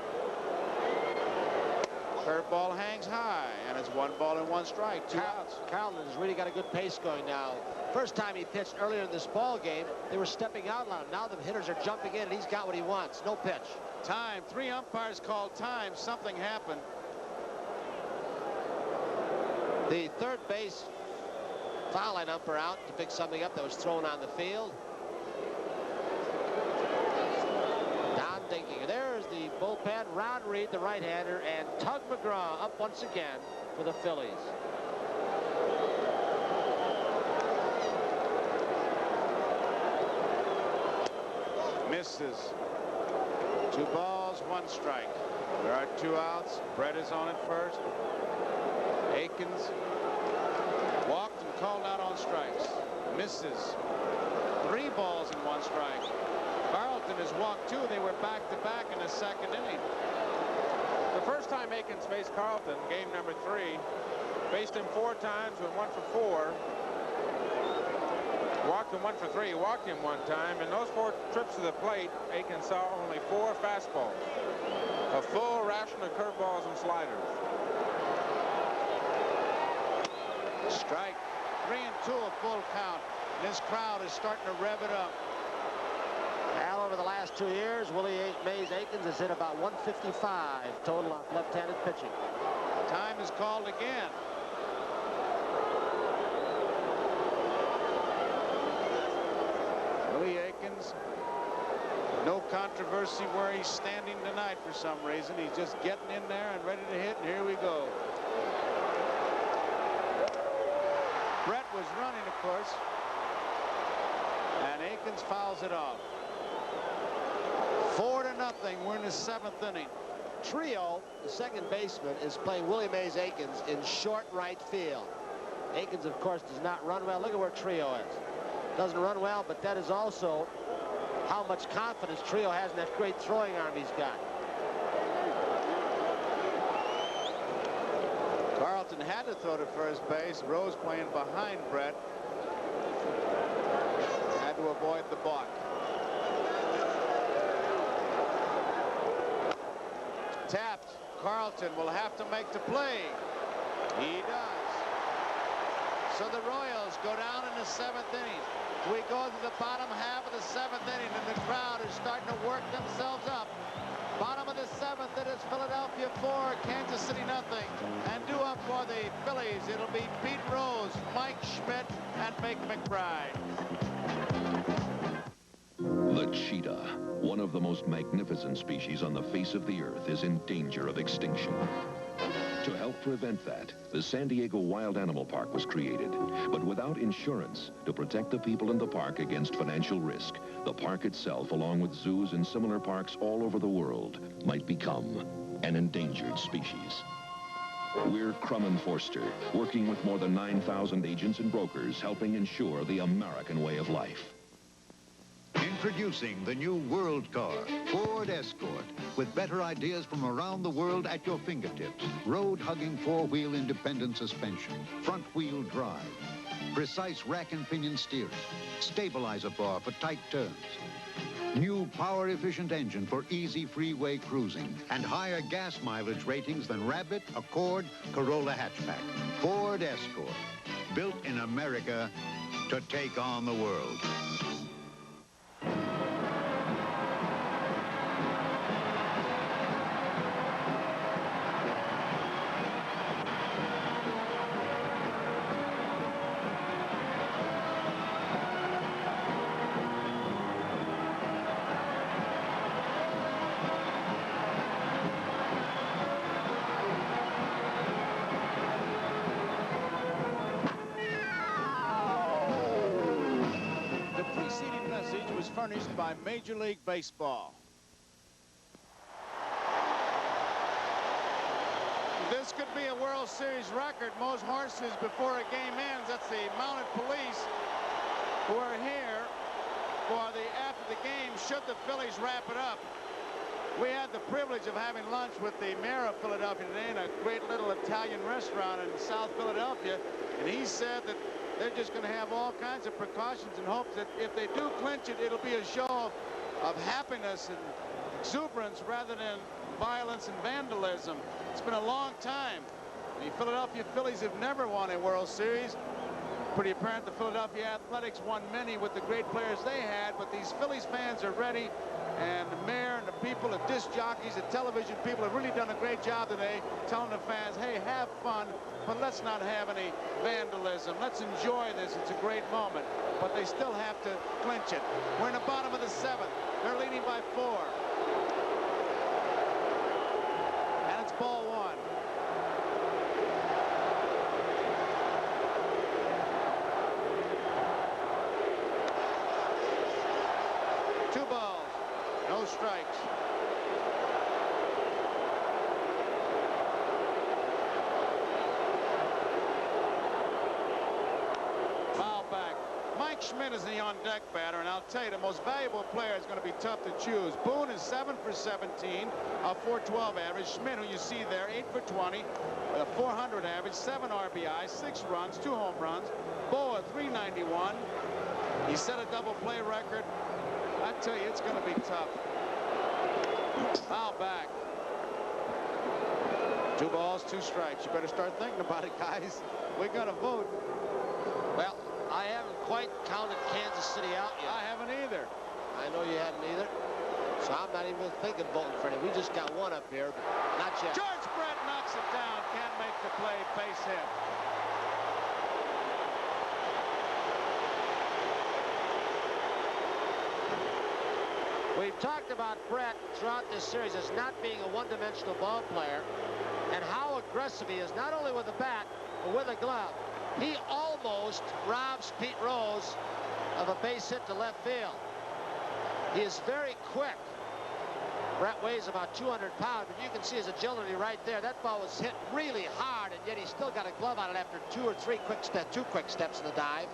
Curveball hangs high, and it's 1 ball and 1 strike. 2 outs. Carlton has really got a good pace going now. First time he pitched earlier in this ball game, they were stepping out loud. Now the hitters are jumping in, and he's got what he wants. No pitch. Time. 3 umpires called time. Something happened. The third base foul line umpire out to pick something up that was thrown on the field. Don Dinking. There's the bullpen. Ron Reed, the right-hander, and Tug McGraw up once again for the Phillies. Misses. 2 balls, 1 strike. There are 2 outs. Brett is on at first. Aikens walked and called out on strikes. Misses. 3 balls and 1 strike. Carlton has walked 2. They were back-to-back in the 2nd inning. The first time Aikens faced Carlton, game number 3, faced him 4 times, went 1 for 4. Walked him 1 for 3. Walked him 1 time. In those 4 trips to the plate, Aikens saw only 4 fastballs. A full ration of curveballs and sliders. Strike. 3-2, a full count. This crowd is starting to rev it up. Well, over the last 2 years, Willie Mays Aikens has hit about 155 total off left-handed pitching. Time is called again. Willie Aikens, no controversy where he's standing tonight for some reason. He's just getting in there and ready to hit, and here we go. Brett was running, of course, and Aikens fouls it off. 4-0. We're in the 7th inning. Trio, the second baseman, is playing Willie Mays Aikens in short right field. Aikens, of course, does not run well. Look at where Trio is. Doesn't run well, but that is also how much confidence Trio has in that great throwing arm he's got. Carlton had to throw to first base. Rose playing behind Brett. Had to avoid the balk. Tapped. Carlton will have to make the play. He does. So the Royals go down in the 7th inning. We go to the bottom half of the 7th inning, and the crowd is starting to work themselves up. Bottom of the 7th, it is Philadelphia 4, Kansas City nothing. And due up for the Phillies, it'll be Pete Rose, Mike Schmidt, and Mick McBride. The cheetah, one of the most magnificent species on the face of the earth, is in danger of extinction. To help prevent that, the San Diego Wild Animal Park was created. But without insurance to protect the people in the park against financial risk, the park itself, along with zoos and similar parks all over the world, might become an endangered species. We're Crum & Forster, working with more than 9,000 agents and brokers, helping ensure the American way of life. Introducing the new World Car, Ford Escort, with better ideas from around the world at your fingertips. Road-hugging four-wheel independent suspension, front-wheel drive, precise rack and pinion steering, stabilizer bar for tight turns, new power-efficient engine for easy freeway cruising, and higher gas mileage ratings than Rabbit, Accord, Corolla hatchback. Ford Escort, built in America to take on the world. Furnished by Major League Baseball. This could be a World Series record. Most horses before a game ends. That's the mounted police who are here for after the game should the Phillies wrap it up. We had the privilege of having lunch with the mayor of Philadelphia today in a great little Italian restaurant in South Philadelphia, and he said that they're just going to have all kinds of precautions and hopes that if they do clinch it, it'll be a show of happiness and exuberance rather than violence and vandalism. It's been a long time. The Philadelphia Phillies have never won a World Series. Pretty apparent the Philadelphia Athletics won many with the great players they had, but these Phillies fans are ready, and the mayor and the people, the disc jockeys, the television people have really done a great job today telling the fans, hey, have fun, but let's not have any vandalism. Let's enjoy this. It's a great moment. But they still have to clinch it. We're in the bottom of the seventh. They're leading by 4. And it's ball 1. Two balls, no strikes. Mike Schmidt is the on-deck batter, and I'll tell you, the most valuable player is going to be tough to choose. Boone is 7 for 17, a .412 average. Schmidt, who you see there, 8 for 20, a .400 average, 7 RBI, 6 runs, 2 home runs. Boa, 391. He set a double play record. I tell you, it's going to be tough. Foul back. 2 balls, 2 strikes. You better start thinking about it, guys. We're going to vote. Well, I haven't quite counted Kansas City out yet. I haven't either. I know you hadn't either. So I'm not even thinking voting for him. We just got one up here, but not yet. George Brett knocks it down. Can't make the play. Base hit. We've talked about Brett throughout this series as not being a one-dimensional ball player and how aggressive he is, not only with the bat, but with a glove. He almost robs Pete Rose of a base hit to left field. He is very quick. Brett weighs about 200 pounds, but you can see his agility right there. That ball was hit really hard, and yet he still got a glove on it after 2 quick steps in the dive.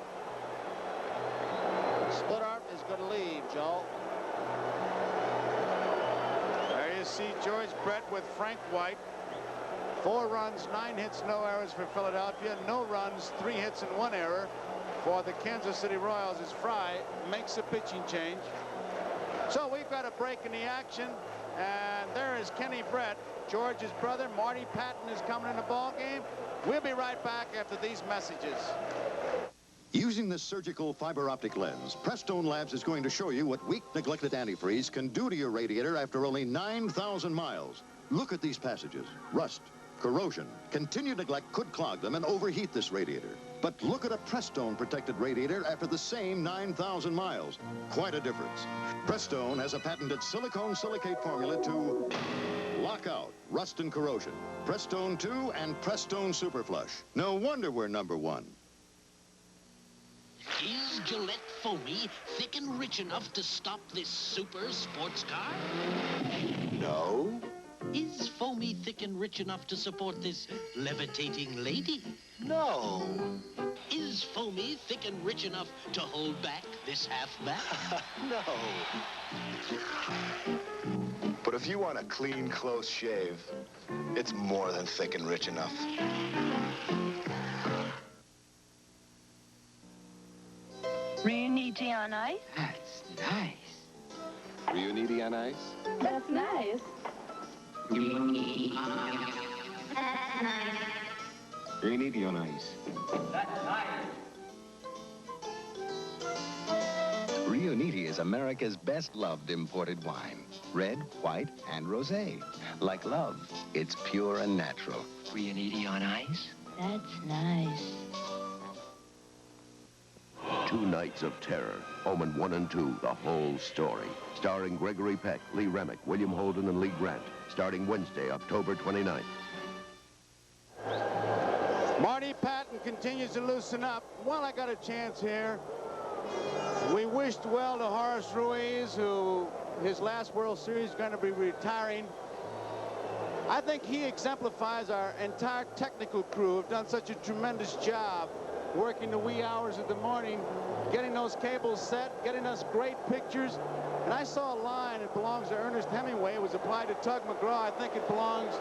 Split arm is going to leave, Joe. There you see George Brett with Frank White. 4 runs, 9 hits, no errors for Philadelphia. No runs, 3 hits and 1 error for the Kansas City Royals as Fry makes a pitching change. So we've got a break in the action, and there is Kenny Brett, George's brother. Marty Patton is coming in the ball game. We'll be right back after these messages. Using this surgical fiber optic lens, Prestone Labs is going to show you what weak, neglected antifreeze can do to your radiator after only 9,000 miles. Look at these passages. Rust, corrosion, continued neglect could clog them and overheat this radiator. But look at a Prestone protected radiator after the same 9,000 miles. Quite a difference. Prestone has a patented silicone silicate formula to Lockout, Rust and Corrosion, Prestone 2, and Prestone Super Flush. No wonder we're #1. Is Gillette Foamy thick and rich enough to stop this super sports car? No. Is Foamy thick and rich enough to support this levitating lady? No. Is Foamy thick and rich enough to hold back this halfback? No. But if you want a clean, close shave, it's more than thick and rich enough. Reuniti on ice? That's nice. Reuniti on ice? That's nice. Reuniti on ice. That's nice. Reuniti is America's best-loved imported wine. Red, white, and rosé. Like love, it's pure and natural. Reuniti on ice? That's nice. 2 Nights of Terror, Omen 1 and 2, the whole story. Starring Gregory Peck, Lee Remick, William Holden, and Lee Grant. Starting Wednesday, October 29th. Marty Patton continues to loosen up. While I got a chance here, we wished well to Horace Ruiz, who his last World Series is going to be retiring. I think he exemplifies our entire technical crew, have done such a tremendous job working the wee hours of the morning, getting those cables set, getting us great pictures. And I saw a line that belongs to Ernest Hemingway. It was applied to Tug McGraw. I think it belongs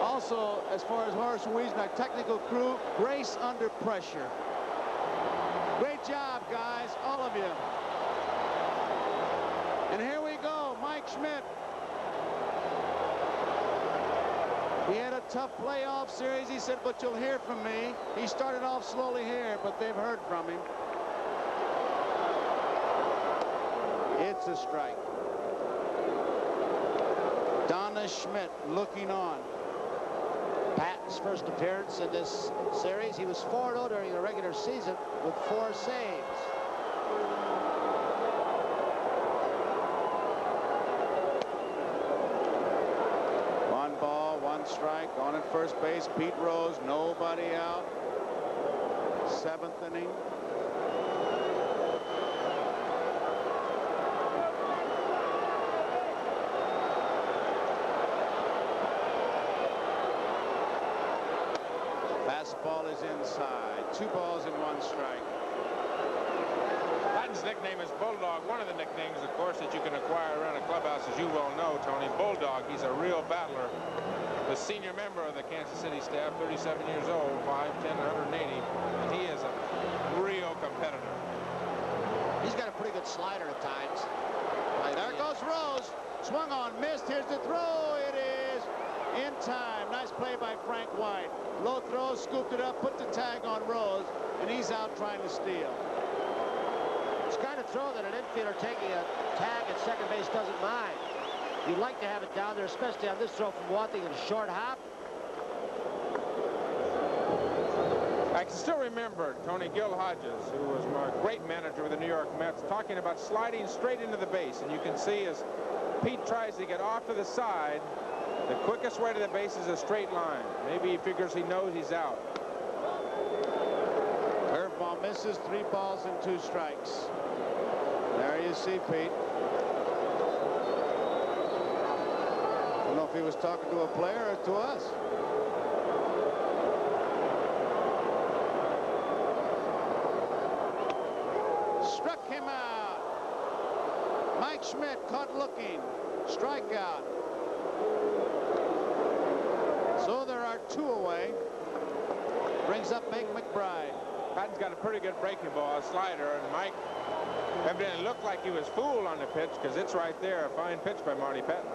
also, as far as Horace Ruiz and our technical crew, grace under pressure. Great job, guys, all of you. And here we go, Mike Schmidt. He had a tough playoff series. He said, but you'll hear from me. He started off slowly here, but they've heard from him. It's a strike. Donna Schmidt looking on. Patton's first appearance in this series. He was 4-0 during the regular season with 4 saves. One ball, 1 strike. On at first base, Pete Rose, nobody out. 7th inning. Fastball is inside. 2 balls and 1 strike. Patton's nickname is Bulldog. One of the nicknames, of course, that you can acquire around a clubhouse, as you well know, Tony. Bulldog, he's a real battler. The senior member of the Kansas City staff, 37 years old, 5'10", 180. And he is a real competitor. He's got a pretty good slider at times. There goes Rose. Swung on, missed. Here's the throw. It is in time. Nice play by Frank White. Low throw, scooped it up, put the tag on Rose, and he's out trying to steal. It's the kind of throw that an infielder taking a tag at second base doesn't mind. You'd like to have it down there, especially on this throw from Watting and a short hop. I can still remember Tony Gil Hodges, who was my great manager with the New York Mets, talking about sliding straight into the base. And you can see as Pete tries to get off to the side, the quickest way to the base is a straight line. Maybe he figures he knows he's out. Curveball misses. 3 balls and 2 strikes. There you see Pete. I don't know if he was talking to a player or to us. Struck him out. Mike Schmidt caught looking. Strikeout. So there are 2 away. Brings up Hank McBride. Patton's got a pretty good breaking ball, a slider, and Mike evidently looked like he was fooled on the pitch because it's right there. A fine pitch by Marty Patton.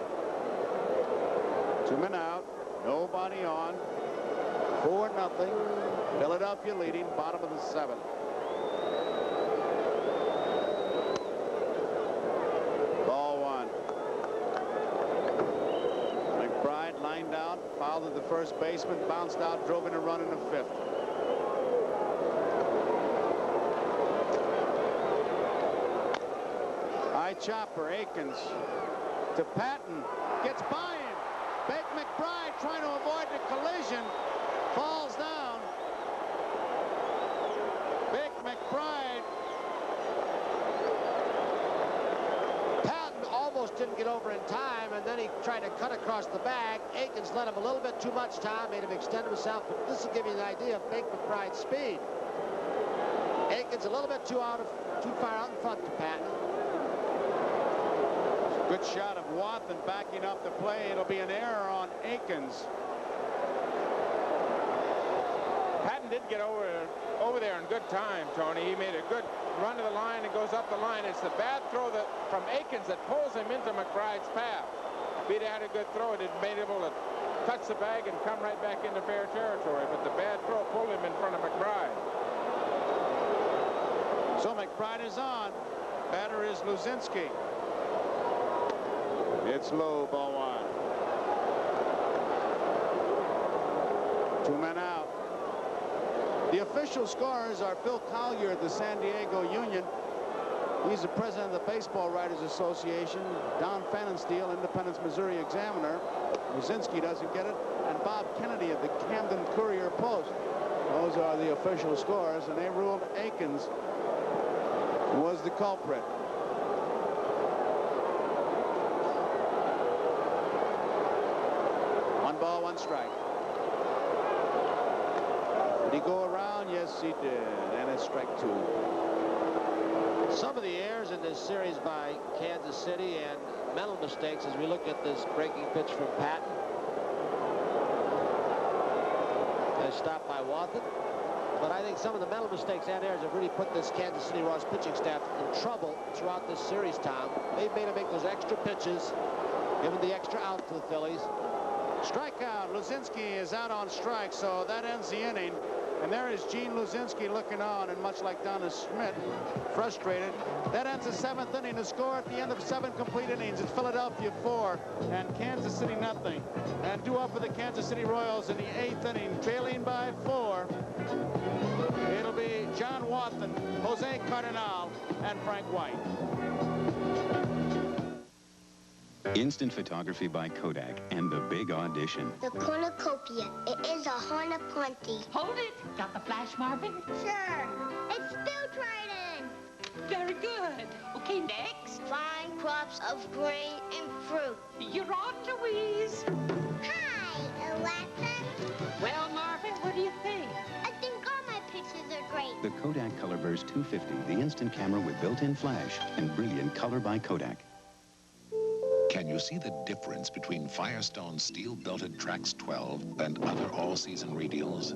2 men out. Nobody on. 4-0. Philadelphia leading, bottom of the 7th. Ball 1. McBride lined out, fouled at the first baseman, bounced out, drove in a run in the 5th. High chopper, Akins to Patton, gets by him. Bake McBride, trying to avoid the collision, falls down. Bake McBride. Patton almost didn't get over in time, and then he tried to cut across the bag. Akins let him a little bit too much time, made him extend himself, but this will give you an idea of Bake McBride's speed. Akins a little bit too far out in front to Patton. Good shot of Wathan backing up the play. It'll be an error on Akins. Patton did get over there in good time, Tony. He made a good run to the line and goes up the line. It's the bad throw from Akins that pulls him into McBride's path. If he'd had a good throw, he'd been able to touch the bag and come right back into fair territory. But the bad throw pulled him in front of McBride. So McBride is on. Batter is Luzinski. It's low, ball one. 2 men out. The official scorers are Phil Collier at the San Diego Union. He's the president of the Baseball Writers Association. Don Pfannenstiel, Independence, Missouri Examiner. Luzinski doesn't get it. And Bob Kennedy of the Camden Courier Post. Those are the official scorers, and they ruled Akins was the culprit. One ball, one strike. Did he go around? Yes, he did. And it's strike two. Some of the errors in this series by Kansas City and mental mistakes as we look at this breaking pitch from Patton. They stopped by Wathan. But I think some of the mental mistakes and errors have really put this Kansas City Royals pitching staff in trouble throughout this series, Tom. They've made them make those extra pitches, given the extra out to the Phillies. Strikeout. Luzinski is out on strike, so that ends the inning. And there is Gene Luzinski looking on, and much like Donna Schmidt, frustrated. That ends the 7th inning. The score at the end of 7 complete innings. It's Philadelphia 4 and Kansas City nothing. And due up for the Kansas City Royals in the 8th inning, trailing by 4. It'll be John Wathan, Jose Cardinal, and Frank White. Instant photography by Kodak and the big audition. The cornucopia. It is a horn of plenty. Hold it. Got the flash, Marvin? Sure. It's Bill Triton. Very good. Okay, next. Fine crops of grain and fruit. You're on, Louise. Hi, Alexa. Well, Marvin, what do you think? I think all my pictures are great. The Kodak Colorburst 250, the instant camera with built-in flash and brilliant color by Kodak. Can you see the difference between Firestone steel-belted Trax 12 and other all-season radials?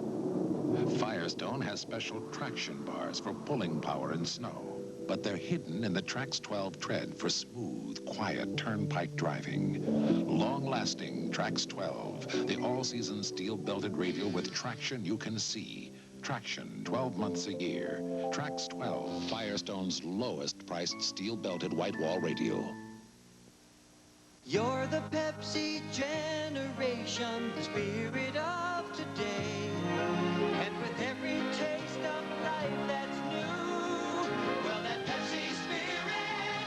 Firestone has special traction bars for pulling power in snow, but they're hidden in the Trax 12 tread for smooth, quiet turnpike driving. Long-lasting Trax 12, the all-season steel-belted radial with traction you can see. Traction 12 months a year. Trax 12, Firestone's lowest-priced steel-belted white-wall radial. You're the Pepsi generation, the spirit of today. And with every taste of life that's new, well, that Pepsi spirit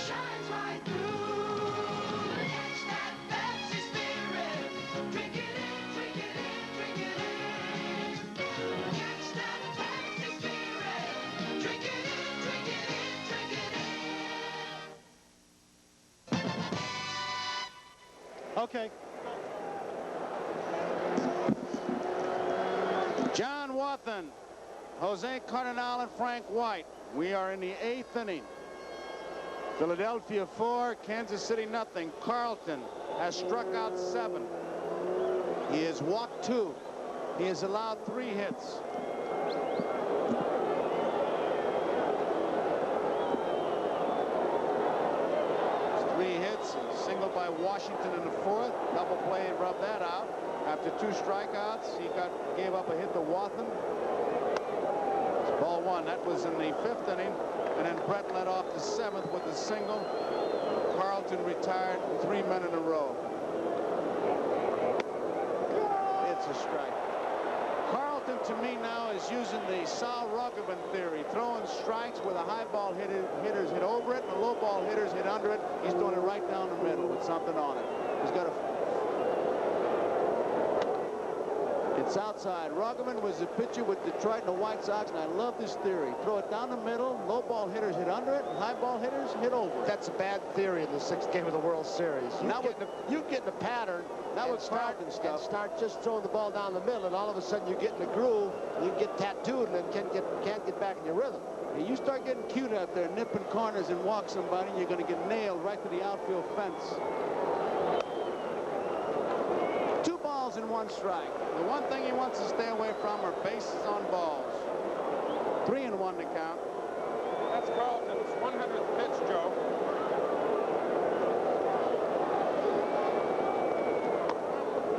shines right through. Catch that Pepsi spirit. Drink it in, drink it in, drink it in. Catch that Pepsi spirit. Drink it in, drink it in, drink it in. Okay. John Wathan, Jose Cardinal, and Frank White. We are in the 8th inning. Philadelphia 4, Kansas City nothing. Carlton has struck out 7. He has walked 2. He has allowed 3 hits. Single by Washington in the 4th. Double play and rubbed that out. After 2 strikeouts, he gave up a hit to Wathan. It's ball 1. That was in the 5th inning. And then Brett led off the 7th with a single. Carlton retired 3 men in a row. It's a strike. Carlton, to me now, is using the Sal Ruggeman theory, throwing strikes with a high ball hitters hit over it, and the low ball hitters hit under it. He's doing it right down the middle with something on it. He's got a It's outside. Ruggeman was a pitcher with Detroit and the White Sox, and I love this theory. Throw it down the middle, low ball hitters hit under it, and high ball hitters hit over it. That's a bad theory in the 6th game of the World Series. You get in a pattern, that would start and stuff. Start just throwing the ball down the middle, and all of a sudden you get in a groove, you get tattooed, and then can't get back in your rhythm. And you start getting cute out there, nipping corners and walk somebody, and you're going to get nailed right to the outfield fence. 2 balls and 1 strike. The one thing he wants to stay away from are bases on balls. 3-1 to count. That's Carlton's 100th pitch, Joe.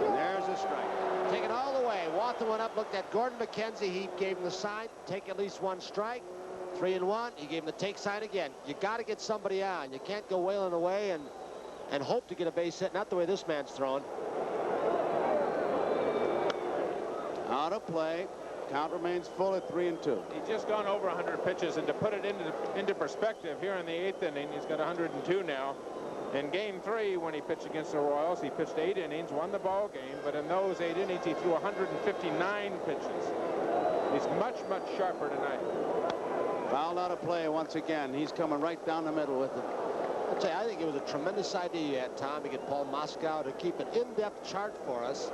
And there's a strike. Take it all the way. Wathan went up, looked at Gordon McKenzie. He gave him the sign, take at least 1 strike. 3-1. He gave him the take sign again. You got to get somebody on. You can't go wailing away and hope to get a base hit. Not the way this man's throwing. Out of play. Count remains full at 3-2. He's just gone over 100 pitches, and to put it into perspective, here in the 8th inning, he's got 102 now. In Game 3, when he pitched against the Royals, he pitched 8 innings, won the ball game, but in those 8 innings, he threw 159 pitches. He's much, much sharper tonight. Fouled out of play once again. He's coming right down the middle with it. I'll tell you, I think it was a tremendous idea you had, Tom, to get Paul Moskow to keep an in-depth chart for us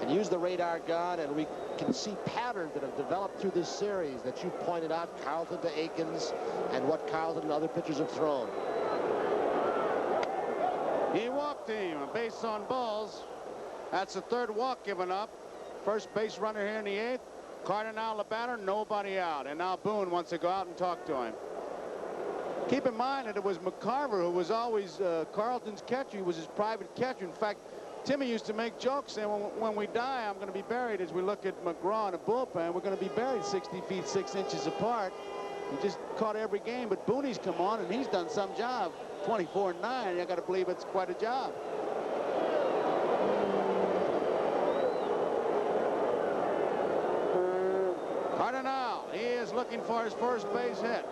and use the radar gun, and we can see patterns that have developed through this series that you pointed out, Carlton to Akins, and what Carlton and other pitchers have thrown. He walked him. A base on balls. That's the 3rd walk given up. First base runner here in the 8th. Cardinal the batter, nobody out. And now Boone wants to go out and talk to him. Keep in mind that it was McCarver who was always Carlton's catcher. He was his private catcher. In fact, Timmy used to make jokes saying, when we die, I'm going to be buried. As we look at McGraw in a bullpen, we're going to be buried 60 feet 6 inches apart. He just caught every game, but Booney's come on, and he's done some job. 24-9, I got to believe it's quite a job. Cardinal, he is looking for his first base hit.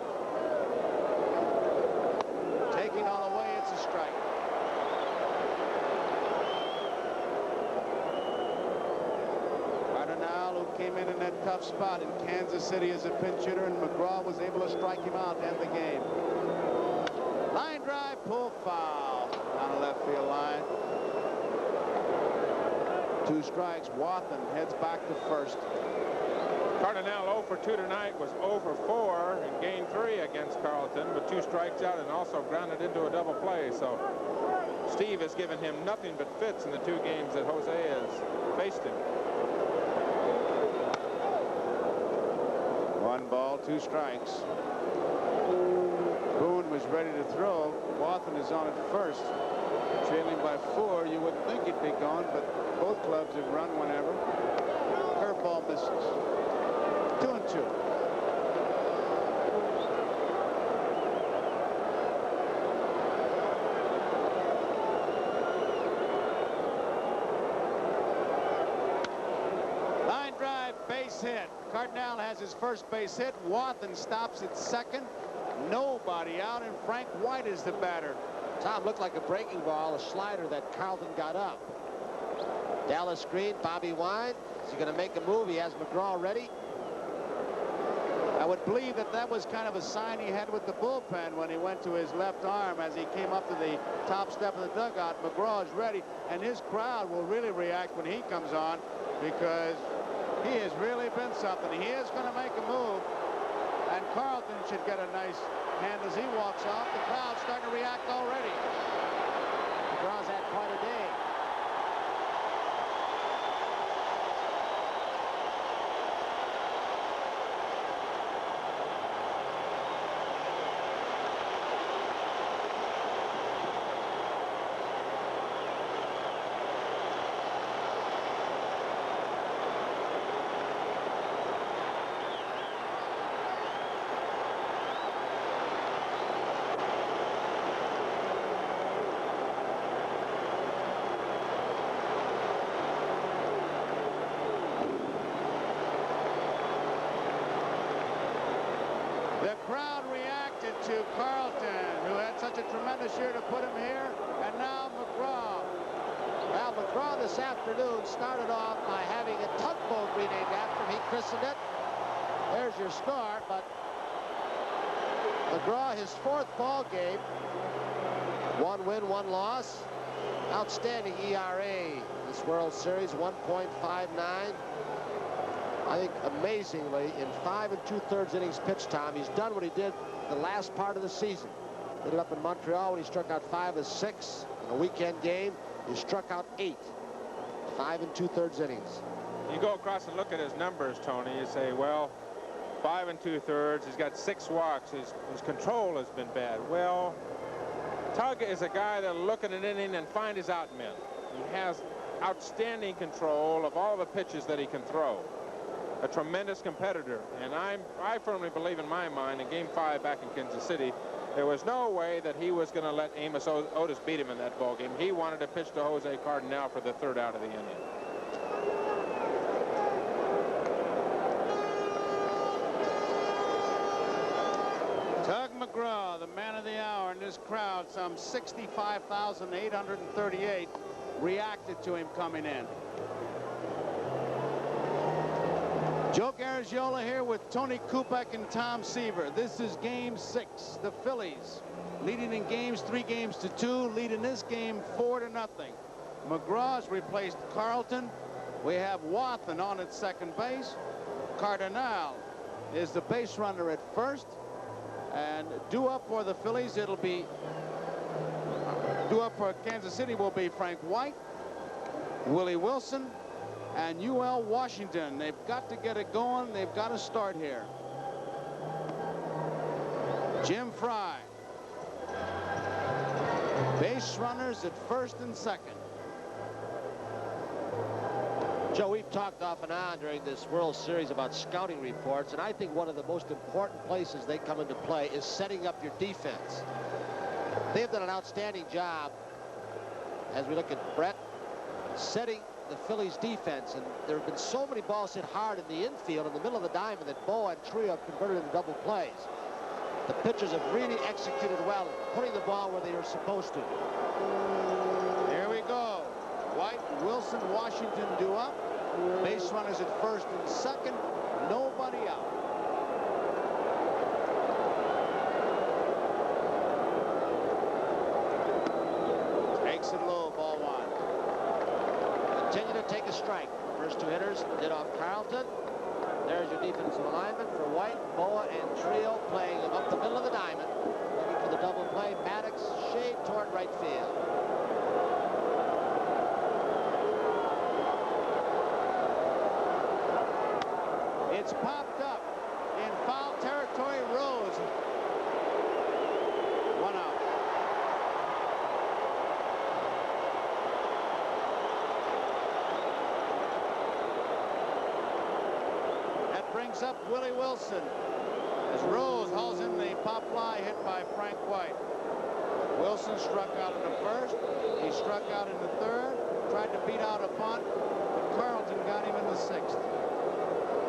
Taking all the way, it's a strike. Cardinal, who came in that tough spot in Kansas City as a pinch hitter, and McGraw was able to strike him out to end the game. Line drive, pull foul down the left field line. 2 strikes. Wathan heads back to first. Cardinal 0 for 2 tonight, was 0 for 4 in Game 3 against Carlton, with 2 strikes out and also grounded into a double play. So Steve has given him nothing but fits in the 2 games that Jose has faced him. 1 ball, 2 strikes. Boone was ready to throw. Wathan is on at first. Trailing by 4. You wouldn't think he'd be gone, but both clubs have run whenever. Curveball misses. 2-2. Line drive, base hit. Cardinal has his first base hit. Wathan stops at second. Nobody out, and Frank White is the batter. Tom, looked like a breaking ball, a slider that Carlton got up. Dallas Green, Bobby Wine. Is he going to make a move? He has McGraw ready. I would believe that was kind of a sign he had with the bullpen when he went to his left arm as he came up to the top step of the dugout. McGraw is ready, and his crowd will really react when he comes on, because he has really been something. He is going to make a move, and Carlton should get a nice hand as he walks off. The crowd's starting to react already. McGraw's had quite a day. The crowd reacted to Carlton, who had such a tremendous year to put him here, and now McGraw. Well, McGraw this afternoon started off by having a tugboat renamed after him. He christened it. There's your score, but McGraw, his 4th ball game. 1 win, 1 loss. Outstanding ERA this World Series, 1.59. I think amazingly, in 5 2/3 innings pitched time, he's done what he did the last part of the season. Did it up in Montreal when he struck out 5 of 6 in a weekend game. He struck out 8. 5 2/3 innings. You go across and look at his numbers, Tony. You say, well, 5 2/3. He's got 6 walks. His control has been bad. Well, Tug is a guy that'll look at an inning and find his out men. He has outstanding control of all the pitches that he can throw. A tremendous competitor. And I firmly believe in my mind in Game 5 back in Kansas City, there was no way that he was going to let Amos Otis beat him in that ball game. He wanted to pitch to Jose Cardinal for the 3rd out of the inning. Tug McGraw, the man of the hour in this crowd, some 65,838 reacted to him coming in. Joe Garagiola here with Tony Kupek and Tom Seaver. This is Game 6. The Phillies leading in games 3 games to 2, leading this game 4 0. McGraw's replaced Carlton. We have Wathan on at second base. Cardinal is the base runner at first. And due up for the Phillies, it'll be due up for Kansas City will be Frank White, Willie Wilson, and UL Washington. They've got to get it going. They've got to start here. Jim Fry. Base runners at first and second. Joe, we've talked off and on during this World Series about scouting reports, and I think one of the most important places they come into play is setting up your defense. They've done an outstanding job, as we look at Brett, setting the Phillies defense, and there have been so many balls hit hard in the infield in the middle of the diamond that Boa and Trio have converted into double plays. The pitchers have really executed well, putting the ball where they are supposed to. Here we go. White, Wilson, Washington due up. Base runners at first and second. Nobody out. Takes it low, ball 1. Continue to take a strike. First 2 hitters did off Carlton. There's your defensive alignment for White, Boa, and Trio playing up the middle of the diamond. Looking for the double play. Maddox shade toward right field. It's popped up in foul territory. Rose. 1 out. That brings up Willie Wilson as Rose hauls in the pop fly hit by Frank White. Wilson struck out in the first. He struck out in the third. Tried to beat out a bunt, but Carlton got him in the 6th.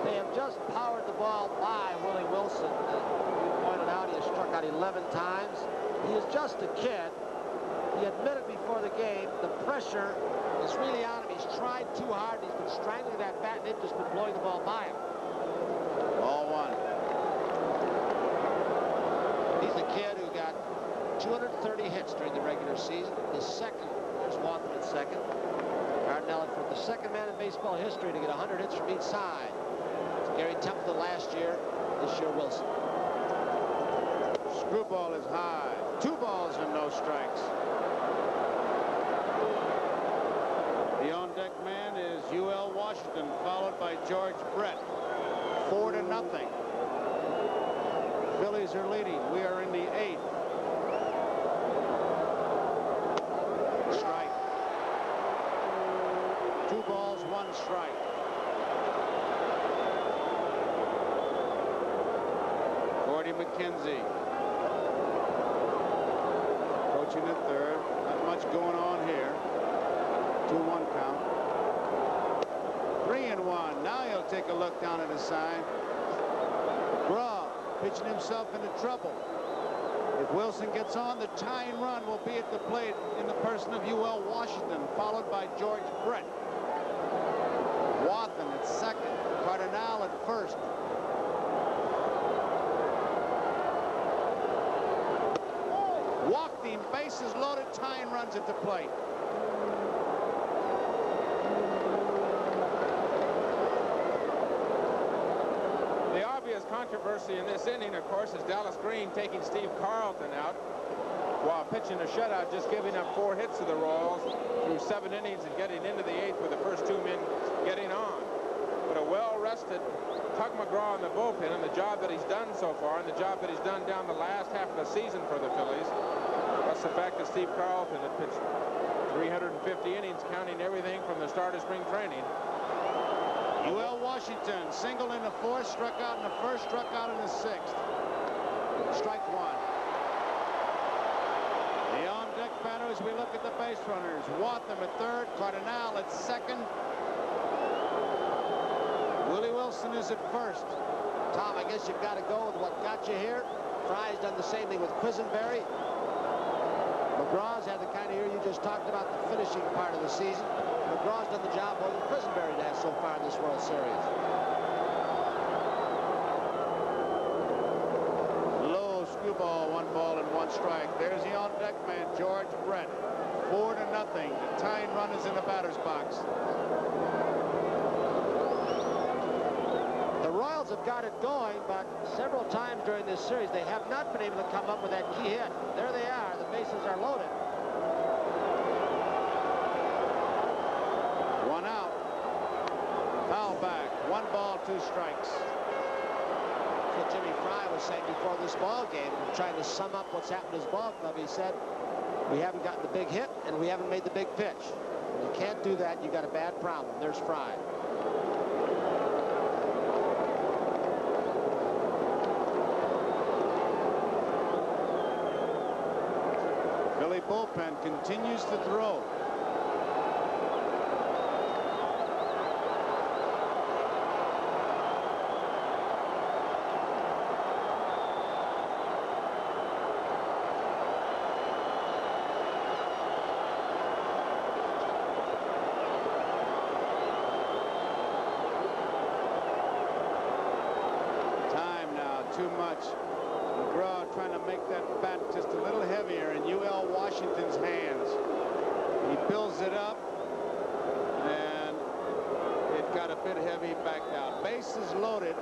They have just powered the ball by Willie Wilson. You pointed out he has struck out 11 times. He is just a kid. He admitted before the game the pressure is really on him. He's tried too hard. He's been strangling that bat, and they've just been blowing the ball by him. Ball 1. He's a kid who got 230 hits during the regular season. The second, there's Wathan at second. Cardinal for the second man in baseball history to get 100 hits from each side. Gary Templeton last year, this year Wilson. Screwball is high. 2 balls and no strikes. The on-deck man is UL Washington, followed by George Brett. 4 0. Phillies are leading. We are in the 8th. Strike. 2 balls, 1 strike. Gordy McKenzie approaching the 3rd. Not much going on here. 2-1 count. 3-1. Now he'll take a look down at his sign. McGraw pitching himself into trouble. If Wilson gets on. The tying run will be at the plate in the person of UL Washington, followed by George Brett. Wathan at second. Cardinal at first. Walked him, bases loaded, tying runs at the plate. The obvious controversy in this inning, of course, is Dallas Green taking Steve Carlton out while pitching a shutout, just giving up 4 hits to the Royals through 7 innings and getting into the 8th with the first 2 men getting on. But a well-rested Tug McGraw in the bullpen, and the job that he's done so far, and the job that he's done down the last half of the season for the Phillies, plus the fact that Steve Carlton had pitched 350 innings, counting everything from the start of spring training. UL Washington singled in the 4th, struck out in the 1st, struck out in the 6th. Strike 1. The on-deck batter as we look at the base runners. Wathan at 3rd, Cardinal at 2nd. Willie Wilson is at 1st. Tom, I guess you've got to go with what got you here. Fry's done the same thing with Quisenberry. McGraw's had the kind of year you just talked about, the finishing part of the season. McGraw's done the job more than Quisenberry has so far in this World Series. Low screwball, 1 ball and 1 strike. There's the on-deck man, George Brett. 4-0. The tying run is in the batter's box. The Royals have got it going, but several times during this series they have not been able to come up with that key hit. There they are. The bases are loaded. 1 out. Foul back. 1 ball, 2 strikes. That's what Jimmy Fry was saying before this ball game, trying to sum up what's happened to his ball club. He said, we haven't gotten the big hit and we haven't made the big pitch. When you can't do that, you got a bad problem. There's Fry. Philly bullpen continues to throw. Time now, too much. McGraw trying to make that bat just a little heavier in UL Washington's hands. He builds it up, and it got a bit heavy, backed out. Bases loaded.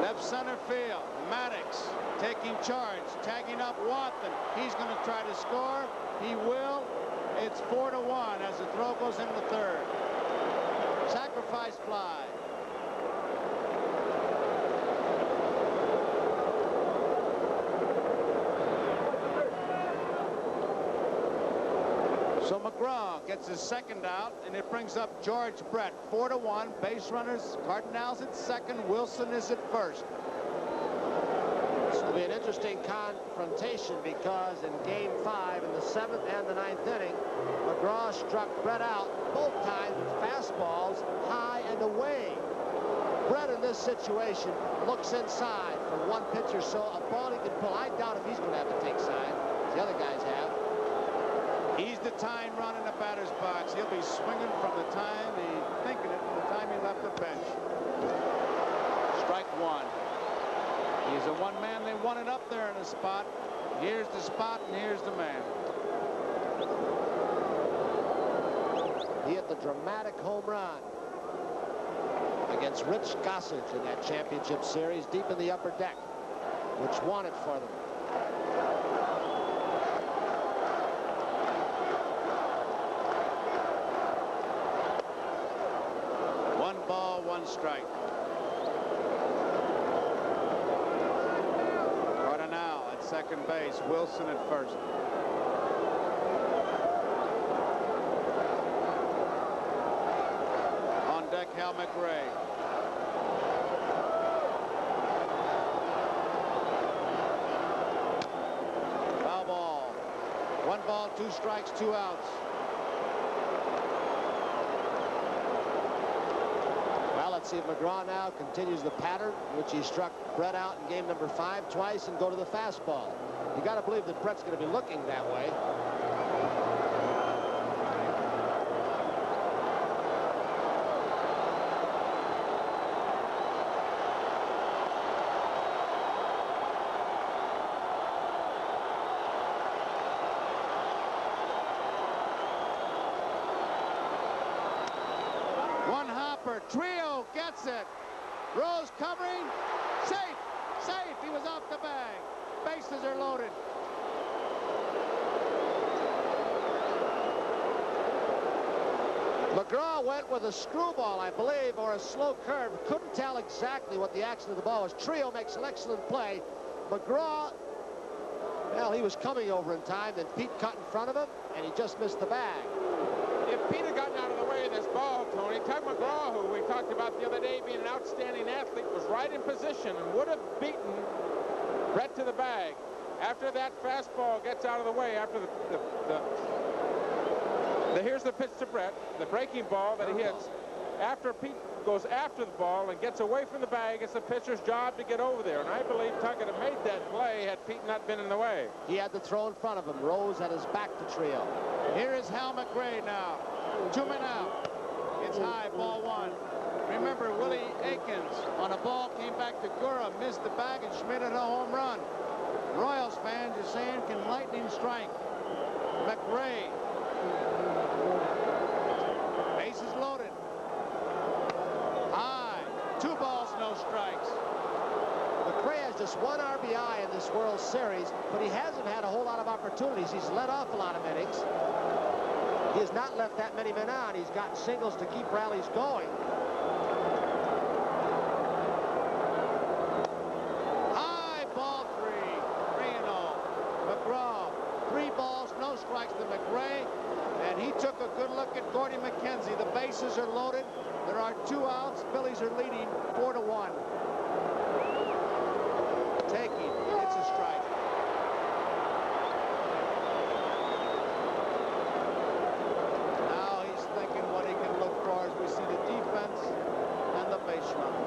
Left center field, Maddox taking charge, tagging up Wathan. He's going to try to score. He will. It's 4-1 as the throw goes into 3rd. Sacrifice fly. So McGraw gets his 2nd out, and it brings up George Brett. 4-1, base runners. Cardinals at 2nd. Wilson is at 1st. This will be an interesting confrontation because in Game 5 in the 7th and the 9th inning, McGraw struck Brett out both times with fastballs high and away. Brett in this situation looks inside for 1 pitch or so, a ball he can pull. I doubt if he's going to have to take side, as the other guys have. He's the tying run in the batter's box. He'll be swinging from the time thinking it from the time he left the bench. Strike 1. He's a one-man. They want it up there in the spot. Here's the spot, and here's the man. He hit the dramatic home run against Rich Gossage in that championship series deep in the upper deck, which won it for them. Ball, 1 strike. Cardinal at 2nd base. Wilson at 1st. On deck, Hal McRae. Foul ball. 1 ball, 2 strikes, 2 outs. Let's see if McGraw now continues the pattern which he struck Brett out in game number 5 twice and go to the fastball. You got to believe that Brett's going to be looking that way. Trio gets it. Rose covering. Safe. Safe. He was off the bag. Bases are loaded. McGraw went with a screwball, I believe, or a slow curve. Couldn't tell exactly what the action of the ball was. Trio makes an excellent play. McGraw, well, he was coming over in time. Then Pete cut in front of him, and he just missed the bag. If Pete had gotten out of the way of this ball, Tony, Tug McGraw, who we talked about the other day being an outstanding athlete, was right in position and would have beaten Brett to the bag. After that fastball gets out of the way, after here's the pitch to Brett, the breaking ball that he hits. After Pete goes after the ball and gets away from the bag, it's the pitcher's job to get over there. And I believe Tug had made that play had Pete not been in the way. He had the throw in front of him. Rose had his back to Trio. Here is Hal McRae now. 2 men out. It's high, ball 1. Remember, Willie Aikens on a ball came back to Gura, missed the bag, and Schmidt had a home run. Royals fans are saying, can lightning strike? McRae. Bases loaded. High. 2 balls, no strikes. McRae has just 1 RBI in this World Series, but he hasn't had a whole lot of opportunities. He's let off a lot of innings. He has not left that many men on. He's gotten singles to keep rallies going. High, ball 3. 3-0. McGraw. 3 balls, no strikes to McRae. And he took a good look at Gordy McKenzie. The bases are loaded. There are 2 outs. Phillies are leading 4-1. Taking. It's a strike. Now he's thinking what he can look for as we see the defense and the base runner.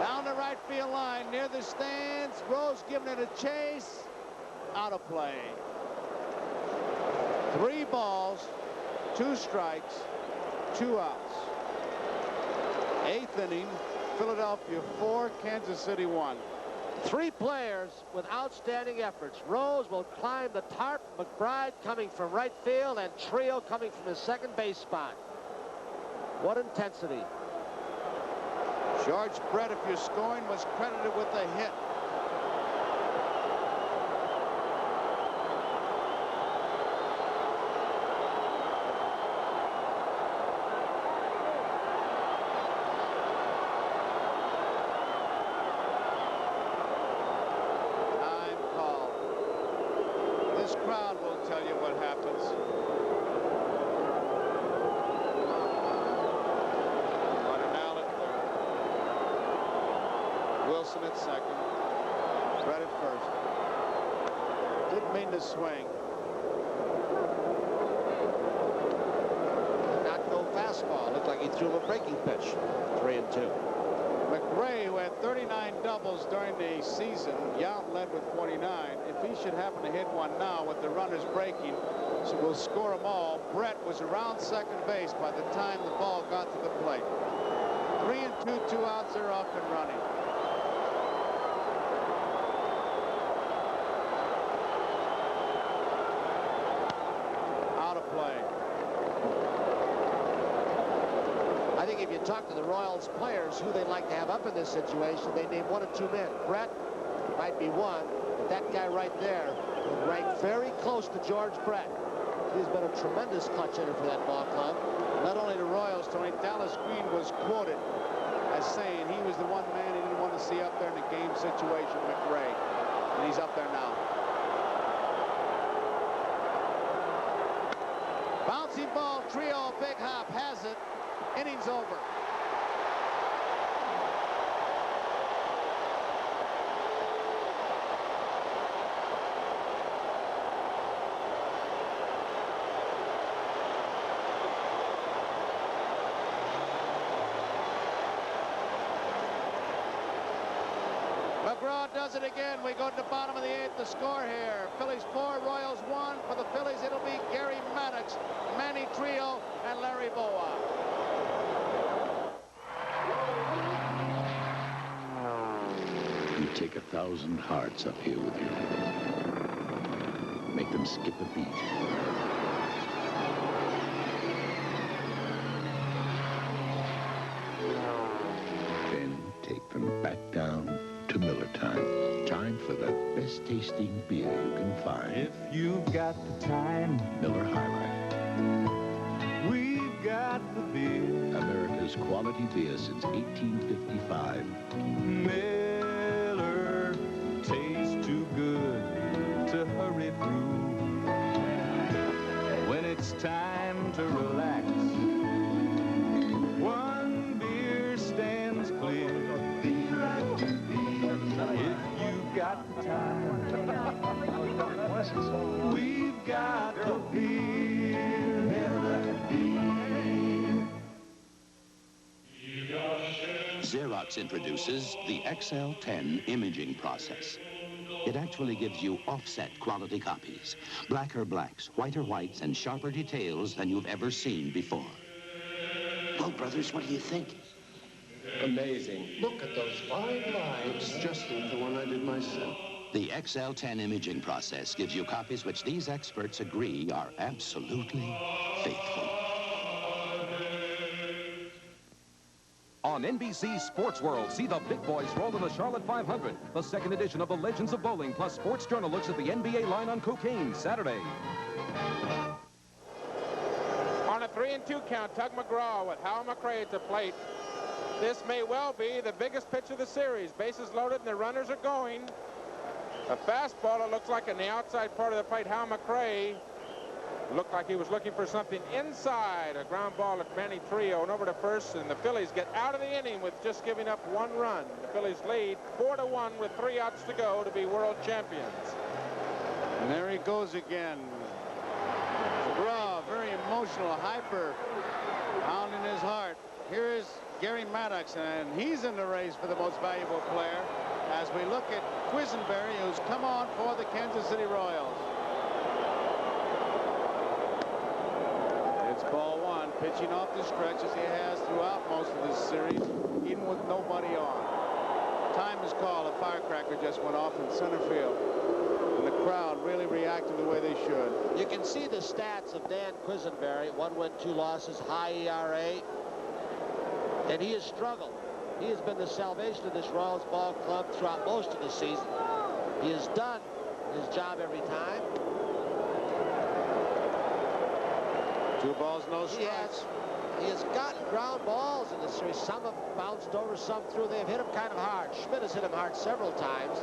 Down the right field line near the stands. Rose giving it a chase. Out of play. 3 balls, 2 strikes, 2 outs. 8th inning, Philadelphia 4, Kansas City 1. 3 players with outstanding efforts. Rose will climb the tarp. McBride coming from right field, and Trio coming from his second base spot. What intensity. George Brett, if you're scoring, was credited with a hit. At second, Brett at first. Didn't mean to swing. Did not go fastball. Looked like he threw him a breaking pitch. 3-2. McRae, who had 39 doubles during the season, Yount led with 49. If he should happen to hit one now with the runners breaking, so we'll score them all. Brett was around second base by the time the ball got to the plate. 3-2, 2 outs, they're off and running. I think if you talk to the Royals players who they'd like to have up in this situation, they name 1 or 2 men. Brett might be one, but that guy right there would rank very close to George Brett. He's been a tremendous clutch hitter for that ball club. Not only the Royals, Tony, Dallas Green was quoted as saying he was the one man he didn't want to see up there in a game situation, McRae. And he's up there now. Bouncing ball, Trio, big hop, has it. Innings over. McGraw does it again. We go to the bottom of the 8th. The score here. Phillies 4, Royals 1. For the Phillies, it'll be Gary Maddox, Manny Trio, and Larry Bowa. You take 1,000 hearts up here with you. Make them skip a beat. Then take them back down to Miller time. Time for the best tasting beer you can find. If you've got the time, Miller High Life. we've got the beer. America's quality beer since 1855. Miller tastes too good to hurry through. When it's time to relax, one beer stands clear. If you've got the time, we've got the beer. Miller beer. Xerox introduces the XL10 imaging process. It actually gives you offset quality copies. Blacker blacks, whiter whites, and sharper details than you've ever seen before. Well, brothers, what do you think? Amazing. Look at those fine lines. Just like the one I did myself. The XL10 imaging process gives you copies which these experts agree are absolutely faithful. On NBC Sports World, see the big boys roll in the Charlotte 500. The second edition of the Legends of Bowling, plus Sports Journal looks at the NBA line on cocaine, Saturday. On a 3-2 count, Tug McGraw with Hal McRae at the plate. This may well be the biggest pitch of the series. Bases loaded and the runners are going. A fastball, it looks like, in the outside part of the plate. Hal McRae looked like he was looking for something inside. A ground ball at Manny Trio and over to first, and the Phillies get out of the inning with just giving up 1 run. The Phillies lead 4-1 with 3 outs to go to be world champions. And there he goes again. McGraw, very emotional, hyper, pounding his heart. Here is Gary Maddox, and he's in the race for the most valuable player as we look at Quisenberry, who's come on for the Kansas City Royals. It's ball 1, pitching off the stretch as he has throughout most of this series, even with nobody on. Time is called. A firecracker just went off in center field. And the crowd really reacted the way they should. You can see the stats of Dan Quisenberry. 1 win, 2 losses, high ERA. And he has struggled. He has been the salvation of this Royals ball club throughout most of the season. He has done his job every time. 2 balls, no strikes. He has gotten ground balls in this series. Some have bounced over, some through. They've hit him kind of hard. Schmidt has hit him hard several times.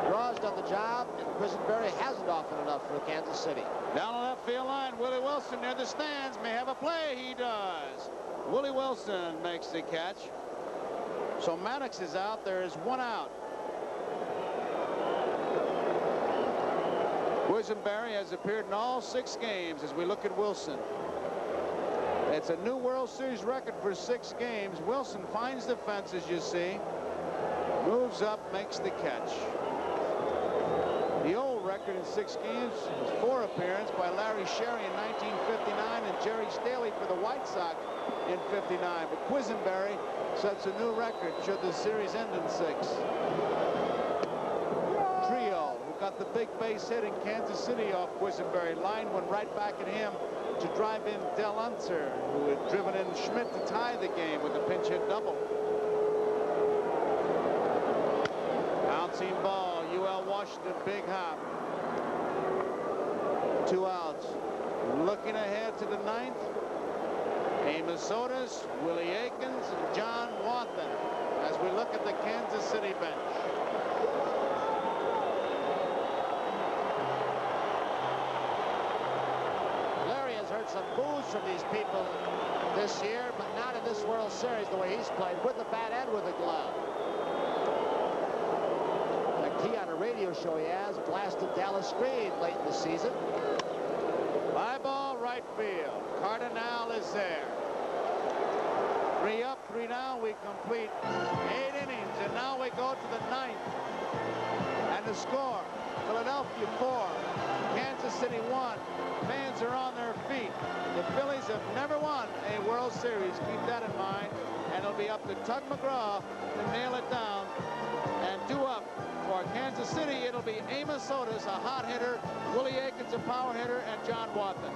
Draw's done the job, and Quisenberry hasn't often enough for Kansas City. Down the left field line, Willie Wilson near the stands may have a play. He does. Willie Wilson makes the catch. So Maddox is out. There is 1 out. Quisenberry has appeared in all 6 games as we look at Wilson. It's a new World Series record for 6 games. Wilson finds the fence, as you see. Moves up, makes the catch. The old record in 6 games was 4 appearances by Larry Sherry in 1959 and Jerry Staley for the White Sox in 59. But Quisenberry sets a new record should the series end in 6. Trio, who got the big base hit in Kansas City off Quisenberry. Line went right back at him to drive in Del Unser, who had driven in Schmidt to tie the game with a pinch hit double. Bouncing ball, UL Washington, big hop. 2 outs. Looking ahead to the 9th, Amos Otis, Willie Aikens, and John Wathan as we look at the Kansas City bench. Larry has heard some boos from these people this year, but not in this World Series the way he's played, with the bat and with the glove. On a radio show he has blasted Dallas Green late in the season. Fly ball right field. Cardinal is there. 3 up, 3 now we complete 8 innings, and now we go to the 9th. And the score, Philadelphia 4, Kansas City 1. Fans are on their feet. The Phillies have never won a World Series. Keep that in mind. And it'll be up to Tug McGraw to nail it down. And 2 up for Kansas City. It'll be Amos Otis, a hot hitter, Willie Aikens, a power hitter, and John Watson.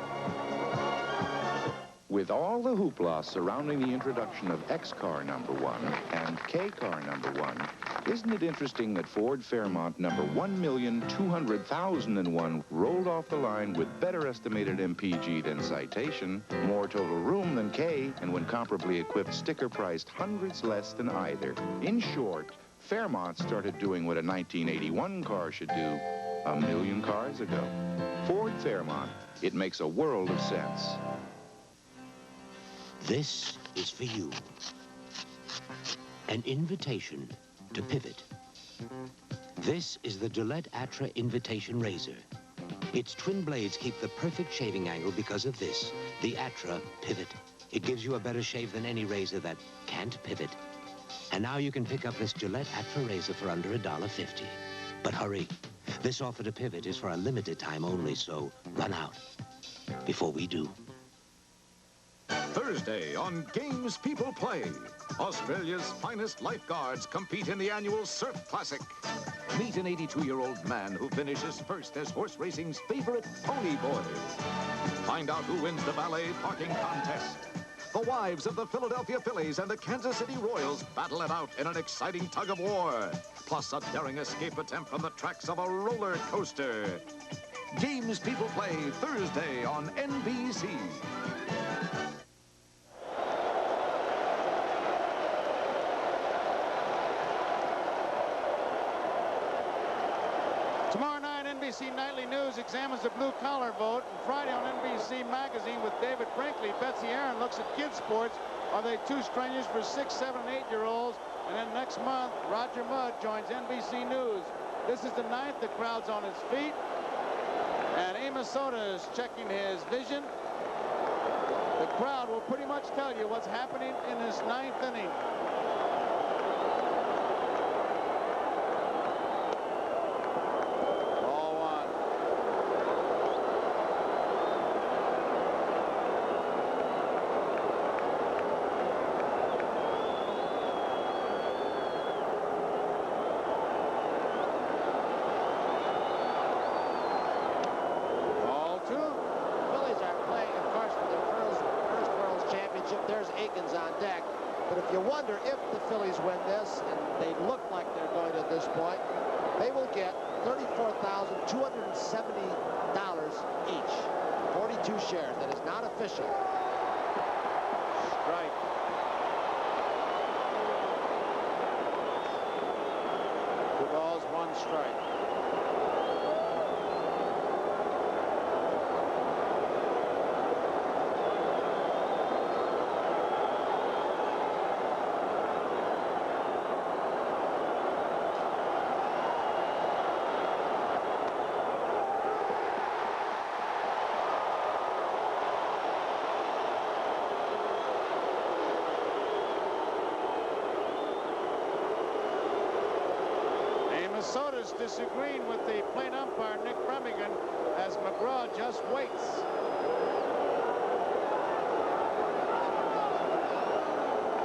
With all the hoopla surrounding the introduction of X-Car #1 and K-Car #1, isn't it interesting that Ford Fairmont number 1,200,001 rolled off the line with better estimated MPG than Citation, more total room than K, and when comparably equipped, sticker priced hundreds less than either? In short, Fairmont started doing what a 1981 car should do 1,000,000 cars ago. Ford Fairmont, it makes a world of sense. This is for you. An invitation to pivot. This is the Gillette Atra Invitation Razor. Its twin blades keep the perfect shaving angle because of this, the Atra Pivot. It gives you a better shave than any razor that can't pivot. And now you can pick up this Gillette Atra razor for under $1.50. But hurry, this offer to pivot is for a limited time only, so run out before we do. Thursday on Games People Play, Australia's finest lifeguards compete in the annual Surf Classic. Meet an 82-year-old man who finishes first as horse racing's favorite pony boy. Find out who wins the valet parking contest. The wives of the Philadelphia Phillies and the Kansas City Royals battle it out in an exciting tug-of-war. Plus a daring escape attempt from the tracks of a roller coaster. Games People Play, Thursday on NBC. Tomorrow night, NBC Nightly News examines the blue-collar vote. And Friday on NBC Magazine with David Brinkley, Betsy Aaron looks at kids' sports. Are they too strenuous for 6, 7, 8-year-olds? And then next month, Roger Mudd joins NBC News. This is the 9th. The crowd's on its feet. And Amos Otis is checking his vision. The crowd will pretty much tell you what's happening in this 9th inning. Aikens on deck. But if you wonder if the Phillies win this, and they look like they're going at this point, they will get $34,270 each. 42 shares. That is not official. Strike. Two balls, one strike. Minnesota's disagreeing with the plate umpire, Nick Premigan, as McGraw just waits.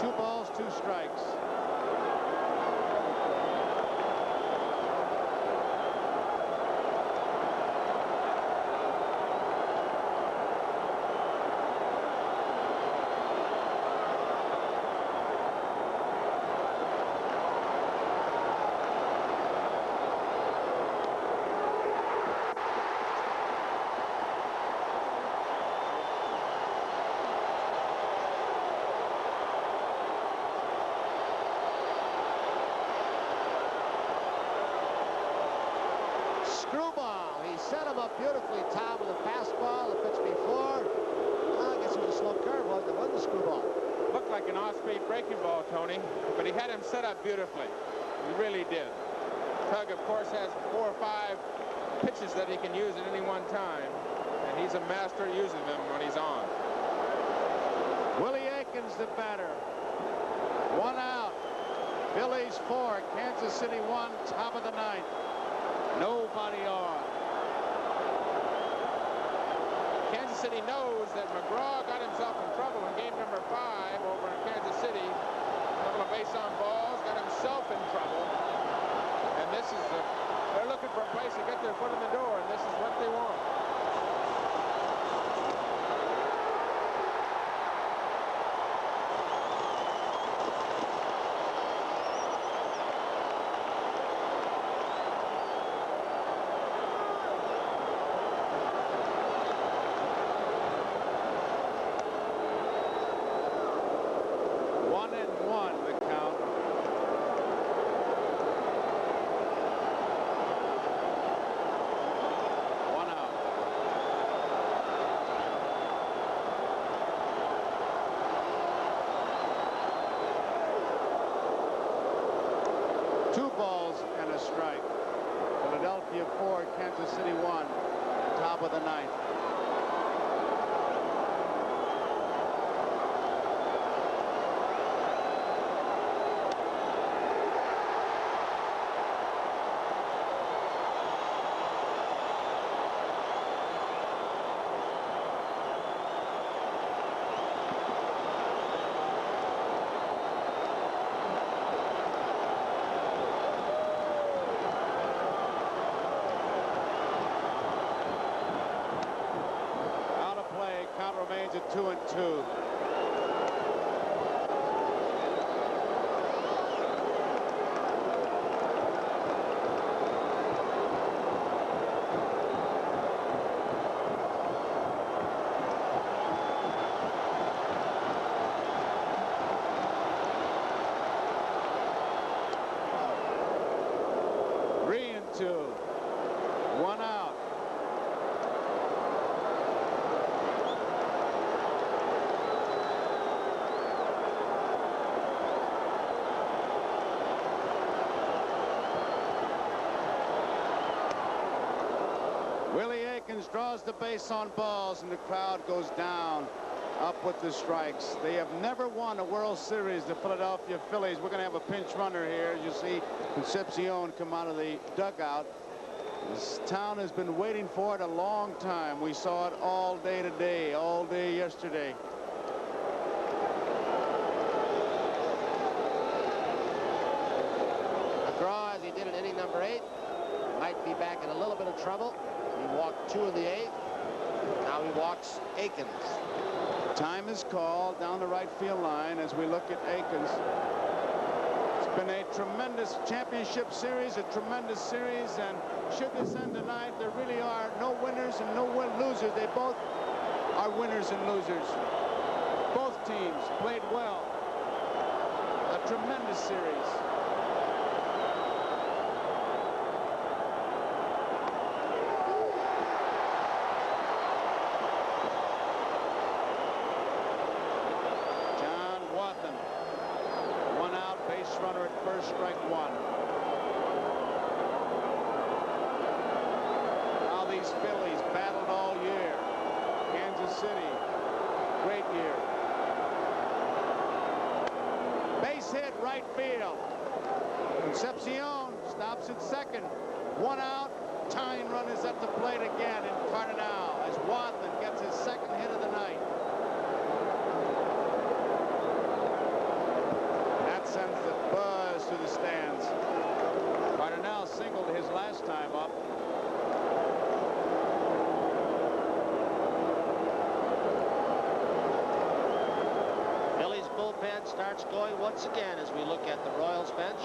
2 balls, 2 strikes. Screwball. He set him up beautifully, Tom, with a fastball the pitch before. Well, I guess it was a slow curve, wasn't it? Wasn't the screwball? Looked like an off-speed breaking ball, Tony, but he had him set up beautifully. He really did. Tug, of course, has 4 or 5 pitches that he can use at any one time, and he's a master using them when he's on. Willie Aikens, the batter. One out. Phillies 4, Kansas City 1, top of the ninth. Nobody on. Kansas City knows that McGraw got himself in trouble in game number 5 over in Kansas City. A couple of base on balls, got himself in trouble. And this is they're looking for a place to get their foot in the door, and this is what they want. Philadelphia 4, Kansas City 1, top of the ninth. Count remains at 2-2. Three and two. One out. Willie Aikens draws the base on balls, and the crowd goes down, up with the strikes. They have never won a World Series, the Philadelphia Phillies. We're going to have a pinch runner here. As you see Concepcion come out of the dugout. This town has been waiting for it a long time. We saw it all day today, all day yesterday. McGraw, as he did in inning number 8, might be back in a little bit of trouble. He walked 2 in the 8th. Now he walks Aikens. Time is called down the right field line as we look at Aikens. It's been a tremendous championship series, a tremendous series, and should this end tonight, there really are no winners and no losers. They both are winners and losers. Both teams played well. A tremendous series. Runner at first, strike one. Now these Phillies battled all year. Kansas City, great year. Base hit, right field. Concepcion stops at second. One out. Tying run is at the plate again in Cardinal as Wadman gets his second hit of the night. Sends the buzz to the stands. Cardinal singled his last time up. Phillies bullpen starts going once again as we look at the Royals bench.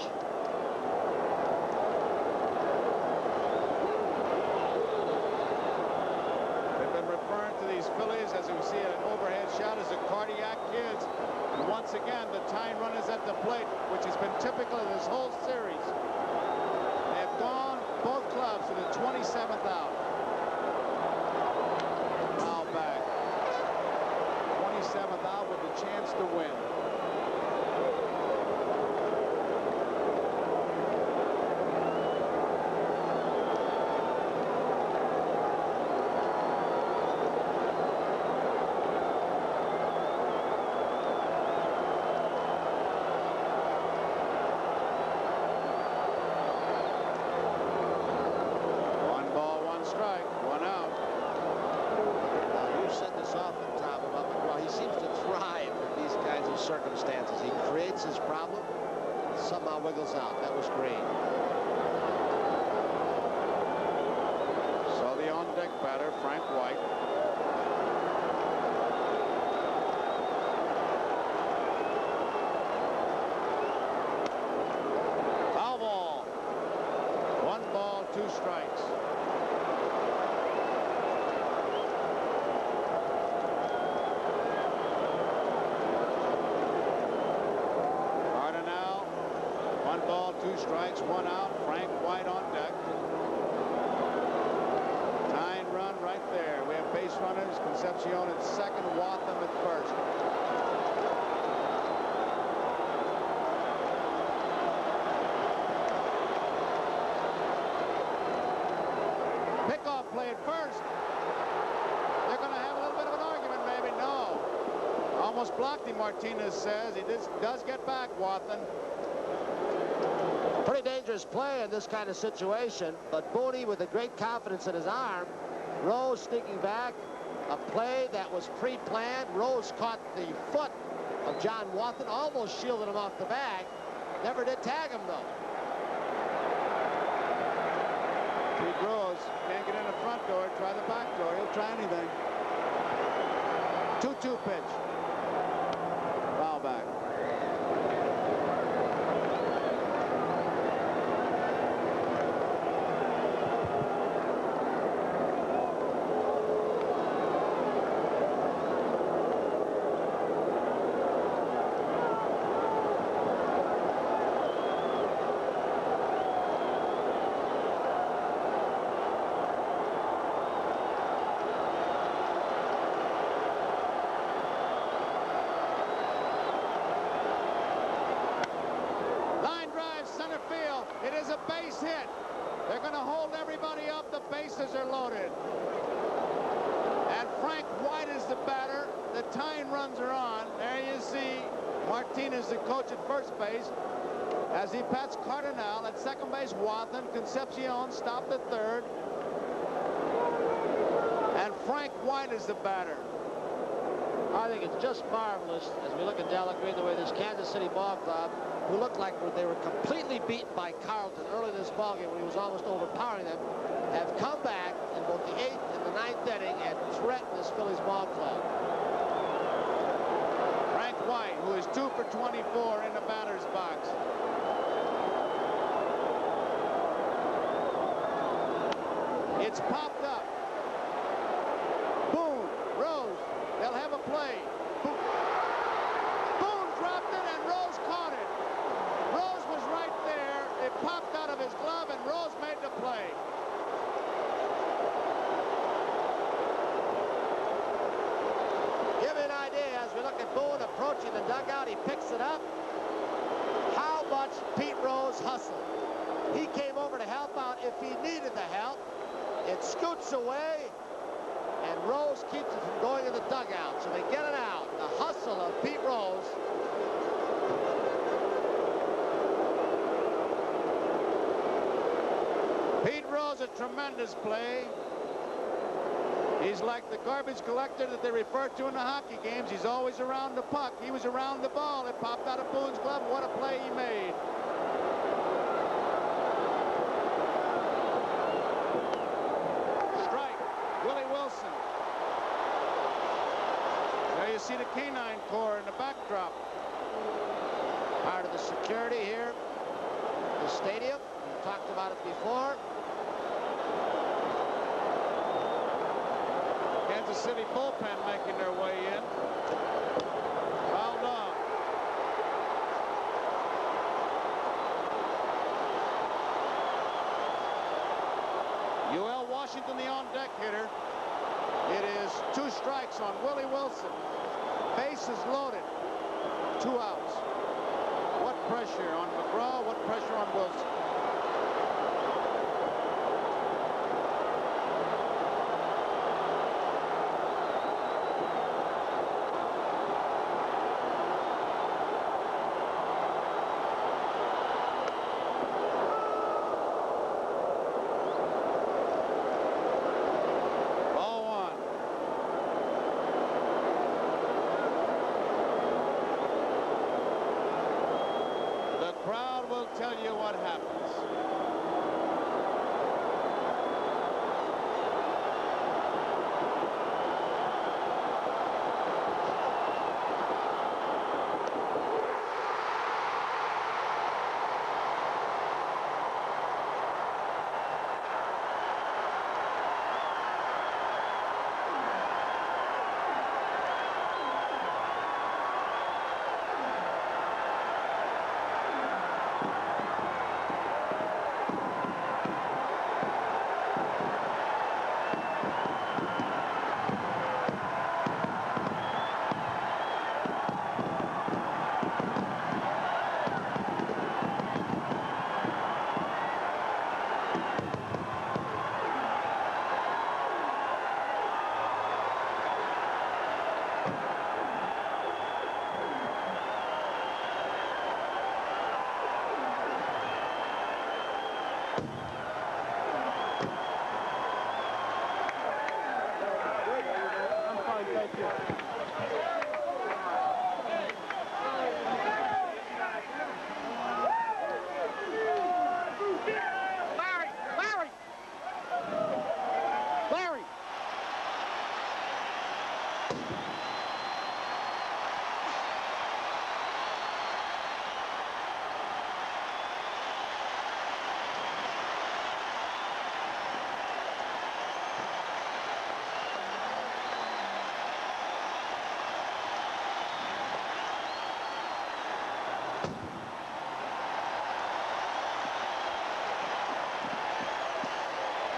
They've been referring to these Phillies, as we see an overhead shot, as the cardiac kids. And once again, the tying run is at the plate, which has been typical of this whole series. They have gone, both clubs, to the 27th out. Foul back. 27th out with a chance to win. circumstances. He creates his problem, somehow wiggles out. That was Green. So the on-deck batter, Frank White. Foul ball. 1 ball, 2 strikes. Cardinal, 1 ball, 2 strikes, 1 out. Frank White on deck. Tying run right there. We have base runners. Concepcion at second, Wathan at first. Pickoff play at first. They're going to have a little bit of an argument, maybe. No. Almost blocked him, Martinez says. He does get back, Wathan. Pretty dangerous play in this kind of situation, but Booney with a great confidence in his arm. Rose sneaking back. A play that was pre-planned. Rose caught the foot of John Wathan, almost shielded him off the bag. Never did tag him, though. Pete Rose can't get in the front door. Try the back door. He'll try anything. 2-2 pitch. Foul back. It is a base hit. They're going to hold everybody up. The bases are loaded. And Frank White is the batter. The tying runs are on. There you see Martinez, the coach at first base, as he pats Cardinal at second base. Wathan, Concepcion stopped at third. And Frank White is the batter. I think it's just marvelous as we look at Della Green, the way this Kansas City ball club, who looked like they were completely beaten by Carlton early in this ballgame when he was almost overpowering them, have come back in both the 8th and the 9th inning and threaten this Phillies ball club. Frank White, who is 2 for 24 in the batter's box. It's popped up. Boone, Rose, they'll have a play. Boone dropped it and Rose caught it. Rose was right there. It popped out of his glove and Rose made the play. Give me an idea as we look at Boone approaching the dugout. He picks it up. How much Pete Rose hustled. He came over to help out if he needed the help. It scoots away, and Rose keeps it from going in the dugout. So they get it out. The hustle of Pete Rose. Pete Rose, a tremendous play. He's like the garbage collector that they refer to in the hockey games. He's always around the puck. He was around the ball. It popped out of Boone's glove. What a play he made. Willie Wilson. There you see the Canine Corps in the backdrop. Part of the security here at the stadium. We talked about it before. Kansas City bullpen making their way in. Fouled off. UL Washington, the on-deck hitter. It is 2 strikes on Willie Wilson. Bases loaded. 2 outs. What pressure on McGraw? What pressure on Wilson? crowd will tell you what happens.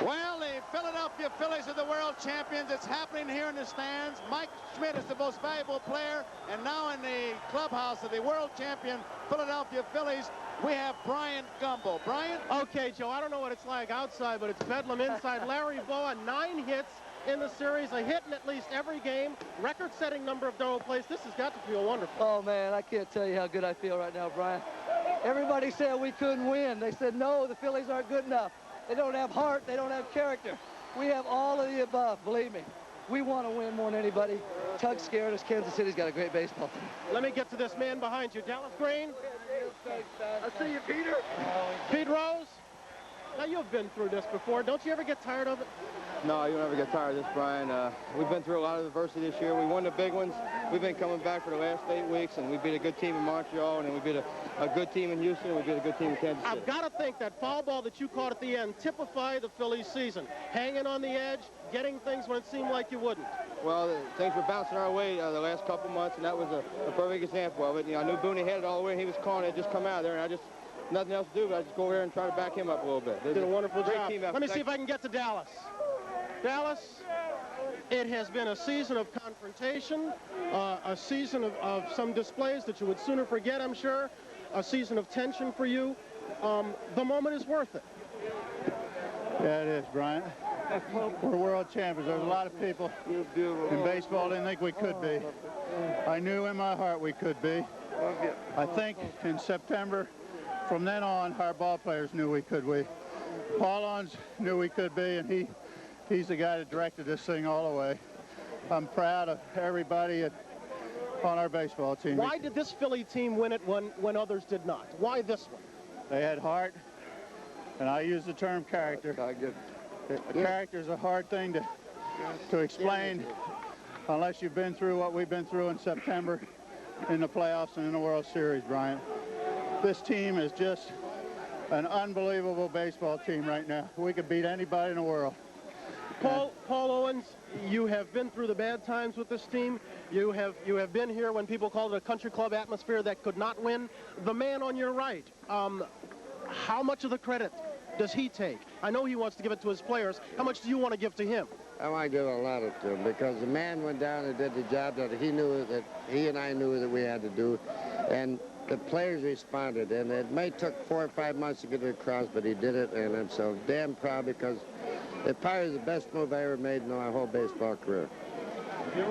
Well, the Philadelphia Phillies are the world champions. It's happening here in the stands. Mike Schmidt is the most valuable player. And now in the clubhouse of the world champion Philadelphia Phillies, we have Bryant Gumbel. Bryant? Okay, Joe, I don't know what it's like outside, but it's bedlam inside. Larry Bowa, 9 hits in the series, a hit in at least every game, record-setting number of double plays. This has got to feel wonderful. Oh, man, I can't tell you how good I feel right now, Brian. Everybody said we couldn't win. They said, no, the Phillies aren't good enough. They don't have heart. They don't have character. We have all of the above, believe me. We want to win more than anybody. Tug's scared us. Kansas City's got a great baseball team. Let me get to this man behind you. Dallas Green. I see you, Peter. Pete Rose. Now, you've been through this before. Don't you ever get tired of it? No, you'll never get tired of this, Brian. We've been through a lot of adversity this year. We won the big ones. We've been coming back for the last 8 weeks, and we beat a good team in Montreal, and then we beat a good team in Houston, and we beat a good team in Kansas City. I've got to think that foul ball that you caught at the end typified the Phillies season. Hanging on the edge, getting things when it seemed like you wouldn't. Well, things were bouncing our way the last couple months, and that was a perfect example of it. You know, I knew Booney had it all the way. He was calling it, just come out of there, and I just nothing else to do, but I just go over there and try to back him up a little bit. Did a wonderful job. Team Let me see if I can get to Dallas. Dallas, it has been a season of confrontation, a season of some displays that you would sooner forget, I'm sure, a season of tension for you. The moment is worth it. Yeah, it is, Brian. We're world champions. There's a lot of people in baseball didn't think we could be. I knew in my heart we could be. I think in September, from then on, our ball players knew we could be. Paul Owens knew we could be, and he's the guy that directed this thing all the way. I'm proud of everybody on our baseball team. Why did this Philly team win it when others did not? Why this one? They had heart, and I use the term character. Character is a hard thing to explain unless you've been through what we've been through in September in the playoffs and in the World Series, Brian. This team is just an unbelievable baseball team right now. We could beat anybody in the world. Paul Owens, you have been through the bad times with this team. You have been here when people called it a country club atmosphere that could not win. The man on your right, how much of the credit does he take? I know he wants to give it to his players. How much do you want to give to him? I want to give a lot to him because the man went down and did the job that he knew that he and I knew that we had to do, and the players responded. And it may took 4 or 5 months to get it across, but he did it, and I'm so damn proud because it probably is the best move I ever made in my whole baseball career.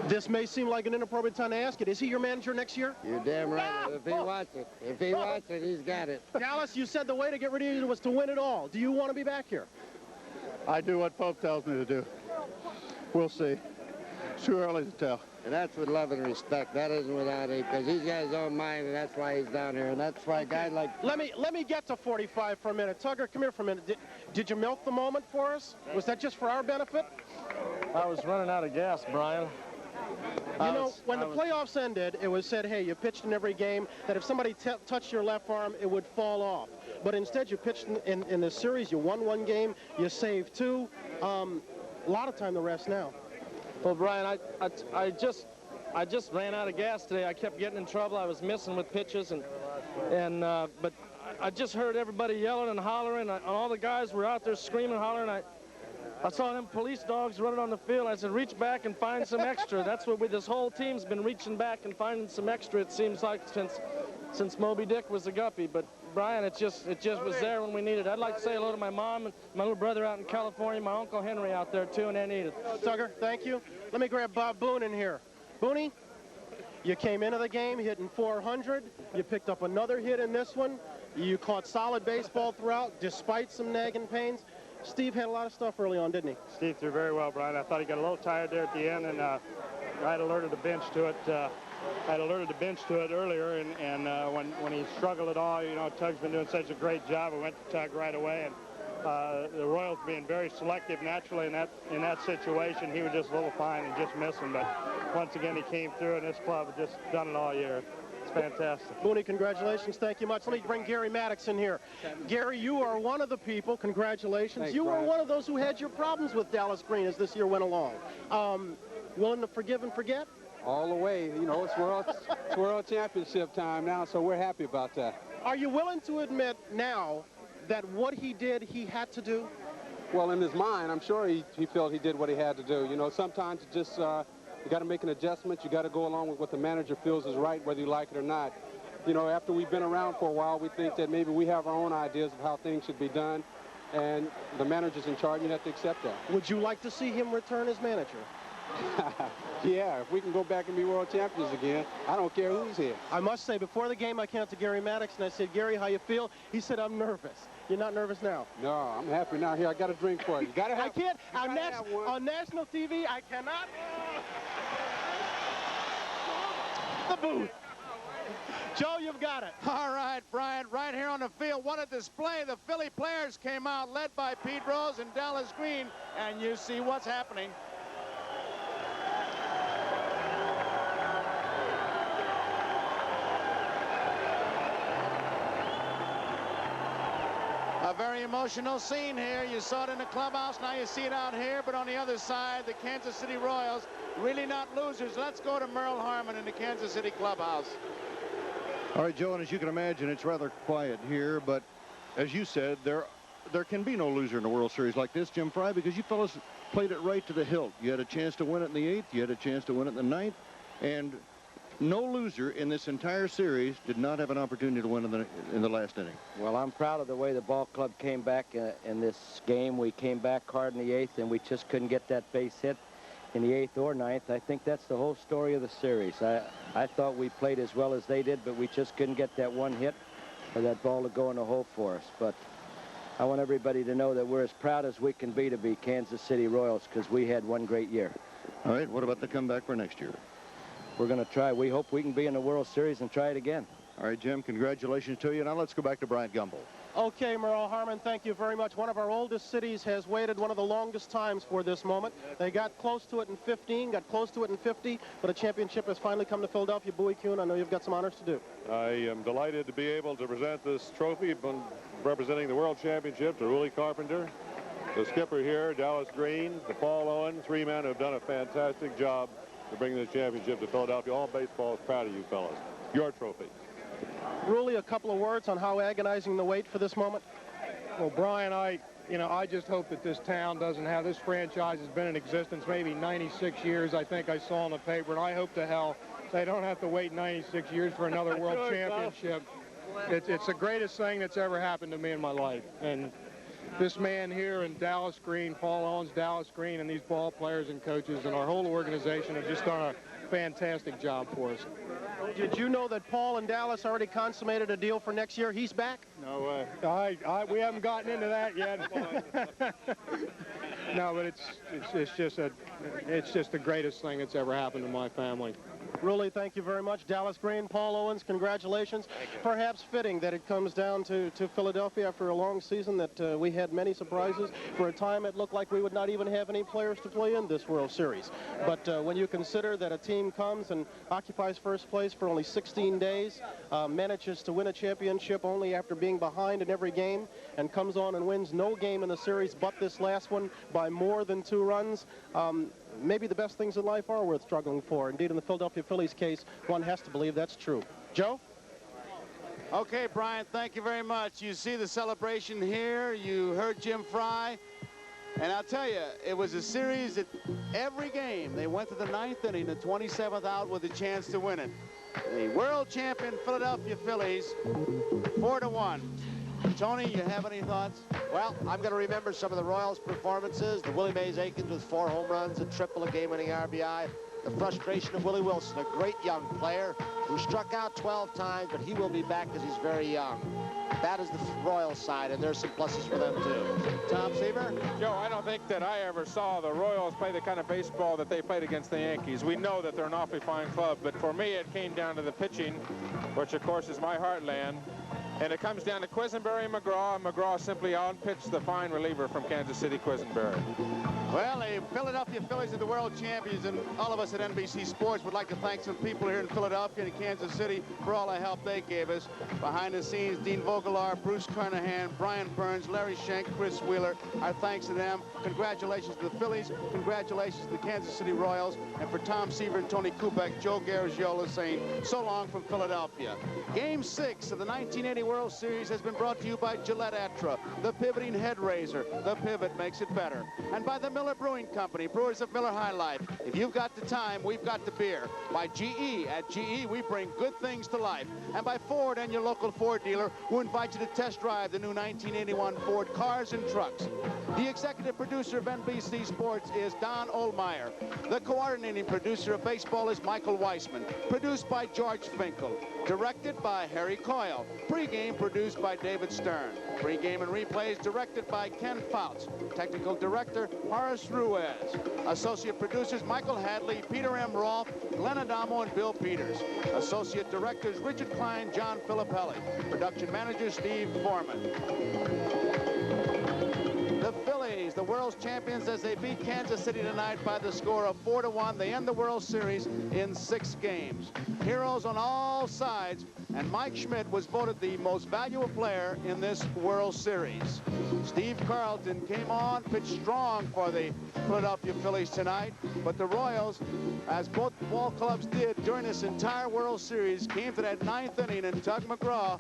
This may seem like an inappropriate time to ask it. Is he your manager next year? You're damn right. If he wants it. If he wants it, he's got it. Dallas, you said the way to get rid of you was to win it all. Do you want to be back here? I do what Pope tells me to do. We'll see. It's too early to tell. And that's with love and respect. That isn't without it, because he's got his own mind, and that's why he's down here. And that's why a guy like... Let me get to 45 for a minute. Tugger, come here for a minute. Did you milk the moment for us? Was that just for our benefit? I was running out of gas, Brian. When the playoffs ended, it was said, hey, you pitched in every game, that if somebody touched your left arm, it would fall off. But instead, you pitched in this series. You won one game. You saved two. A lot of time to rest now. Well, Brian, I just ran out of gas today. I kept getting in trouble. I was missing with pitches, but I just heard everybody yelling and hollering, and all the guys were out there screaming and hollering. I saw them police dogs running on the field. I said, reach back and find some extra. That's what this whole team's been reaching back and finding some extra, it seems like, since Moby Dick was a guppy. But, Brian, it just was there when we needed it. I'd like to say hello to my mom and my little brother out in California, my Uncle Henry out there, too, and Aunt Edith. Tugger, thank you. Let me grab Bob Boone in here. Booney, you came into the game hitting 400. You picked up another hit in this one. You caught solid baseball throughout, despite some nagging pains. Steve had a lot of stuff early on, didn't he? Steve threw very well, Brian. I thought he got a little tired there at the end, and I had alerted the bench to it. Earlier, and when he struggled at all, Tug's been doing such a great job. I went to Tug right away, and the Royals being very selective naturally in that situation, he was just a little fine and just missing. But once again, he came through, and this club has just done it all year. It's fantastic. Booney, congratulations. Thank you much. Let me bring Gary Maddox in here. Gary, you are one of the people. Congratulations. Thanks, you were Brian. one of those who had your problems with Dallas Green as this year went along. Willing to forgive and forget? All the way. It's world championship time now, so we're happy about that. Are you willing to admit now that what he did, he had to do? Well, in his mind, I'm sure he felt he did what he had to do. Sometimes it just... you got to make an adjustment. You got to go along with what the manager feels is right, whether you like it or not. After we've been around for a while, we think that maybe we have our own ideas of how things should be done, and the manager's in charge, and you have to accept that. Would you like to see him return as manager? Yeah, if we can go back and be world champions again, I don't care who's here. I must say, before the game, I came up to Gary Maddox, and I said, Gary, how you feel? He said, I'm nervous. You're not nervous now? No, I'm happy now. Here, I got a drink for you. You gotta have, I can't. On national TV, I cannot. The booth. Joe, you've got it. All right, Brian, right here on the field. What a display. The Philly players came out, led by Pete Rose and Dallas Green, and you see what's happening. A very emotional scene here. You saw it in the clubhouse. Now you see it out here. But on the other side, the Kansas City Royals, really not losers. Let's go to Merle Harmon in the Kansas City clubhouse. All right, Joe, and as you can imagine, it's rather quiet here. But as you said, there can be no loser in a World Series like this, Jim Frey, because you fellas played it right to the hilt. You had a chance to win it in the 8th. You had a chance to win it in the 9th. And no loser in this entire series did not have an opportunity to win in the last inning. Well, I'm proud of the way the ball club came back in this game. We came back hard in the 8th, and we just couldn't get that base hit in the 8th or 9th. I think that's the whole story of the series. I thought we played as well as they did, but we just couldn't get that one hit or that ball to go in the hole for us. But I want everybody to know that we're as proud as we can be to be Kansas City Royals, because we had one great year. All right, what about the comeback for next year? We're going to try. We hope we can be in the World Series and try it again. All right, Jim, congratulations to you. Now let's go back to Bryant Gumbel. Okay, Merle Harmon, thank you very much. One of our oldest cities has waited one of the longest times for this moment. They got close to it in 15, got close to it in 50, but a championship has finally come to Philadelphia. Bowie Kuhn, I know you've got some honors to do. I am delighted to be able to present this trophy representing the World Championship to Willie Carpenter, the skipper here, Dallas Green, to Paul Owen, 3 men who have done a fantastic job to bring this championship to Philadelphia. All baseball is proud of you fellas. Your trophy. Ruley, a couple of words on how agonizing the wait for this moment. Well, Brian, I just hope that this town doesn't have, this franchise has been in existence maybe 96 years, I think I saw in the paper, and I hope to hell they don't have to wait 96 years for another world championship. It's the greatest thing that's ever happened to me in my life. And this man here and Dallas Green, Paul Owens, Dallas Green, and these ball players and coaches and our whole organization have just done a fantastic job for us. Did you know that Paul and Dallas already consummated a deal for next year? He's back? No way. We haven't gotten into that yet. No, but it's just the greatest thing that's ever happened to my family. Really, thank you very much. Dallas Green, Paul Owens, congratulations. Perhaps fitting that it comes down to Philadelphia after a long season that we had many surprises. For a time, it looked like we would not even have any players to play in this World Series. But when you consider that a team comes and occupies first place for only 16 days, manages to win a championship only after being behind in every game, and comes on and wins no game in the series but this last one by more than 2 runs, maybe the best things in life are worth struggling for. Indeed, in the Philadelphia Phillies case, one has to believe that's true. Joe? Okay, Brian, thank you very much. You see the celebration here. You heard Jim Frey. And I'll tell you, it was a series that every game, they went to the 9th inning, the 27th out with a chance to win it. The world champion Philadelphia Phillies, 4-1. Tony, you have any thoughts? Well, I'm going to remember some of the Royals' performances. The Willie Mays Aikens with 4 home runs, a triple, a game-winning RBI. The frustration of Willie Wilson, a great young player who struck out 12 times, but he will be back because he's very young. That is the Royals side, and there's some pluses for them, too. Tom Seaver? Joe, I don't think that I ever saw the Royals play the kind of baseball that they played against the Yankees. We know that they're an awfully fine club, but for me, it came down to the pitching, which, of course, is my heartland. And it comes down to Quisenberry and McGraw, and McGraw simply outpitched the fine reliever from Kansas City, Quisenberry. Well, the Philadelphia Phillies are the world champions, and all of us at NBC Sports would like to thank some people here in Philadelphia and Kansas City for all the help they gave us. Behind the scenes, Dean Vogelaar, Bruce Carnahan, Brian Burns, Larry Schenk, Chris Wheeler. Our thanks to them. Congratulations to the Phillies. Congratulations to the Kansas City Royals. And for Tom Seaver and Tony Kubek, Joe Garagiola saying so long from Philadelphia. Game 6 of the 1980 World Series has been brought to you by Gillette Atra, the pivoting head razor. The pivot makes it better. And by the Miller Brewing Company, brewers of Miller High Life. If you've got the time, we've got the beer. By GE. At GE, we bring good things to life. And by Ford and your local Ford dealer, who invite you to test drive the new 1981 Ford cars and trucks. The executive producer of NBC Sports is Don Ohlmeyer. The coordinating producer of baseball is Michael Weissman. Produced by George Finkel. Directed by Harry Coyle. Pre-game produced by David Stern. Pre-game and replays directed by Ken Fouts. Technical director Horace Ruiz. Associate producers Michael Hadley, Peter M. Rolfe, Glenn Adamo, and Bill Peters. Associate directors Richard Klein, John Filippelli. Production manager Steve Foreman. The Phillies, the world's champions, as they beat Kansas City tonight by the score of 4-1. They end the World Series in 6 games. Heroes on all sides, and Mike Schmidt was voted the most valuable player in this World Series. Steve Carlton came on, pitched strong for the Philadelphia Phillies tonight, but the Royals, as both ball clubs did during this entire World Series, came to that 9th inning, and Tug McGraw,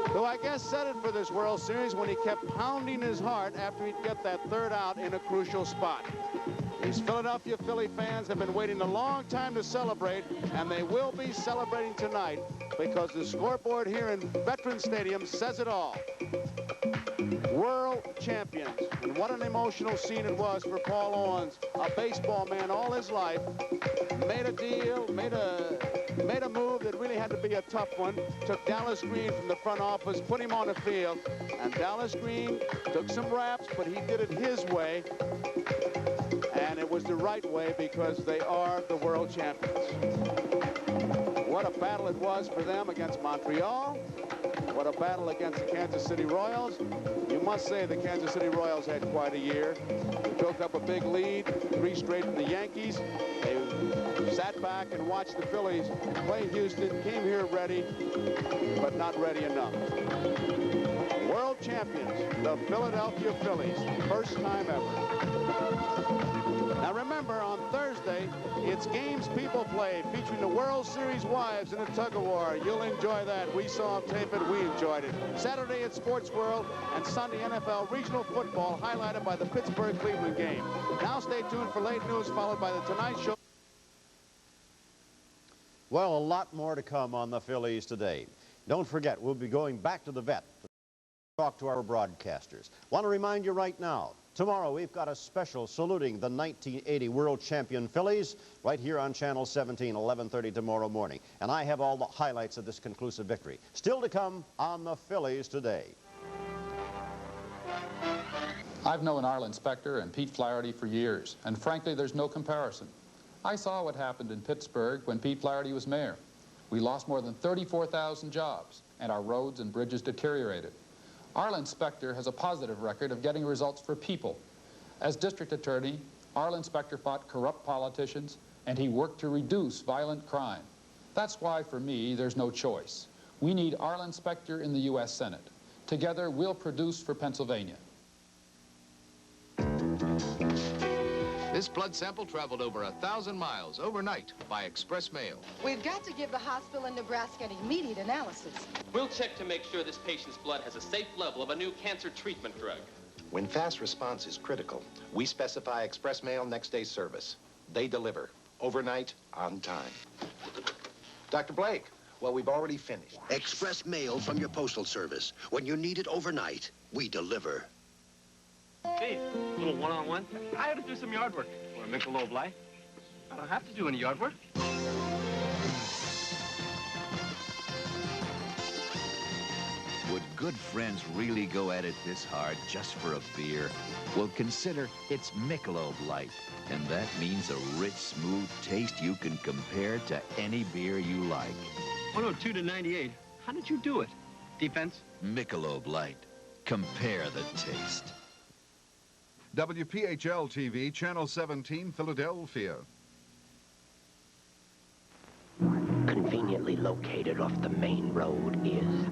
who I guess set it for this World Series when he kept pounding his heart after he'd get that 3rd out in a crucial spot. These Philadelphia Philly fans have been waiting a long time to celebrate, and they will be celebrating tonight because the scoreboard here in Veterans Stadium says it all. World champions. And what an emotional scene it was for Paul Owens, a baseball man all his life. Made a deal, made a move that really had to be a tough one. Took Dallas Green from the front office, put him on the field, and Dallas Green took some raps, but he did it his way. And it was the right way because they are the world champions. What a battle it was for them against Montreal. What a battle against the Kansas City Royals. You must say the Kansas City Royals had quite a year. They built up a big lead, 3 straight from the Yankees. They sat back and watched the Phillies play Houston, came here ready, but not ready enough. World champions, the Philadelphia Phillies, first time ever. Now remember, on Thursday, it's Games People Play, featuring the World Series wives in a tug-of-war. You'll enjoy that. We saw them tape it. We enjoyed it. Saturday at Sports World, and Sunday NFL regional football, highlighted by the Pittsburgh-Cleveland game. Now stay tuned for late news, followed by the Tonight Show. Well, a lot more to come on the Phillies today. Don't forget, we'll be going back to the vet to talk to our broadcasters. Want to remind you right now, tomorrow we've got a special saluting the 1980 World Champion Phillies right here on Channel 17, 11:30 tomorrow morning. And I have all the highlights of this conclusive victory. Still to come on the Phillies today. I've known Arlen Specter and Pete Flaherty for years, and frankly, there's no comparison. I saw what happened in Pittsburgh when Pete Flaherty was mayor. We lost more than 34,000 jobs, and our roads and bridges deteriorated. Arlen Specter has a positive record of getting results for people. As district attorney, Arlen Specter fought corrupt politicians, and he worked to reduce violent crime. That's why, for me, there's no choice. We need Arlen Specter in the U.S. Senate. Together, we'll produce for Pennsylvania. This blood sample traveled over 1,000 miles overnight by express mail. We've got to give the hospital in Nebraska an immediate analysis. We'll check to make sure this patient's blood has a safe level of a new cancer treatment drug. When fast response is critical, we specify express mail next day service. They deliver overnight on time. Dr. Blake, well, we've already finished. Express mail from your postal service. When you need it overnight, we deliver. Hey, a little one-on-one. I ought to do some yard work. Want a Michelob Light? I don't have to do any yard work. Would good friends really go at it this hard just for a beer? Well, consider it's Michelob Light, and that means a rich, smooth taste you can compare to any beer you like. 102 to 98. How did you do it? Defense? Michelob Light. Compare the taste. WPHL-TV, Channel 17, Philadelphia. Conveniently located off the main road is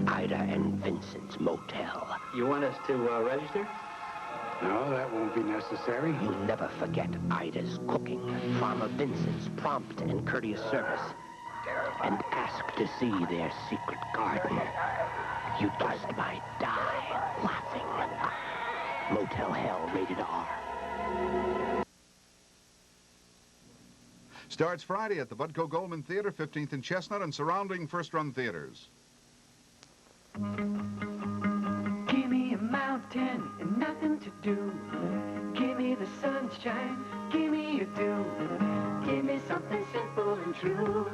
Ida and Vincent's Motel. You want us to register? No, that won't be necessary. You'll never forget Ida's cooking, Farmer Vincent's prompt and courteous service, and ask to see their secret garden. You just might die laughing. Motel Hell, rated R. Starts Friday at the Budco Goldman Theater, 15th and Chestnut, and surrounding first-run theaters. Give me a mountain and nothing to do. Give me the sunshine, give me a dew. Give me something simple and true.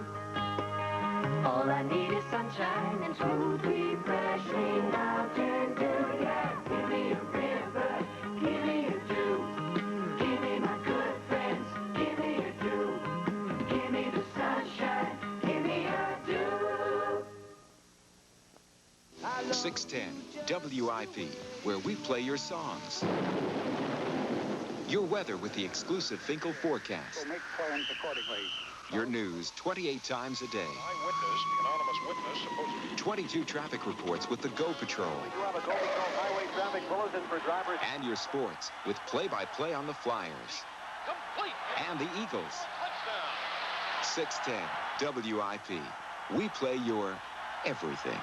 All I need is sunshine and smooth, refreshing mountain dew. Yeah, give me a river, give me a dew. Give me my good friends, give me a dew. Give me the sunshine, give me a dew. 610 WIP, where we play your songs. Your weather with the exclusive Finkel forecast. We'll make plans accordingly. Your news 28 times a day. Eyewitness, the anonymous witness, supposedly. 22 traffic reports with the Go Patrol. We do have a Go Patrol highway traffic bulletin for drivers. And your sports with play-by-play on the Flyers. Complete. And the Eagles. Touchdown. 610 WIP. We play your everything.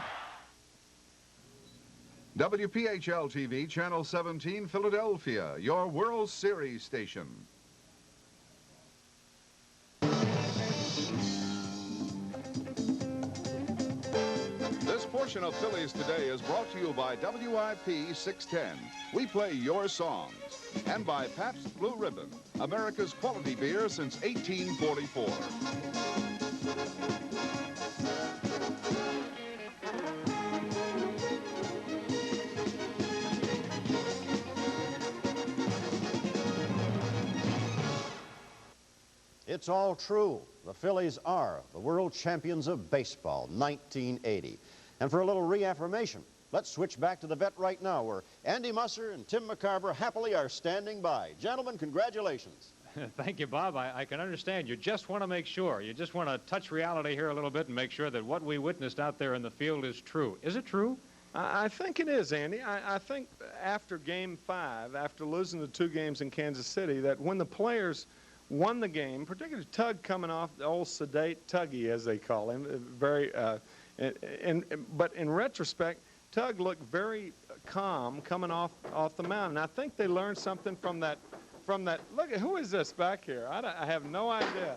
WPHL-TV, Channel 17, Philadelphia, your World Series station. This portion of Phillies Today is brought to you by WIP 610. We play your songs. And by Pabst Blue Ribbon, America's quality beer since 1844. It's all true. The Phillies are the world champions of baseball, 1980. And for a little reaffirmation, let's switch back to the vet right now, where Andy Musser and Tim McCarver happily are standing by. Gentlemen, congratulations. Thank you, Bob. I can understand. You just want to make sure. You just want to touch reality here a little bit and make sure that what we witnessed out there in the field is true. Is it true? I think it is, Andy. I think after Game 5, after losing the 2 games in Kansas City, that when the players won the game, particularly Tug coming off the old sedate Tuggy, as they call him, but in retrospect, Tug looked very calm coming off the mound. And I think they learned something from that. Look at who is this back here? I have no idea.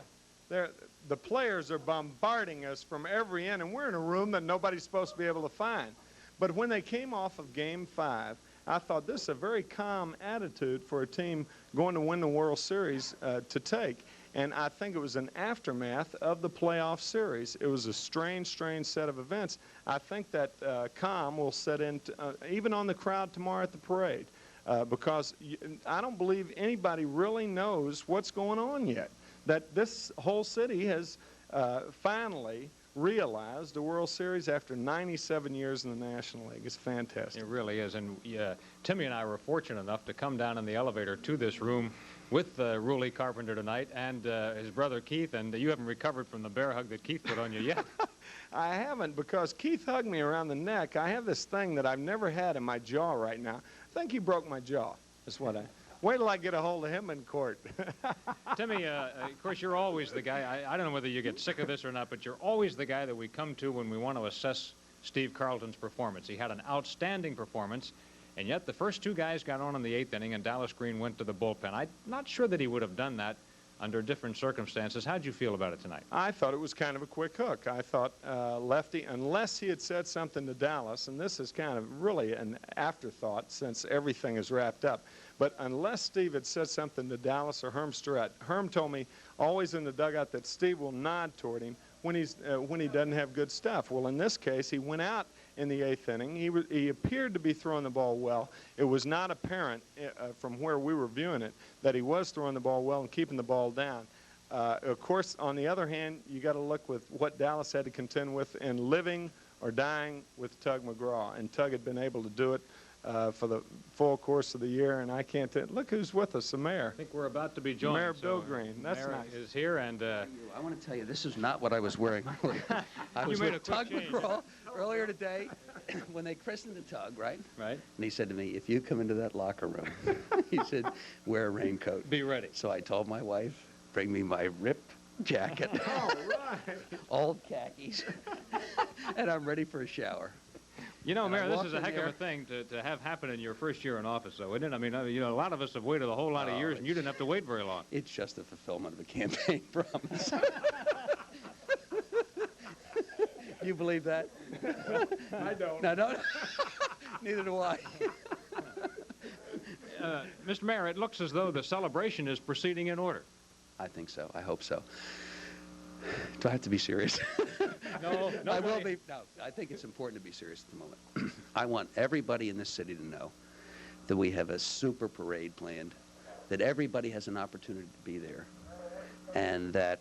The players are bombarding us from every end, and we're in a room that nobody's supposed to be able to find. But when they came off of Game 5, I thought this is a very calm attitude for a team going to win the World Series to take. And I think it was an aftermath of the playoff series. It was a strange set of events. I think that calm will set in even on the crowd tomorrow at the parade. because I don't believe anybody really knows what's going on yet. That this whole city has finally realized the World Series after 97 years in the National League. It's fantastic. It really is. And Timmy and I were fortunate enough to come down in the elevator to this room with Ruly Carpenter tonight and his brother Keith, and you haven't recovered from the bear hug that Keith put on you yet. I haven't, because Keith hugged me around the neck. I have this thing that I've never had in my jaw right now. I think he broke my jaw. That's what I... Wait till I get a hold of him in court. Timmy, of course, you're always the guy. I don't know whether you get sick of this or not, but you're always the guy that we come to when we want to assess Steve Carlton's performance. He had an outstanding performance, and yet the first two guys got on in the 8th inning, and Dallas Green went to the bullpen. I'm not sure that he would have done that under different circumstances. How'd you feel about it tonight? I thought it was kind of a quick hook. I thought Lefty, unless he had said something to Dallas, and this is kind of really an afterthought since everything is wrapped up, but unless Steve had said something to Dallas or Herm Starrett, Herm told me always in the dugout that Steve will nod toward him when he doesn't have good stuff. Well, in this case, he went out in the 8th inning. He appeared to be throwing the ball well. It was not apparent from where we were viewing it that he was throwing the ball well and keeping the ball down. Of course, on the other hand, you got to look with what Dallas had to contend with in living or dying with Tug McGraw, and Tug had been able to do it for the full course of the year, and I can't look who's with us, the mayor. I think we're about to be joined. Mayor Bill Green. That's Mayor nice. is here, and I want to tell you, this is not what I was wearing earlier. I was with Tug McGraw earlier today when they christened the Tug, right? Right. And he said to me, if you come into that locker room, he said, wear a raincoat. Be ready. So I told my wife, bring me my ripped jacket, old khakis, and I'm ready for a shower. You know, Mayor, this is a heck of a thing to have happen in your first year in office, though, isn't it? I mean, you know, a lot of us have waited a whole lot of years, and you didn't have to wait very long. It's just a fulfillment of a campaign promise. You believe that? I don't. No, don't. Neither do I. Mr. Mayor, it looks as though the celebration is proceeding in order. I think so. I hope so. Do I have to be serious? No, I will be. No, I think it's important to be serious at the moment. I want everybody in this city to know that we have a super parade planned, that everybody has an opportunity to be there, and that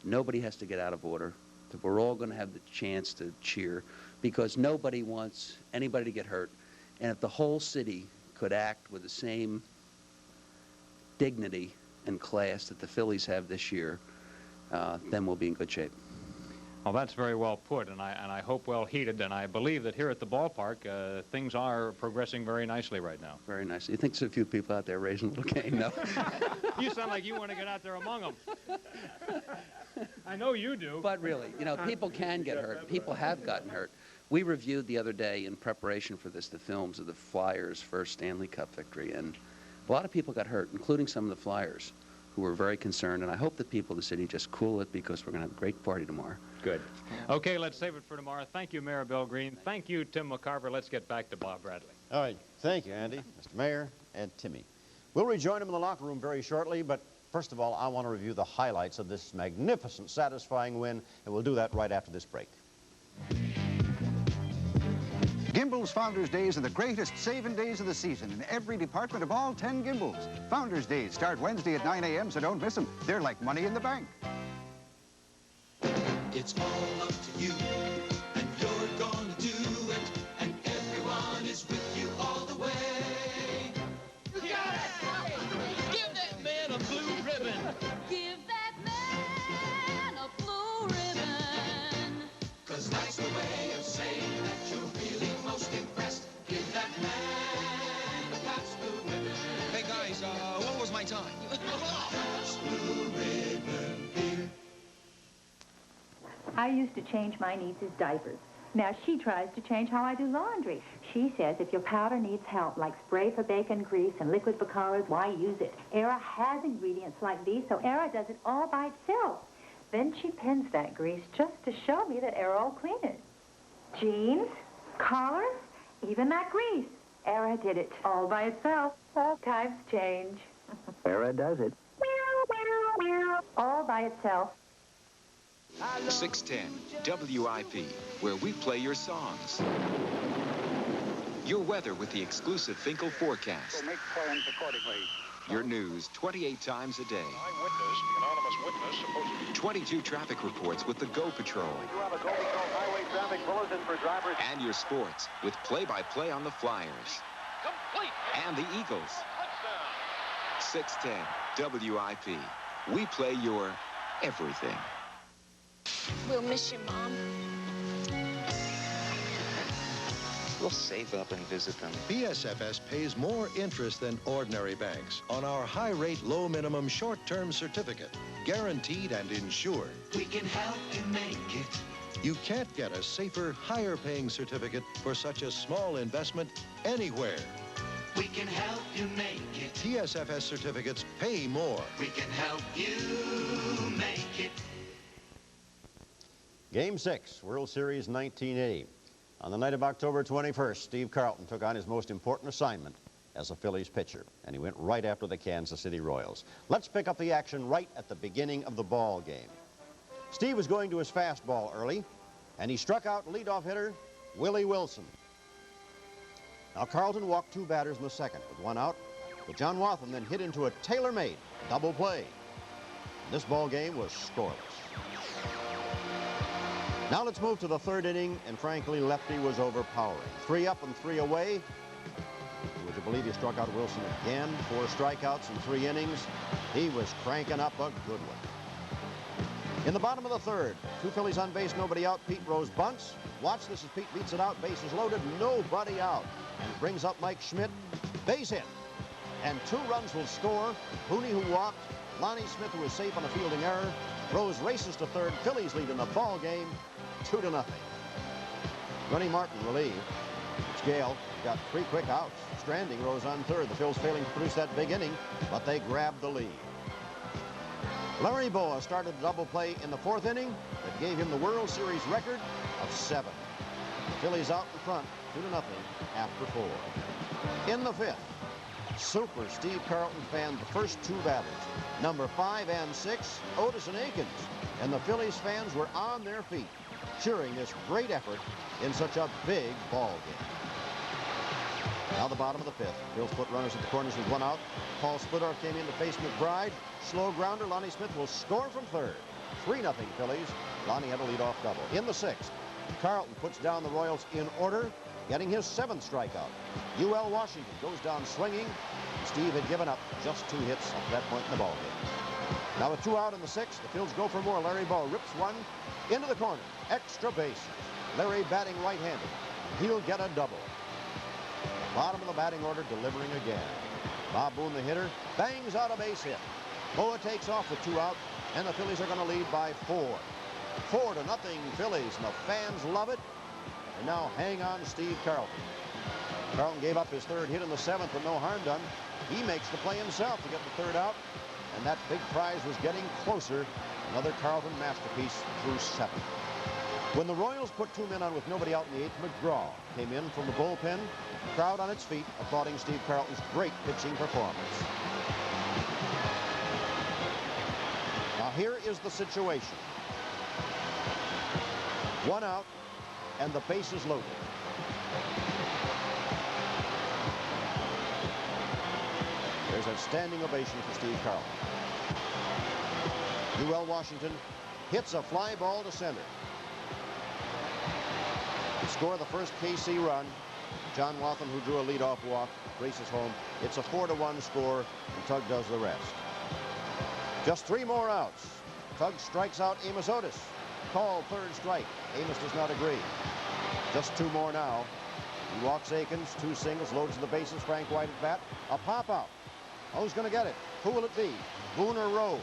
nobody has to get out of order, that we're all going to have the chance to cheer, because nobody wants anybody to get hurt. And if the whole city could act with the same dignity and class that the Phillies have this year, then we'll be in good shape. Well, that's very well put, and I hope well heated, and I believe that here at the ballpark, things are progressing very nicely right now. Very nicely. You think there's a few people out there raising a little cane, no? You sound like you want to get out there among them. I know you do. But really, you know, people can get hurt. People have gotten hurt. We reviewed the other day in preparation for this the films of the Flyers' first Stanley Cup victory, and a lot of people got hurt, including some of the Flyers, who were very concerned, and I hope the people of the city just cool it, because we're going to have a great party tomorrow. Good. Okay, let's save it for tomorrow. Thank you, Mayor Bill Green. Thank you, Tim McCarver. Let's get back to Bob Bradley. All right. Thank you, Andy, Mr. Mayor, and Timmy. We'll rejoin him in the locker room very shortly, but first of all, I want to review the highlights of this magnificent, satisfying win, and we'll do that right after this break. Gimbals Founders Days are the greatest saving days of the season in every department of all 10 Gimbals. Founders Days start Wednesday at 9 a.m., so don't miss them. They're like money in the bank. It's all up to you, and you're gonna do it, and everyone is with you all the way. Got it! Give that man a blue ribbon. Give that man a blue ribbon. 'Cause that's the way of saying that you're really most impressed. Give that man a Pabst Blue Ribbon. Hey guys, what was my time? Pabst Blue Ribbon beer. I used to change my niece's diapers. Now she tries to change how I do laundry. She says if your powder needs help, like spray for bacon grease and liquid for collars, why use it? Era has ingredients like these, so Era does it all by itself. Then she pins that grease just to show me that Era will clean it. Jeans, collars, even that grease. Era did it all by itself. All times change. Era does it. All by itself. 610 WIP, where we play your songs. Your weather with the exclusive Finkel forecast. We'll make plans accordingly. Your news 28 times a day. Eyewitness, the anonymous witness, supposed to be 22 traffic reports with the Go Patrol. We do have a Go Patrol highway traffic bulletin for drivers. And your sports with play-by-play on the Flyers. Complete. And the Eagles. Touchdown. 610 WIP. We play your everything. We'll miss you, Mom. We'll save up and visit them. BSFS pays more interest than ordinary banks on our high-rate, low-minimum short-term certificate, guaranteed and insured. We can help you make it. You can't get a safer, higher-paying certificate for such a small investment anywhere. We can help you make it. TSFS certificates pay more. We can help you make it. Game 6, World Series 1980. On the night of October 21st, Steve Carlton took on his most important assignment as a Phillies pitcher, and he went right after the Kansas City Royals. Let's pick up the action right at the beginning of the ball game. Steve was going to his fastball early, and he struck out leadoff hitter Willie Wilson. Now Carlton walked 2 batters in the second with 1 out, but John Wathan then hit into a tailor-made double play. This ball game was scoreless. Now let's move to the 3rd inning, and frankly, Lefty was overpowering. 3 up and 3 away. Would you believe he struck out Wilson again? 4 strikeouts in 3 innings. He was cranking up a good one. In the bottom of the 3rd, 2 Phillies on base, nobody out. Pete Rose bunts. Watch this as Pete beats it out. Bases loaded, nobody out. And brings up Mike Schmidt. Base hit. And 2 runs will score. Hooney, who walked. Lonnie Smith, who was safe on a fielding error. Rose races to 3rd. Phillies lead in the ball game, 2-0. Ronnie Martin relieved. It's Gale. Got 3 quick outs. Stranding Rose on 3rd. The Phils failing to produce that big inning, but they grabbed the lead. Larry Boa started a double play in the 4th inning that gave him the World Series record of 7. The Phillies out in front, 2-0 after 4. In the 5th, Super Steve Carlton fanned the first 2 batters, number 5 and 6, Otis and Akins, and the Phillies fans were on their feet, cheering this great effort in such a big ball game. Now the bottom of the 5th. Phil's put runners at the corners with 1 out. Paul Splittorff came in to face McBride. Slow grounder. Lonnie Smith will score from 3rd. 3-0 Phillies. Lonnie had a leadoff double. In the 6th, Carlton puts down the Royals in order, getting his 7th strikeout. UL Washington goes down swinging. Steve had given up just 2 hits at that point in the ball game. Now with 2 out in the 6th, the Phils go for more. Larry Boa rips one into the corner. Extra base. Larry batting right-handed. He'll get a double. Bottom of the batting order, delivering again. Bob Boone, the hitter, bangs out a base hit. Boa takes off with 2 out, and the Phillies are going to lead by 4. 4-0 Phillies, and the fans love it. And now hang on Steve Carlton. Carlton gave up his 3rd hit in the 7th, but no harm done. He makes the play himself to get the 3rd out, and that big prize was getting closer. Another Carlton masterpiece through 7. When the Royals put 2 men on with nobody out in the 8th, McGraw came in from the bullpen, crowd on its feet, applauding Steve Carlton's great pitching performance. Now here is the situation. 1 out, and the bases loaded. There's a standing ovation for Steve Carlton. UL Washington hits a fly ball to center. To score the first KC run, John Wathan, who drew a leadoff walk, races home. It's a 4-1 score, and Tug does the rest. Just 3 more outs. Tug strikes out Amos Otis. Call 3rd strike. Amos does not agree. Just 2 more now. He walks Akins, 2 singles, loads the bases. Frank White at bat. A pop out. Who's going to get it? Who will it be? Boone or Rose?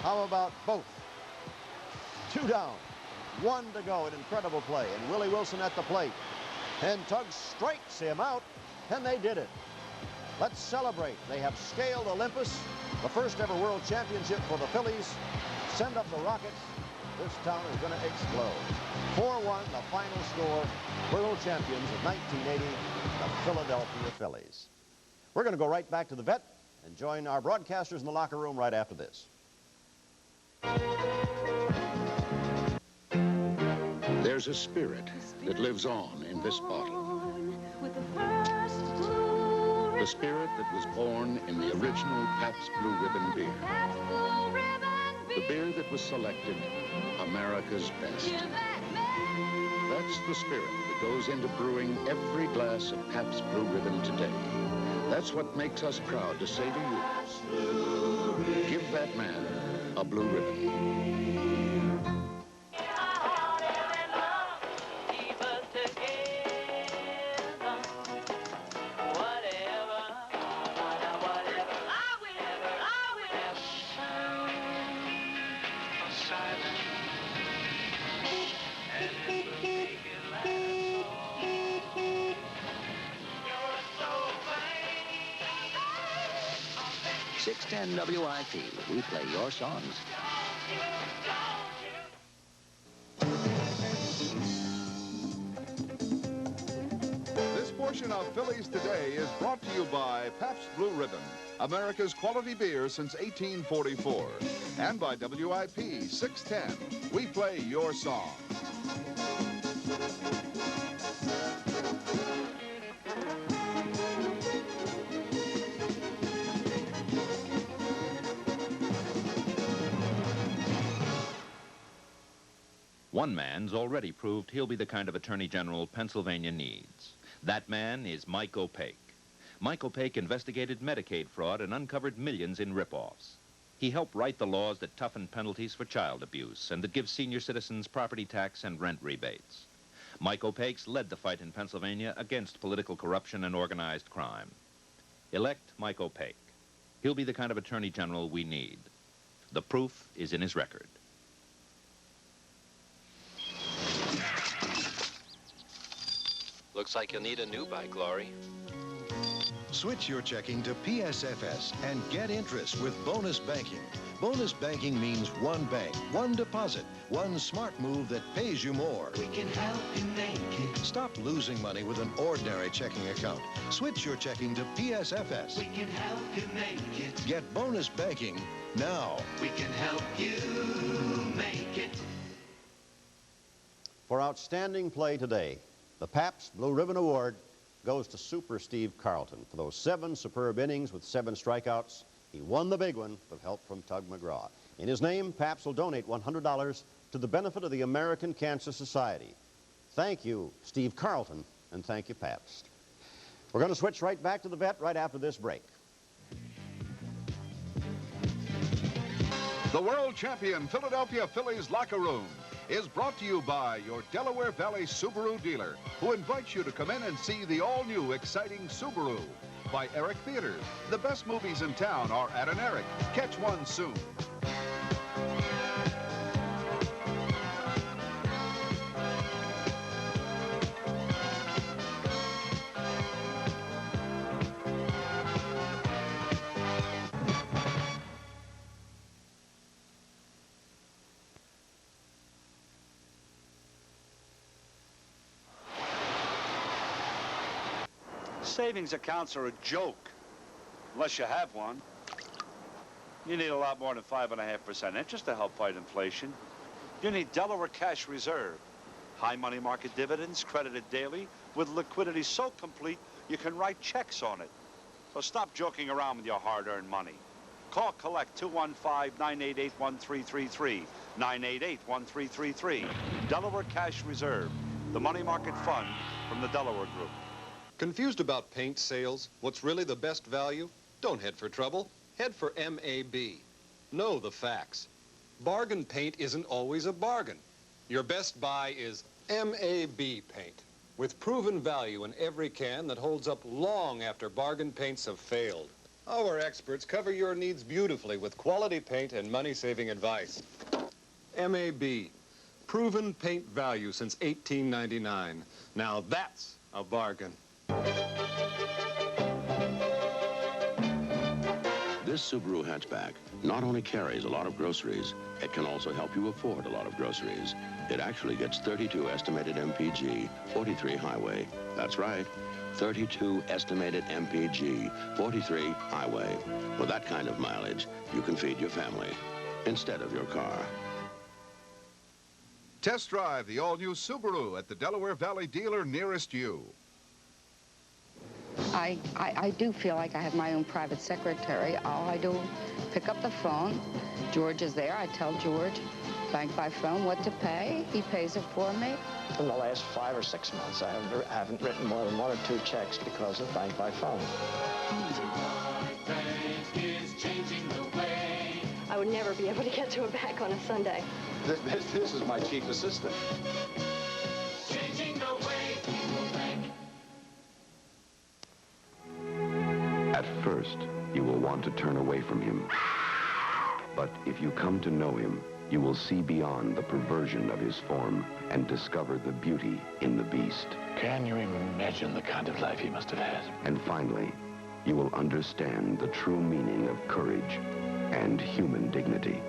How about both? 2 down. 1 to go. An incredible play. And Willie Wilson at the plate. And Tug strikes him out, and they did it. Let's celebrate. They have scaled Olympus, the first ever world championship for the Phillies. Send up the rockets. This town is going to explode. 4-1, the final score. World champions of 1980, the Philadelphia Phillies. We're going to go right back to the vet and join our broadcasters in the locker room right after this. There's a spirit that lives on in this bottle. The spirit that was born in the original Pabst Blue Ribbon beer. The beer that was selected America's best. That's the spirit that goes into brewing every glass of Pabst Blue Ribbon today. That's what makes us proud to say to you, give that man a blue ribbon. WIP. We play your songs. This portion of Phillies Today is brought to you by Pabst Blue Ribbon, America's quality beer since 1844. And by WIP 610. We play your song. One man's already proved he'll be the kind of Attorney General Pennsylvania needs. That man is Mike Opake. Mike Opake investigated Medicaid fraud and uncovered millions in rip-offs. He helped write the laws that toughen penalties for child abuse and that give senior citizens property tax and rent rebates. Mike Opake's led the fight in Pennsylvania against political corruption and organized crime. Elect Mike Opake. He'll be the kind of Attorney General we need. The proof is in his record. Looks like you'll need a new bike, Laurie. Switch your checking to PSFS and get interest with bonus banking. Bonus banking means one bank, one deposit, one smart move that pays you more. We can help you make it. Stop losing money with an ordinary checking account. Switch your checking to PSFS. We can help you make it. Get bonus banking now. We can help you make it. For outstanding play today, the Pabst Blue Ribbon Award goes to Super Steve Carlton. For those 7 superb innings with 7 strikeouts, he won the big one with help from Tug McGraw. In his name, Pabst will donate $100 to the benefit of the American Cancer Society. Thank you, Steve Carlton, and thank you, Pabst. We're going to switch right back to the vet right after this break. The world champion Philadelphia Phillies locker room is brought to you by your Delaware Valley Subaru dealer, who invites you to come in and see the all-new exciting Subaru. By Eric Theaters. The best movies in town are at an Eric. Catch one soon. Savings accounts are a joke, unless you have one. You need a lot more than 5.5% interest to help fight inflation. You need Delaware Cash Reserve. High money market dividends credited daily with liquidity so complete you can write checks on it. So stop joking around with your hard-earned money. Call Collect 215-988-1333, 988-1333. Delaware Cash Reserve, the money market fund from the Delaware Group. Confused about paint sales? What's really the best value? Don't head for trouble. Head for MAB. Know the facts. Bargain paint isn't always a bargain. Your best buy is MAB paint, with proven value in every can that holds up long after bargain paints have failed. Our experts cover your needs beautifully with quality paint and money-saving advice. MAB, proven paint value since 1899. Now that's a bargain. This Subaru hatchback not only carries a lot of groceries, it can also help you afford a lot of groceries. It actually gets 32 estimated MPG, 43 highway. That's right, 32 estimated MPG, 43 highway. With that kind of mileage, you can feed your family instead of your car. Test drive the all-new Subaru at the Delaware Valley dealer nearest you. I do feel like I have my own private secretary. All I do, pick up the phone. George is there. I tell George, bank by phone, what to pay. He pays it for me. In the last 5 or 6 months, I haven't written more than 1 or 2 checks because of bank by phone. I would never be able to get to a bank on a Sunday. This is my chief assistant. Changing the way people think. At first, you will want to turn away from him. But if you come to know him, you will see beyond the perversion of his form and discover the beauty in the beast. Can you imagine the kind of life he must have had? And finally, you will understand the true meaning of courage and human dignity.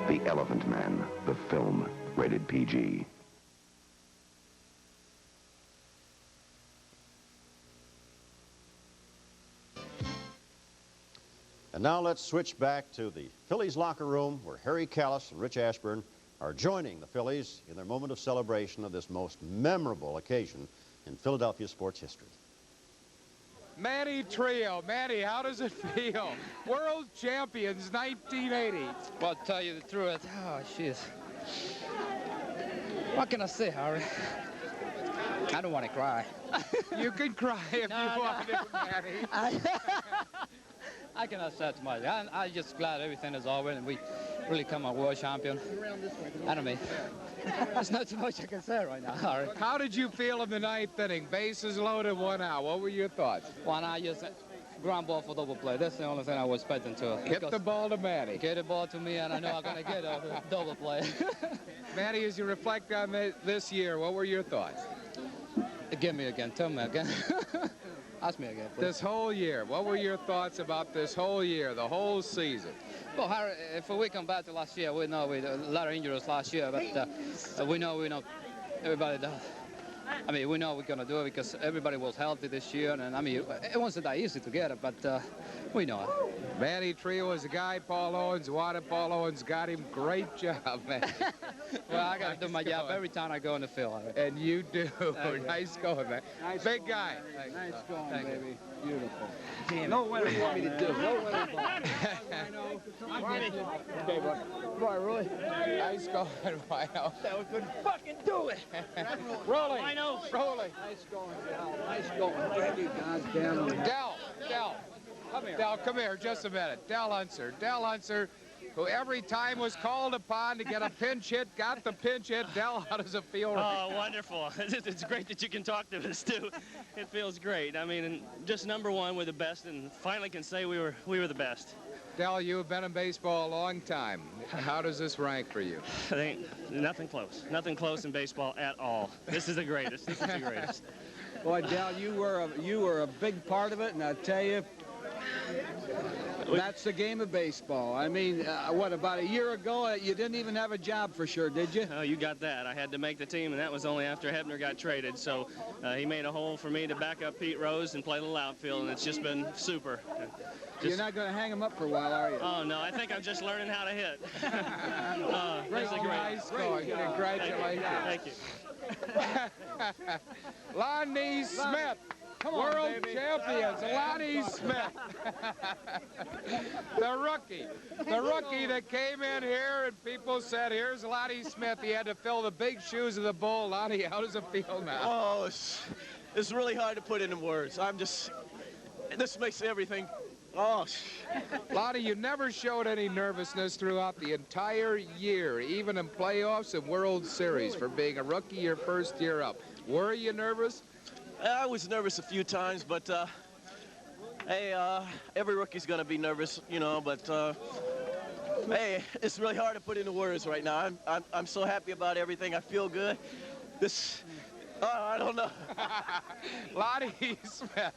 The Elephant Man, the film, rated PG. And now let's switch back to the Phillies locker room where Harry Kalas and Rich Ashburn are joining the Phillies in their moment of celebration of this most memorable occasion in Philadelphia sports history. Manny Trio. Manny, how does it feel? World champions, 1980. Well, to tell you the truth, oh, jeez. What can I say, Harry? I don't want to cry. You can cry if you want to, Manny. I cannot say too much. I'm just glad everything is over and we really come a world champion. I don't mean, there's not too much I can say right now, Harry. How did you feel in the 9th inning? Bases loaded, 1 out. What were your thoughts? 1 out, just ground ball for double play. That's the only thing I was expecting to. Hit the ball to Manny. Get the ball to me, and I know I'm going to get a double play. Manny, as you reflect on this year, what were your thoughts? Give me again. Tell me again. Ask me again, please. This whole year, what were your thoughts about this whole year, the whole season? Well, Harry, if we come back to last year, we know we had a lot of injuries last year, but we know everybody does. I mean, we know we're going to do it because everybody was healthy this year, and I mean, it wasn't that easy to get it, but we know it. Manny Trio is a guy Paul Owens wanted. Paul Owens got him. Great job, man. Well, I got to do my job every time I go in the field. And you do. Nice going, man. Nice Big going. guy. Nice going, Thank baby. You. Beautiful. No way to want me to do. No way Boy, really? Nice going, Wino. That we couldn't fucking do it. Rolling. Wino. Rolling. Nice going, Del. Nice going. Thank you, goddamn. Del. Come here. Del, come here just a minute. Del Unser, who every time was called upon to get a pinch hit, got the pinch hit. Del, how does it feel? Oh, wonderful. It's great that you can talk to us, too. It feels great. I mean, just #1, we're the best, and finally can say we were the best. Del, you have been in baseball a long time. How does this rank for you? I think nothing close. Nothing close in baseball at all. This is the greatest. This is the greatest. Boy, Del, you were a big part of it, and I tell you, that's the game of baseball. I mean, what, about a year ago, you didn't even have a job for sure, did you? Oh, you got that. I had to make the team, and that was only after Hebner got traded. So he made a hole for me to back up Pete Rose and play a little outfield, and it's just been super. You're not going to hang him up for a while, are you? Oh, no, I think I'm just learning how to hit. Great, nice going. Congratulations. Thank you. Lonnie Smith. World champions, Lonnie Smith. The rookie that came in here and people said, here's Lonnie Smith. He had to fill the big shoes of the bull. Lonnie, how does it feel now? Oh, it's really hard to put into words. This makes everything, Lonnie, you never showed any nervousness throughout the entire year, even in playoffs and World Series, for being a rookie your first year up. Were you nervous? I was nervous a few times, but hey, every rookie's going to be nervous, you know, but hey, it's really hard to put into words right now. I'm so happy about everything. I feel good. I don't know. Lonnie Smith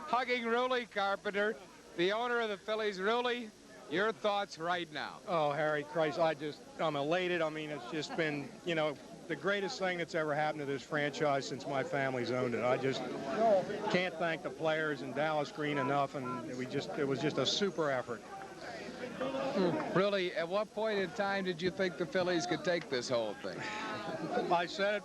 hugging Ruly Carpenter, the owner of the Phillies. Ruly, your thoughts right now? Oh, Harry Christ, I'm elated. I mean, it's just been, you know, the greatest thing that's ever happened to this franchise since my family's owned it. I just can't thank the players and Dallas Green enough, and it was just a super effort. Really, at what point in time did you think the Phillies could take this whole thing? I said it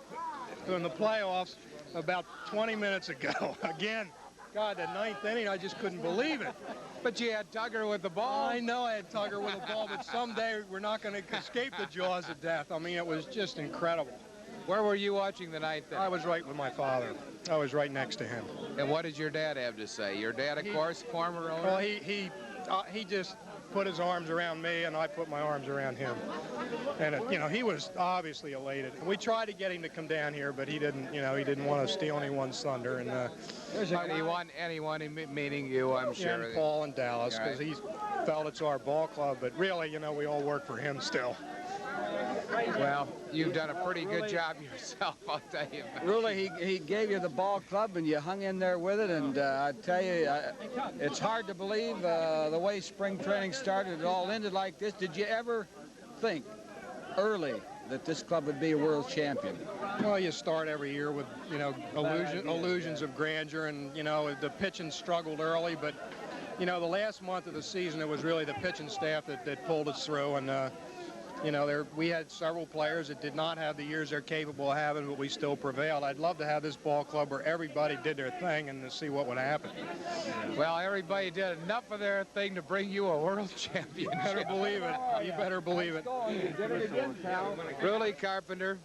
in the playoffs about 20 minutes ago. Again, God, the ninth inning, I just couldn't believe it. But you had Tugger with the ball. I know I had Tugger with the ball, but someday we're not going to escape the jaws of death. I mean, it was just incredible. Where were you watching the ninth inning? I was right with my father. I was right next to him. And what did your dad have to say? Your dad, of course, former owner? Well, he just put his arms around me, and I put my arms around him. And, you know, he was obviously elated. And we tried to get him to come down here, but he didn't, you know, he didn't want to steal anyone's thunder. And anyone, meaning you, I'm sure. Yeah, and Paul and Dallas, because he felt it's our ball club. But really, you know, we all work for him still. Well, you've done a pretty good job yourself, I'll tell you. Really, he gave you the ball club, and you hung in there with it. And I tell you, it's hard to believe the way spring training started. It all ended like this. Did you ever think early that this club would be a world champion? Well, you start every year with, you know, illusions of grandeur, and, you know, the pitching struggled early, but, you know, the last month of the season, it was really the pitching staff that pulled us through, and, you know, we had several players that did not have the years they're capable of having, but we still prevailed. I'd love to have this ball club where everybody did their thing and to see what would happen. Well, everybody did enough of their thing to bring you a world championship. You better believe it. You better believe it. You did it again, pal. Ruly Carpenter.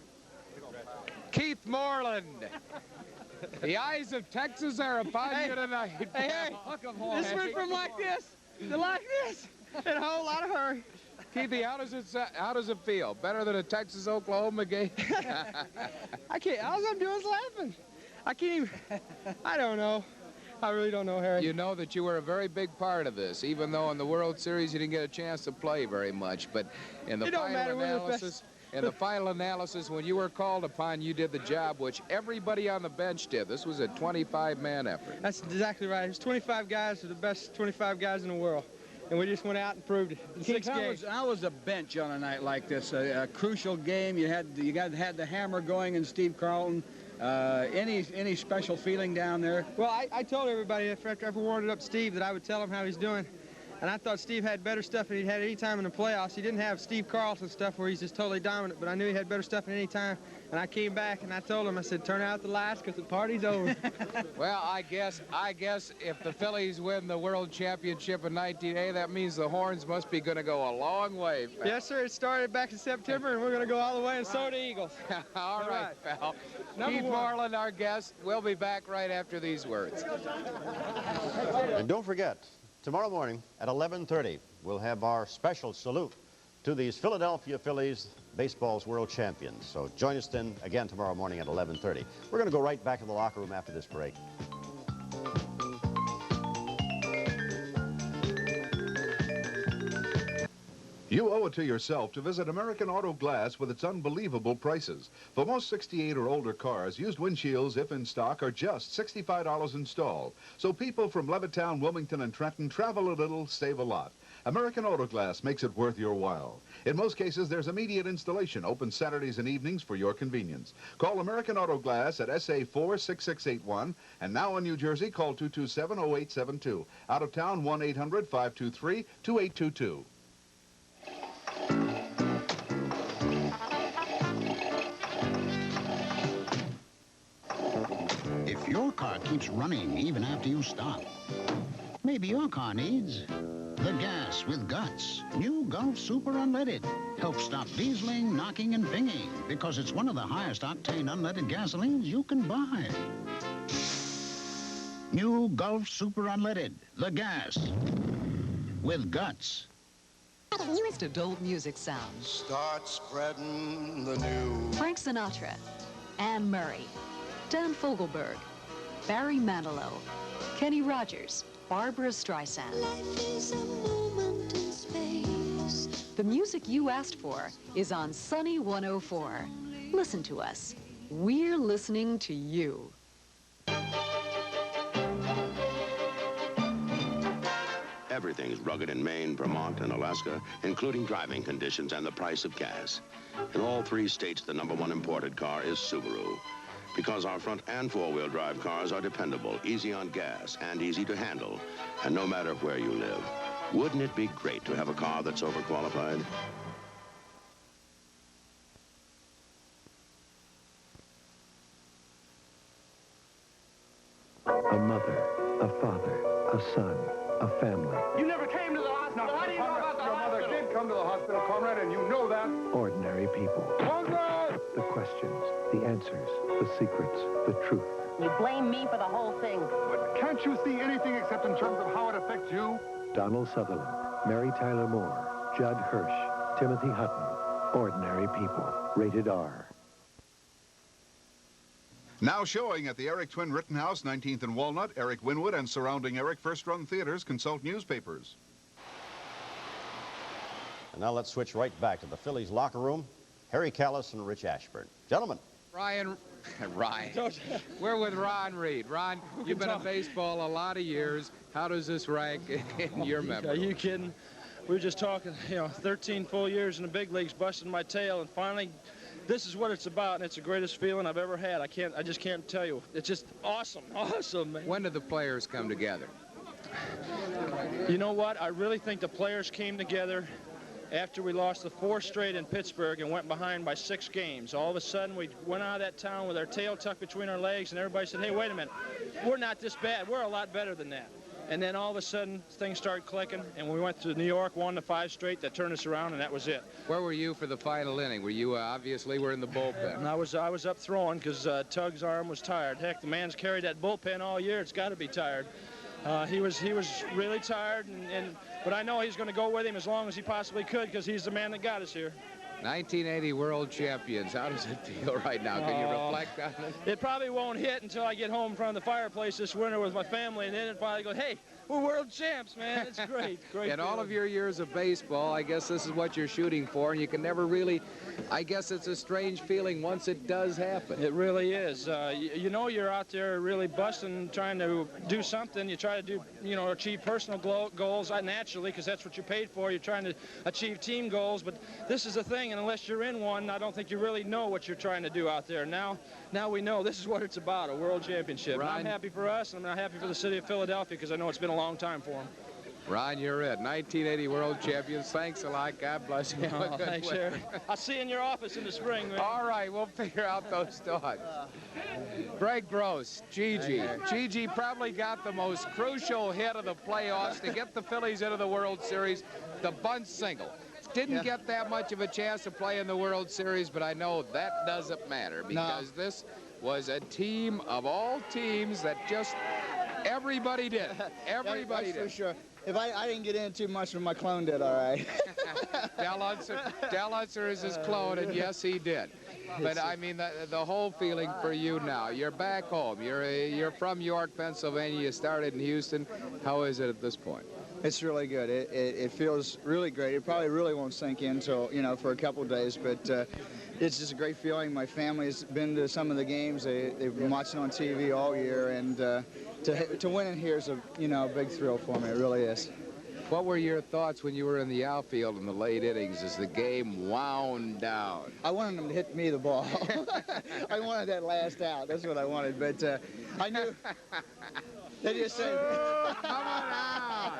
Keith Moreland. The eyes of Texas are upon you tonight. Hey, this went from like this to like this in a whole lot of hurry. Keithy, how does it feel? Better than a Texas-Oklahoma game? I can't. All I'm doing is laughing. I can't even. I don't know. I really don't know, Harry. You know that you were a very big part of this, even though in the World Series you didn't get a chance to play very much. But in the final analysis, when you were called upon, you did the job which everybody on the bench did. This was a 25-man effort. That's exactly right. It was 25 guys, the best 25 guys in the world. And we just went out and proved it in 6 games. How was the bench on a night like this? A crucial game. You had the hammer going in Steve Carlton. Any special feeling down there? Well, I told everybody after I warmed up Steve that I would tell him how he's doing. And I thought Steve had better stuff than he'd had any time in the playoffs. He didn't have Steve Carlson stuff where he's just totally dominant, but I knew he had better stuff than any time. And I came back and I told him, I said, turn out the lights because the party's over. Well, I guess if the Phillies win the World Championship in 1980, that means the Horns must be going to go a long way, pal. Yes, sir. It started back in September, and we're going to go all the way, and so do the Eagles. All right, pal. Keith Moreland, our guest. We'll be back right after these words. And don't forget, tomorrow morning at 11:30, we'll have our special salute to these Philadelphia Phillies, baseball's world champions. So join us then again tomorrow morning at 11:30. We're going to go right back to the locker room after this break. You owe it to yourself to visit American Auto Glass with its unbelievable prices. For most 68 or older cars, used windshields, if in stock, are just $65 installed. So people from Levittown, Wilmington, and Trenton travel a little, save a lot. American Auto Glass makes it worth your while. In most cases, there's immediate installation, open Saturdays and evenings for your convenience. Call American Auto Glass at SA 46681, and now in New Jersey, call 227-0872. Out of town, 1-800-523-2822. If your car keeps running even after you stop, maybe your car needs the gas with guts. New Gulf Super Unleaded helps stop dieseling, knocking, and pinging because it's one of the highest octane unleaded gasolines you can buy. New Gulf Super Unleaded, the gas with guts. The newest adult music sounds. Start spreading the news. Frank Sinatra, Anne Murray, Dan Fogelberg, Barry Manilow, Kenny Rogers, Barbara Streisand. Life is a moment in space. The music you asked for is on Sunny 104. Listen to us. We're listening to you. Everything's rugged in Maine, Vermont, and Alaska, including driving conditions and the price of gas. In all 3 states, the #1 imported car is Subaru. Because our front and four-wheel drive cars are dependable, easy on gas, and easy to handle, and no matter where you live. Wouldn't it be great to have a car that's overqualified? A mother a father, a son, a family. You never came to the hospital. How do you know about the hospital? Your mother did come to the hospital, Conrad, and you know that. Ordinary people. Conrad! The questions, the answers, the secrets, the truth. You blame me for the whole thing. But can't you see anything except in terms of how it affects you? Donald Sutherland, Mary Tyler Moore, Judd Hirsch, Timothy Hutton. Ordinary People. Rated R. Now showing at the Eric Twin Rittenhouse, 19th and Walnut, Eric Winwood and surrounding Eric first-run theaters consult newspapers. And now let's switch right back to the Phillies locker room. Harry Kalas and Rich Ashburn. Gentlemen. Ryan, we're with Ron Reed. Ron, you've been in baseball a lot of years. How does this rank in your memory? Are you kidding? We were just talking, 13 full years in the big leagues, busting my tail, and finally, this is what it's about, and it's the greatest feeling I've ever had. I just can't tell you. It's just awesome, man. When did the players come together? You know what? I really think the players came together after we lost the 4 straight in Pittsburgh and went behind by 6 games. All of a sudden, we went out of that town with our tail tucked between our legs, and everybody said, hey, wait a minute. We're not this bad. We're a lot better than that. And then all of a sudden, things started clicking, and we went to New York, won the 5 straight. That turned us around, and that was it. Where were you for the final inning? Were you obviously were in the bullpen? And I was up throwing because Tug's arm was tired. Heck, the man's carried that bullpen all year. It's got to be tired. He was really tired, but I know he's going to go with him as long as he possibly could because he's the man that got us here. 1980 World Champions. How does it feel right now? Can you reflect on it? It probably won't hit until I get home in front of the fireplace this winter with my family, and then it probably goes, hey, we're world champs, man. It's great. In all of your years of baseball, I guess this is what you're shooting for, and you can never really, I guess it's a strange feeling once it does happen. It really is. You're out there really busting, trying to do something. You try to do, achieve personal goals naturally, because that's what you're paid for. You're trying to achieve team goals, but this is the thing, and unless you're in one, I don't think you really know what you're trying to do out there. Now we know this is what it's about, a world championship. And I'm happy for us, and I'm happy for the city of Philadelphia, because I know it's been a long time for them. Ron, you're it. 1980 World Champions. Thanks a lot. God bless you. Thanks, Eric. I'll see you in your office in the spring, man. All right, we'll figure out those thoughts. Greg Gross, Gigi. Gigi probably got the most crucial hit of the playoffs to get the Phillies into the World Series, the bunt single. Didn't get that much of a chance to play in the World Series, but I know that doesn't matter because this was a team of all teams that just everybody did. Everybody did. For sure. If I didn't get in too much, but my clone did all right. Dal Unser is his clone, and yes, he did. But I mean, the whole feeling for you now. You're back home. You're from York, Pennsylvania. You started in Houston. How is it at this point? It's really good. It feels really great. It probably really won't sink in until, for a couple of days, but it's just a great feeling. My family's been to some of the games. They've been watching on TV all year, and to win in here is a big thrill for me. It really is. What were your thoughts when you were in the outfield in the late innings as the game wound down? I wanted them to hit me the ball. I wanted that last out. That's what I wanted, but I knew. They just said, come on out.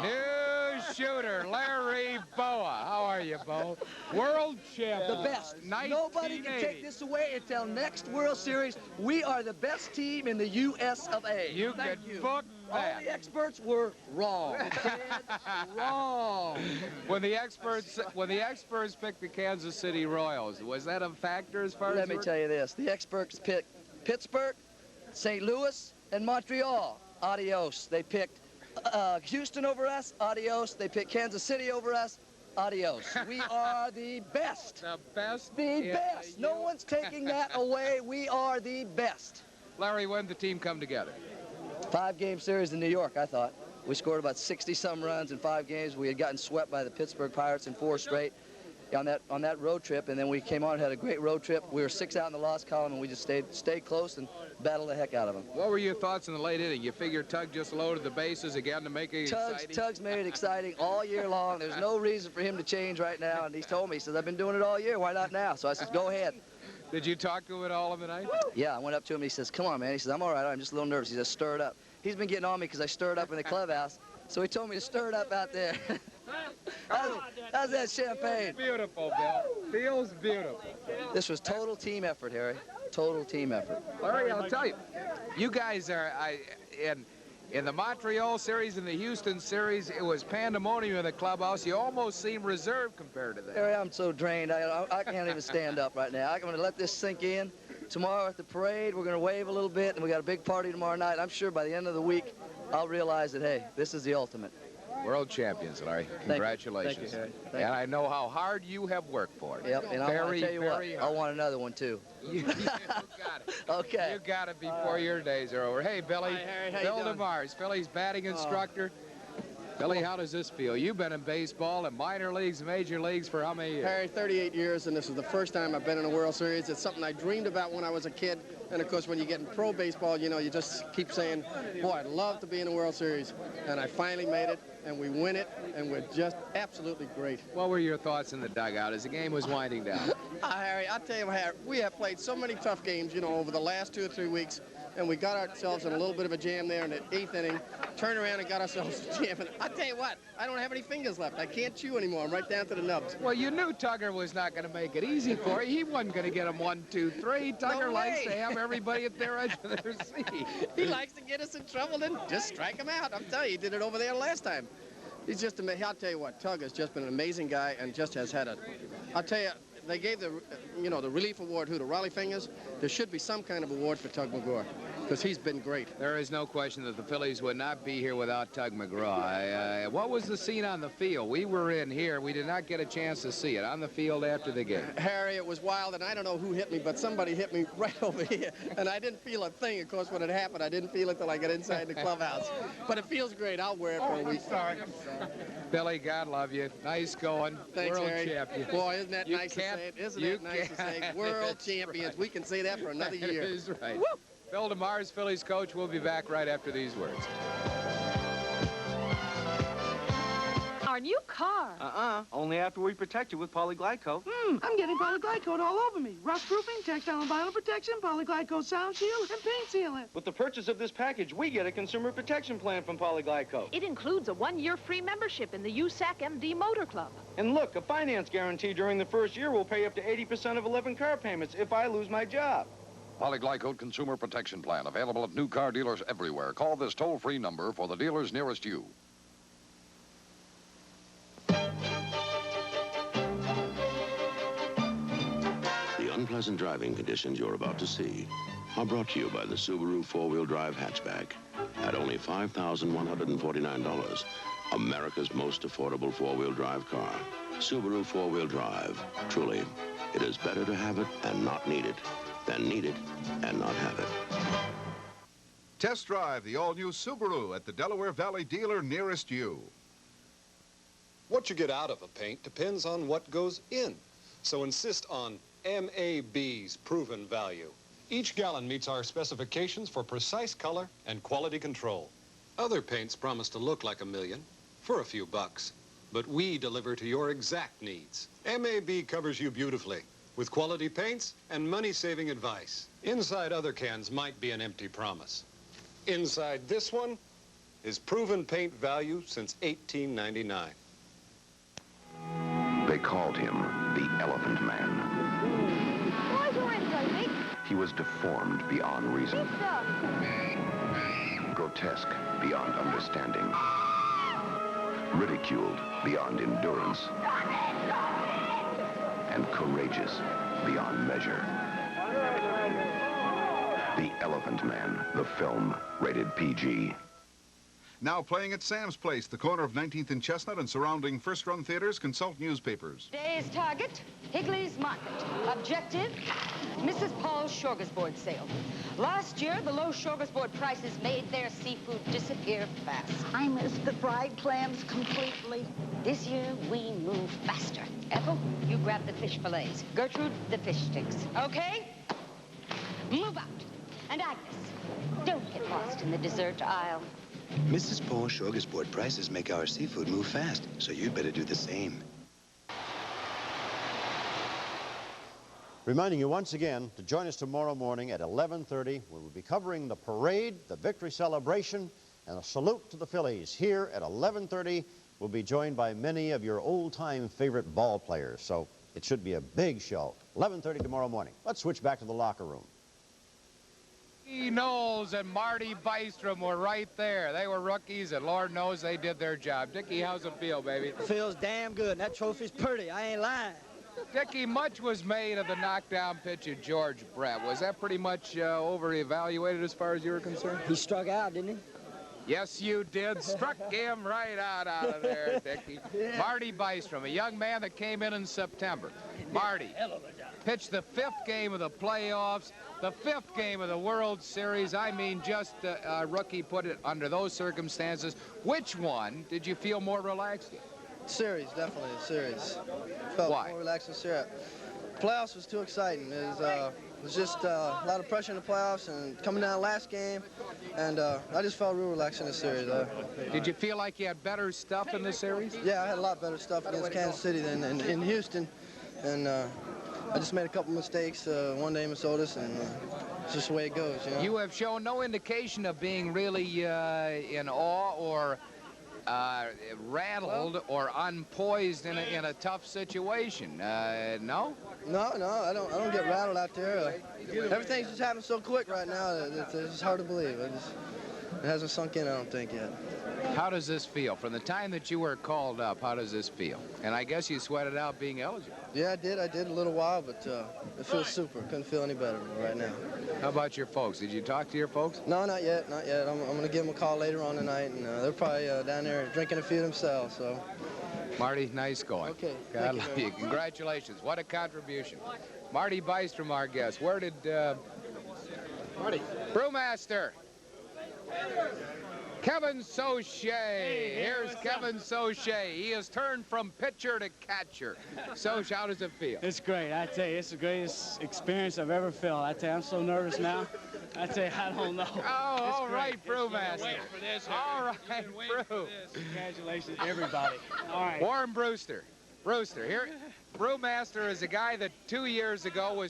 New shooter, Larry Boa. How are you, Bo? World champ. The best. Nobody can take this away until next World Series. We are the best team in the U.S. of A. You can book that. All the experts were wrong. Wrong. When the experts picked the Kansas City Royals, was that a factor as far as? Let me tell you this: the experts picked Pittsburgh, St. Louis, and Montreal. Adios. They picked Houston over us. Adios. They picked Kansas City over us. Adios. We are the best. The best? The best. No one's taking that away. We are the best. Larry, when did the team come together? 5-game series in New York, I thought. We scored about 60-some runs in 5 games. We had gotten swept by the Pittsburgh Pirates in 4 straight on that road trip, and then we came on and had a great road trip. We were 6 out in the loss column, and we just stayed close and battled the heck out of them. What were your thoughts in the late inning? You figure Tug just loaded the bases again to make it exciting? Tug's made it exciting all year long. There's no reason for him to change right now, and he's told me, he says, I've been doing it all year. Why not now? So I said, go ahead. Did you talk to him at all in the night? Yeah, I went up to him, and he says, come on, man. He says, I'm all right. I'm just a little nervous. He says, stir it up. He's been getting on me because I stirred up in the clubhouse, so he told me to stir it up out there. How's that champagne? Feels beautiful, Bill. Feels beautiful. This was total team effort, Harry. Total team effort. Larry, I'll tell you, you guys are, and In the Montreal series and the Houston series, it was pandemonium in the clubhouse. You almost seem reserved compared to that. Harry, I'm so drained. I can't even stand up right now. I'm going to let this sink in. Tomorrow at the parade, we're going to wave a little bit, and we got a big party tomorrow night. I'm sure by the end of the week, I'll realize that, hey, this is the ultimate. World champions, Larry. Congratulations. Thank you, Harry. Thank you. And I know how hard you have worked for it. Yep, and I tell you what, I want another one, too. You got it. Okay. You got it before your days are over. Hey, Billy. Hi, Harry. How Bill you doing? DeMars, Philly's batting instructor. Billy, how does this feel? You've been in baseball in minor leagues, major leagues for how many years? Harry, 38 years, and this is the first time I've been in a World Series. It's something I dreamed about when I was a kid. And, of course, when you get in pro baseball, you know, you just keep saying, boy, I'd love to be in a World Series. And I finally made it, and we win it, and we're just absolutely great. What were your thoughts in the dugout as the game was winding down? Harry, I'll tell you, Harry, we have played so many tough games, you know, over the last 2 or 3 weeks. And we got ourselves in a little bit of a jam there in the 8th inning, turned around and got ourselves a jam. And I tell you what, I don't have any fingers left. I can't chew anymore. I'm right down to the nubs. Well, you knew Tugger was not going to make it easy for you. He wasn't going to get him 1, 2, 3. Tugger likes to have everybody at their edge of their seat. He likes to get us in trouble, then just strike him out. I'm telling you, he did it over there last time. He's just amazing. I'll tell you what, Tug has just been an amazing guy and just has had a, I'll tell you, they gave the, you know, the relief award to Raleigh Fingers. There should be some kind of award for Tug McGraw, because he's been great. There is no question that the Phillies would not be here without Tug McGraw. What was the scene on the field? We were in here. We did not get a chance to see it on the field after the game. Harry, it was wild, and I don't know who hit me, but somebody hit me right over here, and I didn't feel a thing. Of course, when it happened, I didn't feel it till I got inside the clubhouse. But it feels great. I'll wear it for a week. Sorry. Billy, God love you. Nice going. Thanks, World Harry. champion. Boy, isn't that You nice to can't- say it? Isn't you that nice to say? can't- World That's champions. right. We can say that for another year. That is right. Woo! Bill DeMars, Phillies coach, will be back right after these words. Our new car. Only after we protect you with Polyglyco. I'm getting Polyglycol all over me. Rust proofing, textile and vinyl protection, Polyglycol sound shield, and paint sealant. With the purchase of this package, we get a consumer protection plan from Polyglyco. It includes a 1-year free membership in the USAC MD Motor Club. And look, a finance guarantee during the first year will pay up to 80% of 11 car payments if I lose my job. Polyglycol Consumer Protection Plan, available at new car dealers everywhere. Call this toll-free number for the dealers nearest you. The unpleasant driving conditions you're about to see are brought to you by the Subaru four-wheel drive hatchback at only $5,149. America's most affordable four-wheel drive car. Subaru four-wheel drive. Truly, it is better to have it and not need it than need it and not have it. Test drive the all-new Subaru at the Delaware Valley dealer nearest you. What you get out of a paint depends on what goes in. So insist on MAB's proven value. Each gallon meets our specifications for precise color and quality control. Other paints promise to look like $1 million for a few bucks, but we deliver to your exact needs. MAB covers you beautifully with quality paints and money-saving advice. Inside other cans might be an empty promise. Inside this one is proven paint value since 1899. They called him the Elephant Man. He was deformed beyond reason, grotesque beyond understanding, ridiculed beyond endurance, and courageous beyond measure. The Elephant Man, the film, rated PG. Now playing at Sam's Place, the corner of 19th and Chestnut and surrounding first-run theaters. Consult newspapers. Today's target, Higley's Market. Objective, Mrs. Paul's Smorgasbord sale. Last year, the low smorgasbord prices made their seafood disappear fast. I missed the fried clams completely. This year, we move faster. Ethel, you grab the fish fillets. Gertrude, the fish sticks. Okay? Move out. And Agnes, don't get lost in the dessert aisle. Mrs. Paul's smorgasbord prices make our seafood move fast, so you'd better do the same. Reminding you once again to join us tomorrow morning at 11:30. We will be covering the parade, the victory celebration, and a salute to the Phillies. Here at 11:30, we'll be joined by many of your old-time favorite ball players. So it should be a big show. 11:30 tomorrow morning. Let's switch back to the locker room. Knowles and Marty Bystrom were right there. They were rookies, and Lord knows they did their job. Dickie, how's it feel, baby? Feels damn good. That trophy's pretty. I ain't lying. Dickie, much was made of the knockdown pitch of George Brett. Was that pretty much over-evaluated as far as you were concerned? He struck out, didn't he? Yes, you did. Struck him right out of there, Dickie. Marty Bystrom, a young man that came in September. Marty pitched the 5th game of the playoffs, the 5th game of the World Series. I mean, just a rookie put it under those circumstances. Which one did you feel more relaxed in? Series, definitely, series. Felt Why? more relaxed in series. Playoffs was too exciting. It was just a lot of pressure in the playoffs and coming down last game, and I just felt real relaxed in the series. Did you feel like you had better stuff in the series? Yeah, I had a lot better stuff against Kansas City than in Houston, and I just made a couple mistakes one day in Minnesota, and it's just the way it goes. You know? You have shown no indication of being really in awe or rattled or unpoised in a tough situation. No? No, I don't get rattled out there. Everything's just happening so quick right now that it's hard to believe. It hasn't sunk in, I don't think, yet. How does this feel? From the time that you were called up, how does this feel? And I guess you sweated out being eligible. Yeah, I did a little while, but it feels super. Couldn't feel any better right now. How about your folks? Did you talk to your folks? No, not yet. I'm going to give them a call later on tonight, and they're probably down there drinking a few themselves, so. Marty, nice going. Okay. God love you. Congratulations. What a contribution. Marty Bystrom, our guest. Where did Marty? Brewmaster. Kevin Sauché. Here's Kevin Sauché. He has turned from pitcher to catcher. Sauché, how does it feel? It's great. I tell you, it's the greatest experience I've ever felt. I tell you, I'm so nervous now. I tell you, I don't know. Oh, all right, Brewmaster. All right, Brew. Congratulations, everybody. All right. Warren Brewster. Here, Brewmaster is a guy that 2 years ago was